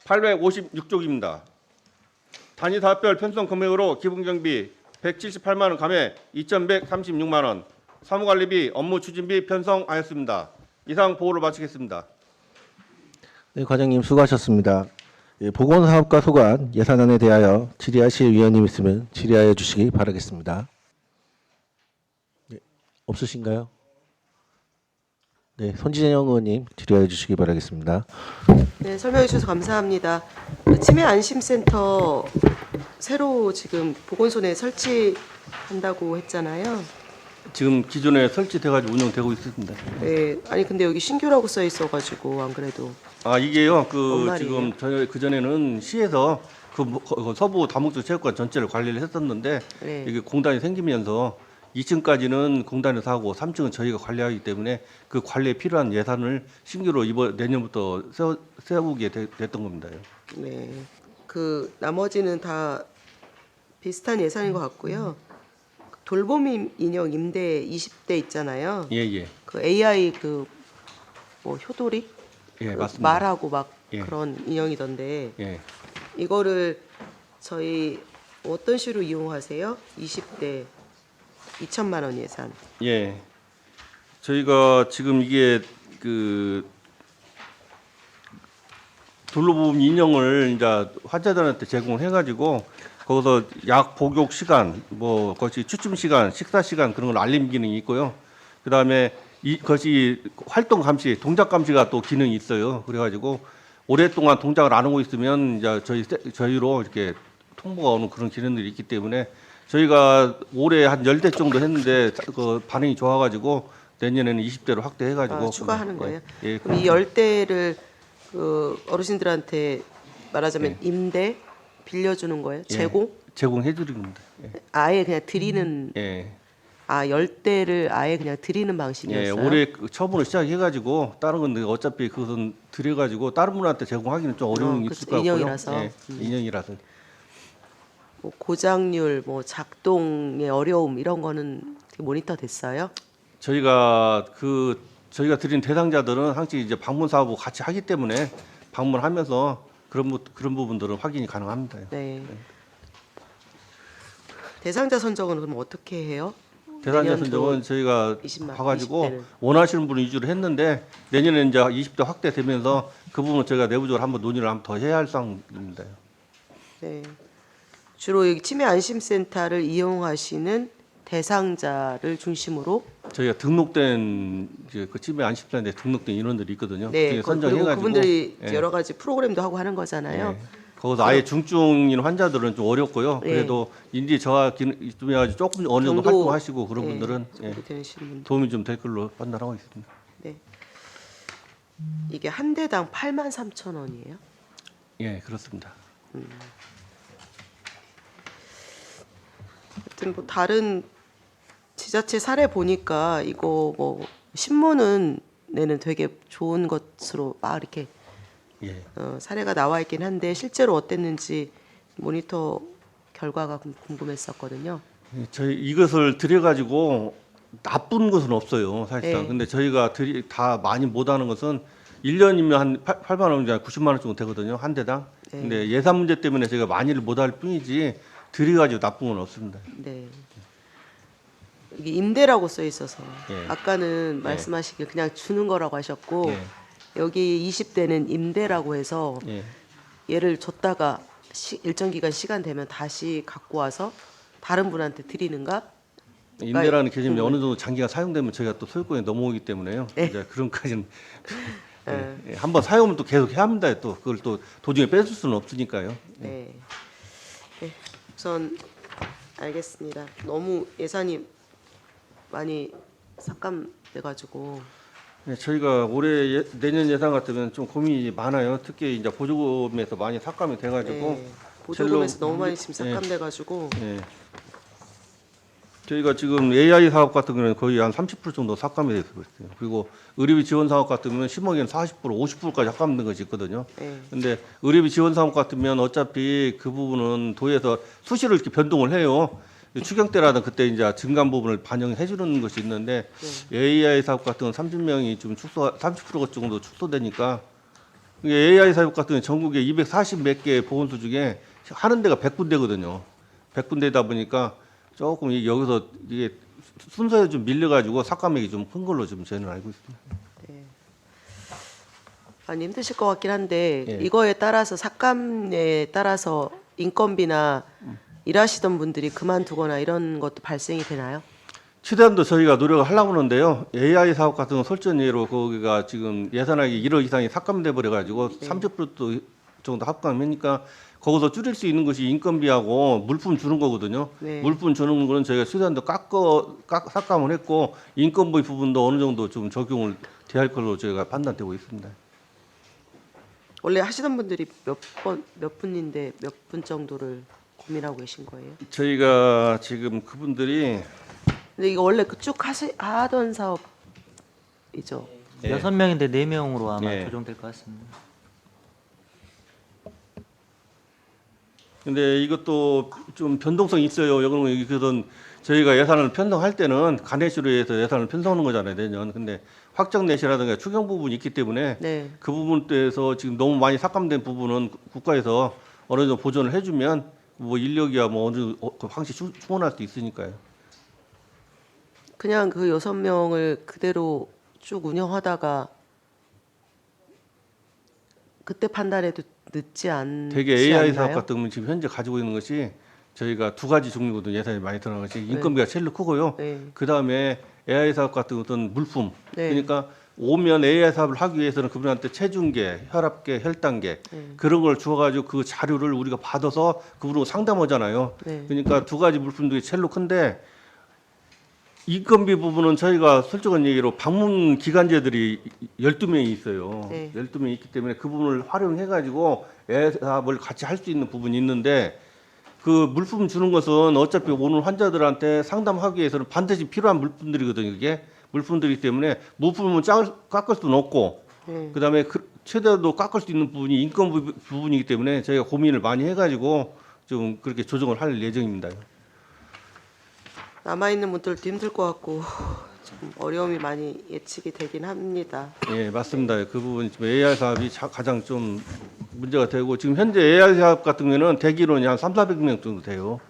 856쪽입니다. 단위 사업별 편성 금액으로 기본경비 178만 원 감액 2,136만 원, 사무관리비, 업무 추진비 편성하였습니다. 이상 보고를 마치겠습니다. 네, 과장님 수고하셨습니다. 예, 보건사업과 소관 예산안에 대하여 질의하실 위원님 있으면 질의하여 주시기 바라겠습니다. 네, 없으신가요? 네, 손진영 의원님 질의하여 주시기 바라겠습니다. 네, 설명해 주셔서 감사합니다. 치매 안심센터 새로 지금 보건소에 설치한다고 했잖아요. 지금 기존에 설치돼가지고 운영되고 있습니다. 네, 아니 근데 여기 신규라고 써 있어가지고 안 그래도 아 이게요, 그 뭔 말이에요? 지금 그 전에는 시에서 그 서부 다목적 체육관 전체를 관리를 했었는데 네. 이게 공단이 생기면서 2층까지는 공단에서 하고 3층은 저희가 관리하기 때문에 그 관리에 필요한 예산을 신규로 이번 내년부터 세우게 됐던 겁니다. 네, 그 나머지는 다 비슷한 예산인 것 같고요. 돌봄 인형 임대 20대 있잖아요. 예. 그 AI 그 뭐 효도리 예, 그 맞습니다. 말하고 막 예. 그런 인형이던데 예. 이거를 저희 어떤 식으로 이용하세요? 20대 2천만 원 예산. 예. 저희가 지금 이게 그 돌봄 인형을 이제 환자들한테 제공해 가지고 거기서 약 복용 시간, 뭐 그것이 추침 시간, 식사 시간 그런 걸 알림 기능이 있고요. 그다음에 이것이 활동 감시, 동작 감시가 또 기능이 있어요. 그래가지고 오랫동안 동작을 안 하고 있으면 이제 저희로 이렇게 통보가 오는 그런 기능들이 있기 때문에 저희가 올해 한 10대 정도 했는데 그 반응이 좋아가지고 내년에는 20대로 확대해가지고 추가하는 거예요. 예, 그럼 이 10대를 그 어르신들한테 말하자면 임대 빌려주는 거예요? 예, 제공? 제공해드리는 겁니다. 아예 그냥 드리는 예. 10대를 아예 그냥 드리는 예, 방식이었어요? 올해 그 처음으로 시작해가지고 다른 건 어차피 그것은 드려가지고 다른 분한테 제공하기는 좀 어려움이 그렇죠. 있을 것 같고요. 인형이라서. 예, 인형이라서. 뭐 고장률, 뭐 작동의 어려움 이런 거는 모니터 됐어요? 저희가 드린 대상자들은 항상 이제 방문 사업을 같이 하기 때문에 방문하면서 그런 부분들은 확인이 가능합니다. 네. 대상자 선정은 그럼 어떻게 해요? 대상자 내년도 선정은 저희가 20만, 봐가지고 20대는. 원하시는 분을 위주로 했는데 내년에 이제 20대 확대되면서 그 부분은 저희가 내부적으로 한번 논의를 한번 더 해야 할 사항입니다. 네. 주로 여기 치매 안심센터를 이용하시는 대상자를 중심으로 저희가 등록된 이제 그 치매 안심센터에 등록된 인원들이 있거든요. 네, 그중에 그리고 선정해가지고 그분들이 예, 여러 가지 프로그램도 하고 하는 거잖아요. 예. 거기서 아예 중증인 환자들은 좀 어렵고요. 예. 그래도 인지 저하 기능이 아주 조금 어느 정도 경도, 활동하시고 그런 예, 분들은 정도 되시는 분들. 도움이 좀 될 걸로 판단하고 있습니다. 네. 이게 한 대당 83,000원이에요? 예, 그렇습니다. 하여튼 뭐 다른 지자체 사례 보니까 이거 뭐 신문은 내는 되게 좋은 것으로 막 이렇게 예. 사례가 나와 있긴 한데 실제로 어땠는지 모니터 결과가 궁금했었거든요. 예, 저희 이것을 드려가지고 나쁜 것은 없어요, 사실상. 네. 근데 저희가 다 많이 못하는 것은 1년이면 한 8만 원이나 90만 원 정도 되거든요, 한 대당. 네. 근데 예산 문제 때문에 저희가 많이를 못할 뿐이지 드려가지고 나쁜 건 없습니다. 네. 이게 임대라고 써 있어서 예. 아까는 말씀하시길 그냥 주는 거라고 하셨고 예. 여기 20대는 임대라고 해서 예. 얘를 줬다가 일정 기간 시간 되면 다시 갖고 와서 다른 분한테 드리는가? 임대라는 개념이 어느 정도 장기가 사용되면 저희가 또 소유권에 넘어오기 때문에요. 네. 이제 그런까지는 네. 한번 사용은 또 계속 해야 합니다. 또 그걸 또 도중에 뺏을 수는 없으니까요. 네. 네. 우선 알겠습니다. 너무 예산이 많이 삭감돼가지고 네, 저희가 올해 내년 예산 같으면 좀 고민이 많아요. 특히 이제 보조금에서 많이 삭감이 돼가지고 네. 보조금에서 젤로- 너무 많이 지금 네. 삭감돼가지고 예. 저희가 지금 AI 사업 같은 경우는 거의 한 30% 정도 삭감이 되고 있어요. 그리고 의료비 지원 사업 같으면 10억에는 40%, 50%까지 삭감된 것이 있거든요. 네. 근데 의료비 지원 사업 같으면 어차피 그 부분은 도에서 수시로 이렇게 변동을 해요. 추경 때라든 그때 이제 증감 부분을 반영해 주는 것이 있는데 AI 사업 같은 건 30명이 좀 30% 정도 축소되니까 이게 AI 사업 같은 경우는 전국에 240 몇 개 보건소 중에 하는 데가 100군데거든요. 100군데다 보니까 조금 여기서 이게 순서에 좀 밀려가지고 삭감액이 좀 큰 걸로 좀 저희는 알고 있습니다. 많이 힘드실 것 같긴 한데 예. 이거에 따라서 삭감에 따라서 인건비나 일하시던 분들이 그만두거나 이런 것도 발생이 되나요? 최대한도 저희가 노력을 하려고 하는데요. AI 사업 같은 건 설전 예로 거기가 지금 예산액이 1억 이상이 삭감돼 버려가지고 30% 정도 합감하니까 거기서 줄일 수 있는 것이 인건비하고 물품 주는 거거든요. 네. 물품 주는 거는 저희가 최대한도 삭감을 했고 인건비 부분도 어느 정도 좀 적용을 대할 걸로 저희가 판단되고 있습니다. 원래 하시던 분들이 몇 분인데 몇 분 정도를 고민하고 계신 거예요? 저희가 지금 그분들이 근데 이거 원래 쭉 하던 사업이죠. 예. 6명인데 4명으로 아마 예. 조정될 것 같습니다. 근데 이것도 좀 변동성이 있어요. 여러분 그런 저희가 예산을 편성할 때는 간해시로 해서 예산을 편성하는 거잖아요, 내년. 근데 확정 내시라든가 추경 부분이 있기 때문에 네. 그 부분에서 지금 너무 많이 삭감된 부분은 국가에서 어느 정도 보전을 해주면 뭐 인력이야 뭐 어느 정도 항시 충원할 수 있으니까요. 그냥 그 6명을 그대로 쭉 운영하다가 그때 판단해도 늦지 않지 되게 AI 사업 않나요? 같은 경우는 지금 현재 가지고 있는 것이 저희가 두 가지 종류거든요. 예산이 많이 들어간 것이 인건비가 제일 크고요. 네. 그 다음에 AI 사업 같은 어떤 물품. 네. 그러니까 오면 AI 사업을 하기 위해서는 그분한테 체중계, 혈압계, 혈당계 그런 걸 주어가지고 그 자료를 우리가 받아서 그분하고 상담하잖아요. 네. 그러니까 두 가지 물품들이 제일 큰데 인건비 부분은 저희가 솔직한 얘기로 방문 기간제들이 12명이 있어요. 네. 12명이 있기 때문에 그 부분을 활용해가지고 AI 사업을 같이 할 수 있는 부분이 있는데 그 물품 주는 것은 어차피 오는 환자들한테 상담하기 위해서는 반드시 필요한 물품들이거든요. 이게 물품들이기 때문에 물품은 깎을 수는 없고 그다음에 최대도 깎을 수 있는 부분이 인건비 부분이기 때문에 저희가 고민을 많이 해가지고 좀 그렇게 조정을 할 예정입니다. 남아있는 분들도 힘들 것 같고 좀 어려움이 많이 예측이 되긴 합니다. 예, 맞습니다. 그 부분 지금 AI 사업이 가장 좀 문제가 되고 지금 현재 AI 사업 같은 경우는 대기론이 한 300~400명 정도 돼요.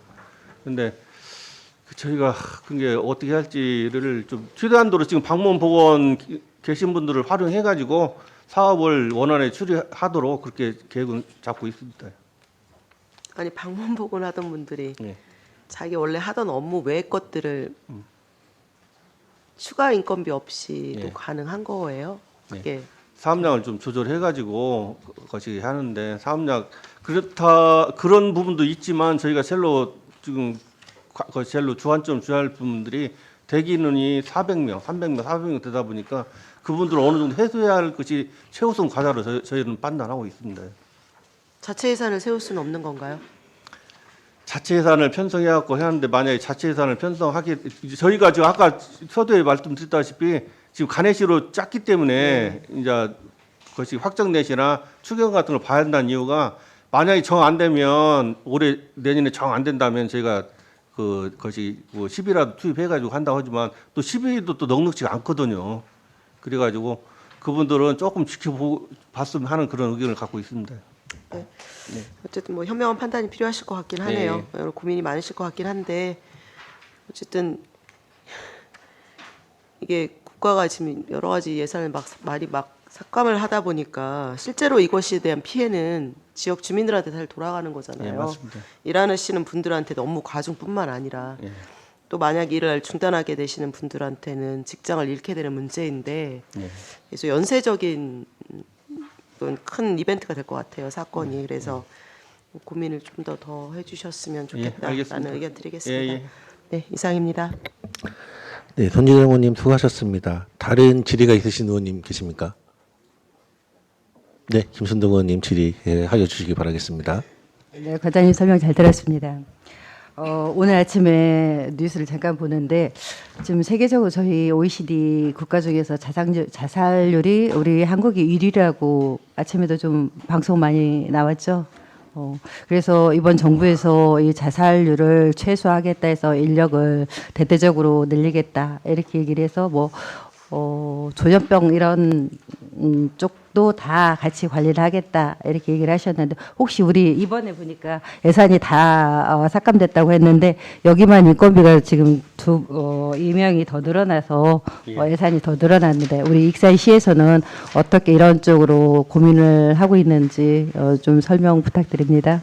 근데 저희가 그게 어떻게 할지를 좀 최대한도로 지금 방문 보건 계신 분들을 활용해 가지고 사업을 원안에 추리하도록 그렇게 계획은 잡고 있습니다. 아니 방문 보건 하던 분들이 예. 자기 원래 하던 업무 외의 것들을 추가 인건비 없이도 예. 가능한 거예요? 그게 사업량을 좀 조절해 가지고 것이 하는데 사업량 그런 부분도 있지만 저희가 셀로 지금 셀로 주안점 주할 분들이 대기인원이 400명, 300명, 400명 되다 보니까 그분들을 어느 정도 해소해야 할 것이 최우선 과제로 저희는 판단하고 있습니다. 자체 예산을 세울 수는 없는 건가요? 자체 예산을 편성해 갖고 하는데 만약에 자체 예산을 편성하게 저희가 지금 아까 서두에 말씀드렸다시피 지금 간해시로 짰기 때문에 이제 그것이 확정 내시나 추경 같은 걸 봐야 한다는 이유가 만약에 정 안 되면 올해 내년에 정 안 된다면 저희가 그것이 뭐 10이라도 투입해가지고 한다고 하지만 또 10일도 또 넉넉지가 않거든요. 그래가지고 그분들은 조금 지켜보고 봤으면 하는 그런 의견을 갖고 있습니다. 어쨌든 뭐 현명한 판단이 필요하실 것 같긴 하네요. 여러 고민이 많으실 것 같긴 한데 어쨌든 이게 국가가 지금 여러 가지 예산을 많이 삭감을 하다 보니까 실제로 이것에 대한 피해는 지역 주민들한테 잘 돌아가는 거잖아요. 예, 맞습니다. 일하시는 분들한테도 업무 과중뿐만 아니라 예. 또 만약 일을 중단하게 되시는 분들한테는 직장을 잃게 되는 문제인데 그래서 연쇄적인 큰 이벤트가 될 것 같아요, 사건이. 그래서 고민을 좀 더 해주셨으면 좋겠다라는 알겠습니다. 의견 드리겠습니다. 예. 네, 이상입니다. 네, 손진영 의원님 수고하셨습니다. 다른 질의가 있으신 의원님 계십니까? 네, 김순동 의원님 질의하여 주시기 바라겠습니다. 네, 과장님 설명 잘 들었습니다. 오늘 아침에 뉴스를 잠깐 보는데 지금 세계적으로 저희 OECD 국가 중에서 자살률이 우리 한국이 1위라고 아침에도 좀 방송 많이 나왔죠. 그래서 이번 정부에서 이 자살률을 최소화하겠다 해서 인력을 대대적으로 늘리겠다 이렇게 얘기를 해서 조현병 이런 쪽도 다 같이 관리를 하겠다 이렇게 얘기를 하셨는데 혹시 우리 이번에 보니까 예산이 다 삭감됐다고 했는데 여기만 인건비가 지금 2명이 더 늘어나서 예산이 더 늘어났는데 우리 익산시에서는 어떻게 이런 쪽으로 고민을 하고 있는지 좀 설명 부탁드립니다.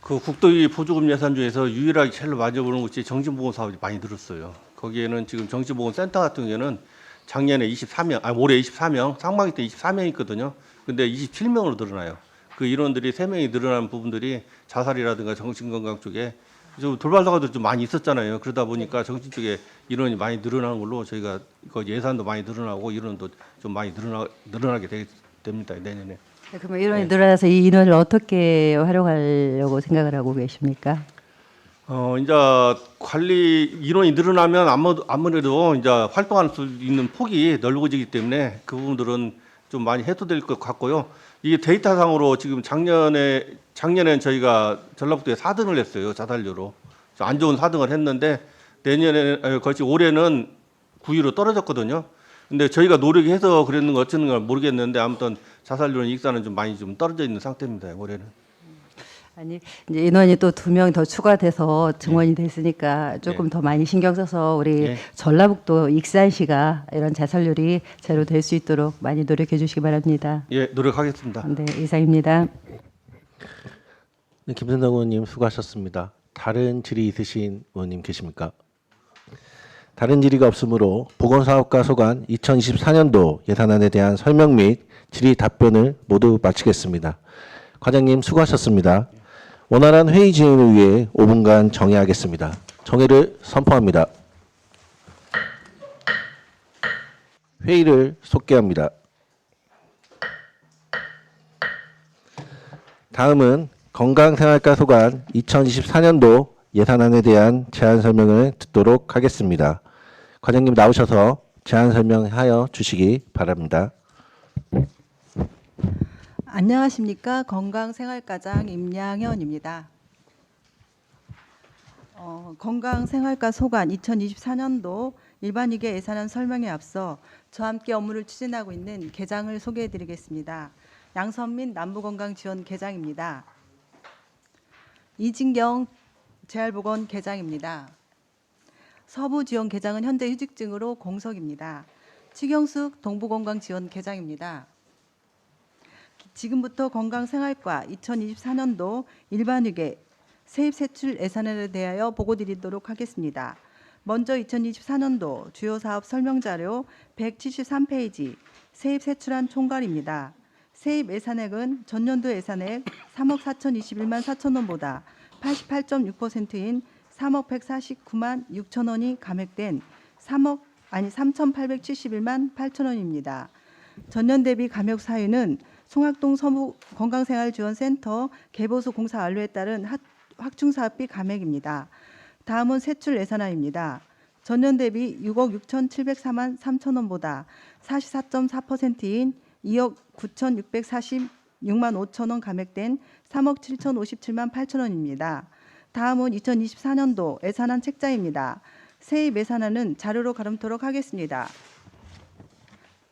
그 국도위 보조금 예산 중에서 유일하게 제일 많이 오는 것이 정신보건 사업이 많이 늘었어요. 거기에는 지금 정신보건센터 같은 경우에는 작년에 24명, 올해 24명, 상반기 때 24명 있거든요. 근데 27명으로 늘어나요. 그 인원들이 3명이 늘어난 부분들이 자살이라든가 정신건강 쪽에 좀 돌발 사고도 좀 많이 있었잖아요. 그러다 보니까 정신 쪽에 인원이 많이 늘어나는 걸로 저희가 이거 예산도 많이 늘어나고 인원도 좀 많이 늘어나게 됩니다. 내년에. 네, 그러면 인원이 늘어나서 이 인원을 어떻게 활용하려고 생각을 하고 계십니까? 이제 관리 인원이 늘어나면 아무래도 이제 활동할 수 있는 폭이 넓어지기 때문에 그 부분들은 좀 많이 해소될 것 같고요. 이게 데이터상으로 지금 작년엔 저희가 전라북도에 4등을 했어요. 자살률로. 안 좋은 4등을 했는데 올해는 9위로 떨어졌거든요. 근데 저희가 노력해서 그랬는 거 어쩌는 걸 모르겠는데 아무튼 자살률은 익산은 좀 많이 좀 떨어져 있는 상태입니다. 올해는. 아니 이제 인원이 또 2명 더 추가돼서 증원이 됐으니까 조금 더 많이 신경 써서 우리 전라북도 익산시가 이런 자살률이 제로 될 수 있도록 많이 노력해 주시기 바랍니다. 예, 노력하겠습니다. 네, 이상입니다. 네, 김순동 의원님 수고하셨습니다. 다른 질의 있으신 의원님 계십니까? 다른 질의가 없으므로 보건사업과 소관 2024년도 예산안에 대한 설명 및 질의 답변을 모두 마치겠습니다. 과장님 수고하셨습니다. 원활한 회의 진행을 위해 5분간 정회하겠습니다. 정회를 선포합니다. 회의를 속개합니다. 다음은 건강생활과 소관 2024년도 예산안에 대한 제안 설명을 듣도록 하겠습니다. 과장님 나오셔서 제안 설명하여 주시기 바랍니다. 안녕하십니까. 건강생활과장 임양현입니다. 건강생활과 소관 2024년도 일반위계 예산안 설명에 앞서 저와 함께 업무를 추진하고 있는 계장을 소개해드리겠습니다. 양선민 남부건강지원 계장입니다. 이진경 재활보건 계장입니다. 서부지원 계장은 현재 휴직 중으로 공석입니다. 치경숙 동부건강지원 계장입니다. 지금부터 건강생활과 2024년도 일반위계 세입세출 예산안에 대하여 보고드리도록 하겠습니다. 먼저 2024년도 주요 사업 설명자료 173페이지 세입세출안 총괄입니다. 세입 예산액은 전년도 예산액 3억 4,021만 4천 원보다 88.6%인 3억 149만 6천 원이 감액된 3,871만 8천 원입니다. 전년 대비 감액 사유는 송악동 서부건강생활지원센터 개보수 공사 완료에 따른 확충사업비 감액입니다. 다음은 세출 예산안입니다. 전년 대비 6억 6,704만 3천 원보다 44.4%인 2억 9,646만 5천 원 감액된 3억 7,057만 8천 원입니다. 다음은 2024년도 예산안 책자입니다. 세입 예산안은 자료로 가름토록 하겠습니다.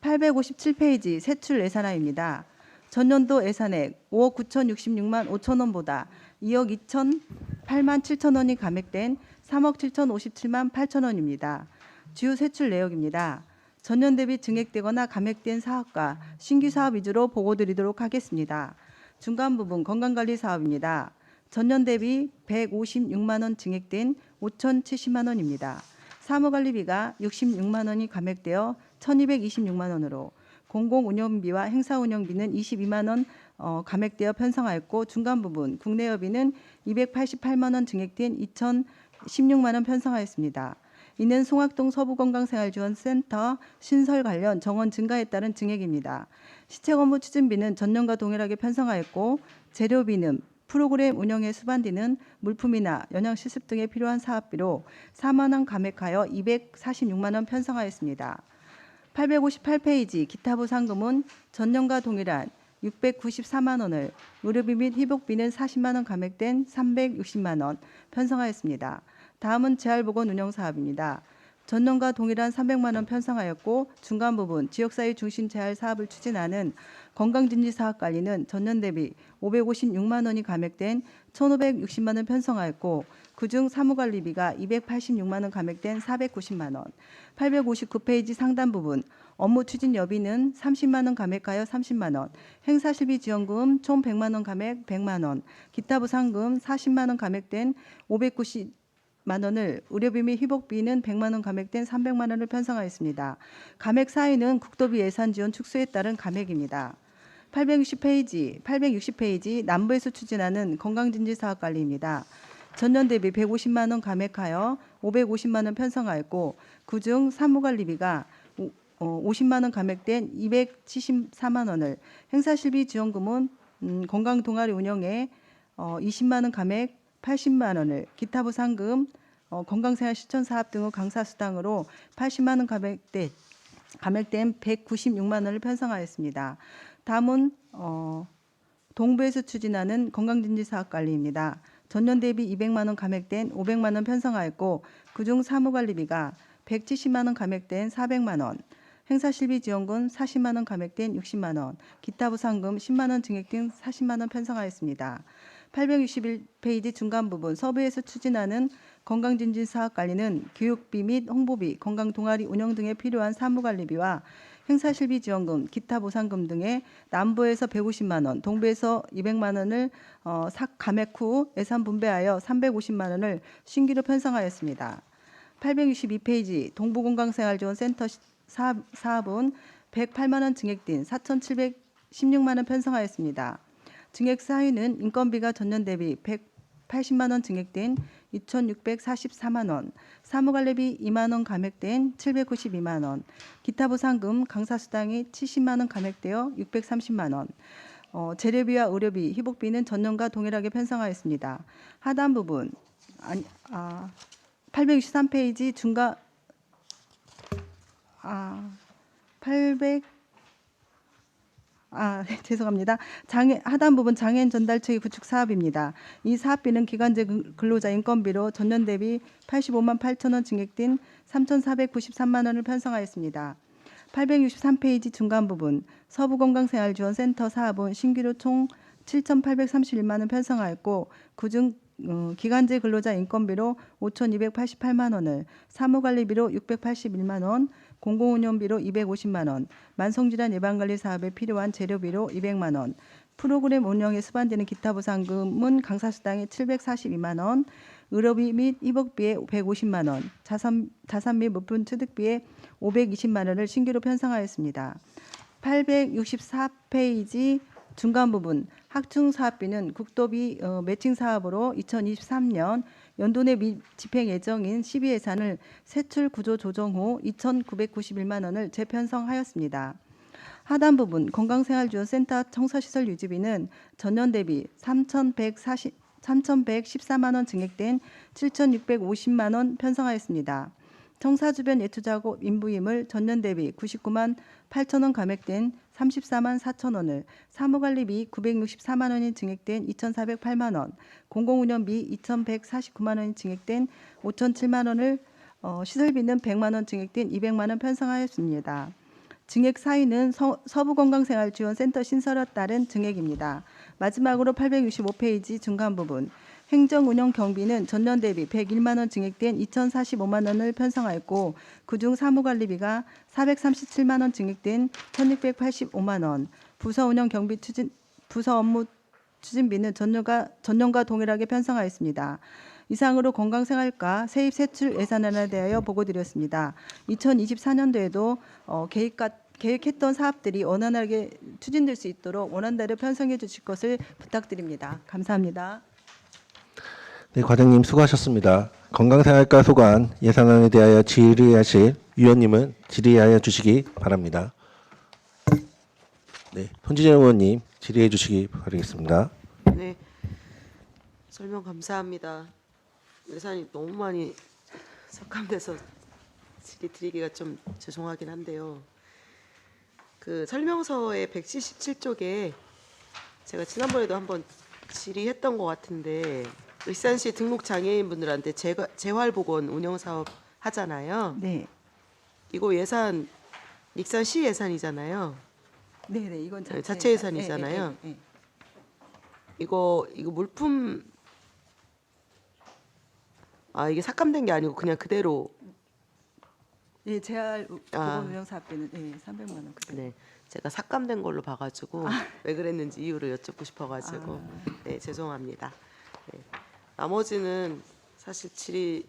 857페이지 세출 예산안입니다. 전년도 예산액 5억 9,066만 5천 원보다 2억 2,008만 7천 원이 감액된 3억 7,057만 8천 원입니다. 주요 세출 내역입니다. 전년 대비 증액되거나 감액된 사업과 신규 사업 위주로 보고드리도록 하겠습니다. 중간 부분 건강관리 사업입니다. 전년 대비 156만 원 증액된 5,070만 원입니다. 사무관리비가 66만 원이 감액되어 1,226만 원으로 공공운영비와 행사운영비는 22만 원 감액되어 편성하였고 중간 부분 국내여비는 288만 원 증액된 2,016만 원 편성하였습니다. 이는 송악동 서부건강생활지원센터 신설 관련 정원 증가에 따른 증액입니다. 시책 업무 추진비는 전년과 동일하게 편성하였고 재료비는 프로그램 운영에 수반되는 물품이나 연양 실습 등에 필요한 사업비로 4만 원 감액하여 246만 원 편성하였습니다. 858페이지 기타 보상금은 전년과 동일한 694만 원을 의료비 및 회복비는 40만 원 감액된 360만 원 편성하였습니다. 다음은 재활보건 운영 사업입니다. 전년과 동일한 300만 원 편성하였고 중간 부분 지역사회 중심 재활 사업을 추진하는 건강진지 사업 관리는 전년 대비 556만 원이 감액된 1,560만 원 편성하였고 그중 사무관리비가 286만 원 감액된 490만 원. 859페이지 상단 부분 업무 추진 여비는 30만 원 감액하여 30만 원, 행사실비 지원금 총 100만 원 감액 100만 원, 기타 보상금 40만 원 감액된 590만 원을 의료비 및 회복비는 100만 원 감액된 300만 원을 편성하였습니다. 감액 사유는 국도비 예산 지원 축소에 따른 감액입니다. 860페이지 남부에서 추진하는 건강진지 사업 관리입니다. 전년 대비 150만 원 감액하여 550만 원 편성하였고 그중 사무관리비가 50만 원 감액된 274만 원을 행사실비 지원금은 건강 동아리 운영에 20만 원 감액 80만 원을 기타 보상금 건강생활 실천 사업 등의 강사 수당으로 80만 원 감액된 196만 원을 편성하였습니다. 다음은 동부에서 추진하는 건강진지 사업 관리입니다. 전년 대비 200만 원 감액된 500만 원 편성하였고 그중 사무관리비가 170만 원 감액된 400만 원, 행사실비 지원금 40만 원 감액된 60만 원, 기타 보상금 10만 원 증액된 40만 원 편성하였습니다. 861페이지 중간 부분 서부에서 추진하는 건강진지 사업 관리는 교육비 및 홍보비, 건강 동아리 운영 등에 필요한 사무관리비와 행사실비 지원금, 기타 보상금 등의 남부에서 150만 원, 동부에서 200만 원을 감액 후 예산 분배하여 350만 원을 신규로 편성하였습니다. 862페이지 동부건강생활지원센터 사업은 108만 원 증액된 4,716만 원 편성하였습니다. 증액 사유는 인건비가 전년 대비 180만 원 증액된 2,644만 원, 사무관리비 2만 원 감액된 792만 원, 기타 보상금 강사수당이 70만 원 감액되어 630만 원, 재료비와 의료비, 회복비는 전년과 동일하게 편성하였습니다. 하단 부분 863페이지 중간 죄송합니다. 하단 부분 장애인 전달체계 구축 사업입니다. 이 사업비는 기간제 근로자 인건비로 전년 대비 85만 8천 원 증액된 3,493만 원을 편성하였습니다. 863페이지 중간 부분 서부건강생활지원센터 사업은 신규로 총 7,831만 원 편성하였고 그중 기간제 근로자 인건비로 5,288만 원을, 사무관리비로 681만 원, 공공운영비로 250만 원, 만성질환 예방관리 사업에 필요한 재료비로 200만 원, 프로그램 운영에 수반되는 기타 보상금은 강사수당에 742만 원, 의료비 및 회복비에 150만 원, 자산 및 물품 취득비에 520만 원을 신규로 편성하였습니다. 864페이지 중간 부분 학충 사업비는 국도비 매칭 사업으로 2023년 연도 내 집행 예정인 12예산을 세출 구조 조정 후 2,991만 원을 재편성하였습니다. 하단 부분 건강생활지원센터 청소시설 유지비는 전년 대비 3,114만 원 증액된 7,650만 원 편성하였습니다. 청사 주변 예투작업 인부임을 전년 대비 99만 8천 원 감액된 34만 4천 원을, 사무관리비 964만 원이 증액된 2,408만 원, 공공운영비 2,149만 원이 증액된 5,007만 원을, 시설비는 100만 원 증액된 200만 원 편성하였습니다. 증액 사유는 서부건강생활지원센터 신설에 따른 증액입니다. 마지막으로 865페이지 중간 부분 행정운영 경비는 전년 대비 101만 원 증액된 2,045만 원을 편성하였고 그중 사무관리비가 437만 원 증액된 1,685만 원, 부서 운영 경비 추진 부서 업무 추진비는 전년과 동일하게 편성하였습니다. 이상으로 건강생활과 세입세출 예산안에 대하여 보고드렸습니다. 2024년도에도 계획했던 사업들이 원활하게 추진될 수 있도록 원한대로 편성해 주실 것을 부탁드립니다. 감사합니다. 네, 과장님 수고하셨습니다. 건강생활과 소관 예산안에 대하여 질의하실 위원님은 질의하여 주시기 바랍니다. 네, 손지정 의원님 질의해 주시기 바라겠습니다. 네, 설명 감사합니다. 예산이 너무 많이 삭감돼서 질의 드리기가 좀 죄송하긴 한데요. 그 설명서의 177쪽에 제가 지난번에도 한번 질의했던 것 같은데 울산시 등록 장애인분들한테 재활보건 운영 사업 하잖아요. 네, 이거 예산 익산시 예산이잖아요. 네, 이건 자체 예산이잖아요. 예. 이거 물품 이게 삭감된 게 아니고 그냥 그대로. 예, 재활 보건 운영 사업비는 300만 원 그대로. 네, 제가 삭감된 걸로 봐가지고 왜 그랬는지 이유를 여쭙고 싶어가지고 네, 죄송합니다. 네. 나머지는 사실 질의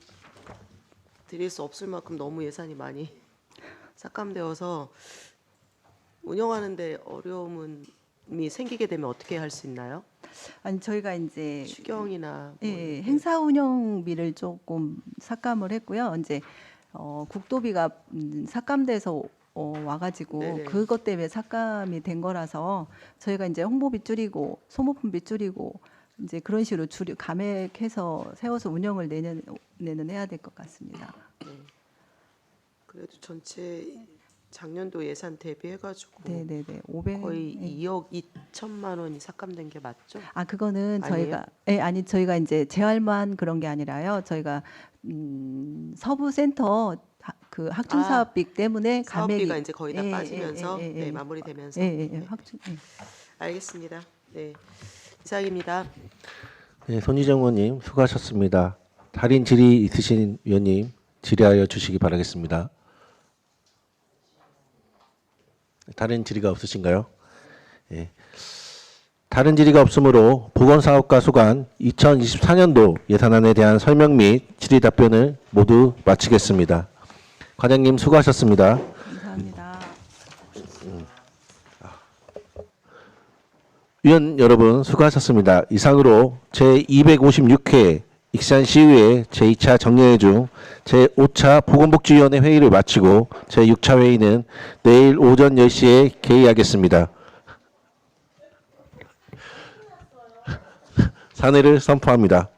드릴 수 없을 만큼 너무 예산이 많이 삭감되어서 운영하는데 어려움이 생기게 되면 어떻게 할 수 있나요? 아니 저희가 이제 추경이나 예, 행사 운영비를 조금 삭감을 했고요. 이제 국도비가 삭감돼서 와가지고 네네. 그것 때문에 삭감이 된 거라서 저희가 이제 홍보비 줄이고 소모품비 줄이고 이제 그런 식으로 감액해서 세워서 운영을 내년 해야 될 것 같습니다. 네. 그래도 전체 작년도 예산 대비해가지고 네네네 500 거의 2억 2천만 원이 삭감된 게 맞죠? 그거는 아니에요? 저희가 저희가 이제 재활만 그런 게 아니라요. 저희가 서부 센터 그 학중 사업비 때문에 사업비가 감액이 이제 거의 다 빠지면서 네, 마무리되면서 네. 학중 알겠습니다. 네, 이상입니다. 네, 손지정 의원님 수고하셨습니다. 다른 질의 있으신 위원님 질의하여 주시기 바라겠습니다. 다른 질의가 없으신가요? 예. 다른 질의가 없으므로 보건사업과 소관 2024년도 예산안에 대한 설명 및 질의 답변을 모두 마치겠습니다. 과장님 수고하셨습니다. 감사합니다. 위원 여러분 수고하셨습니다. 이상으로 제256회 익산시의회 제2차 정례회 중 제5차 보건복지위원회 회의를 마치고 제6차 회의는 내일 오전 10시에 개의하겠습니다. 사내를 선포합니다.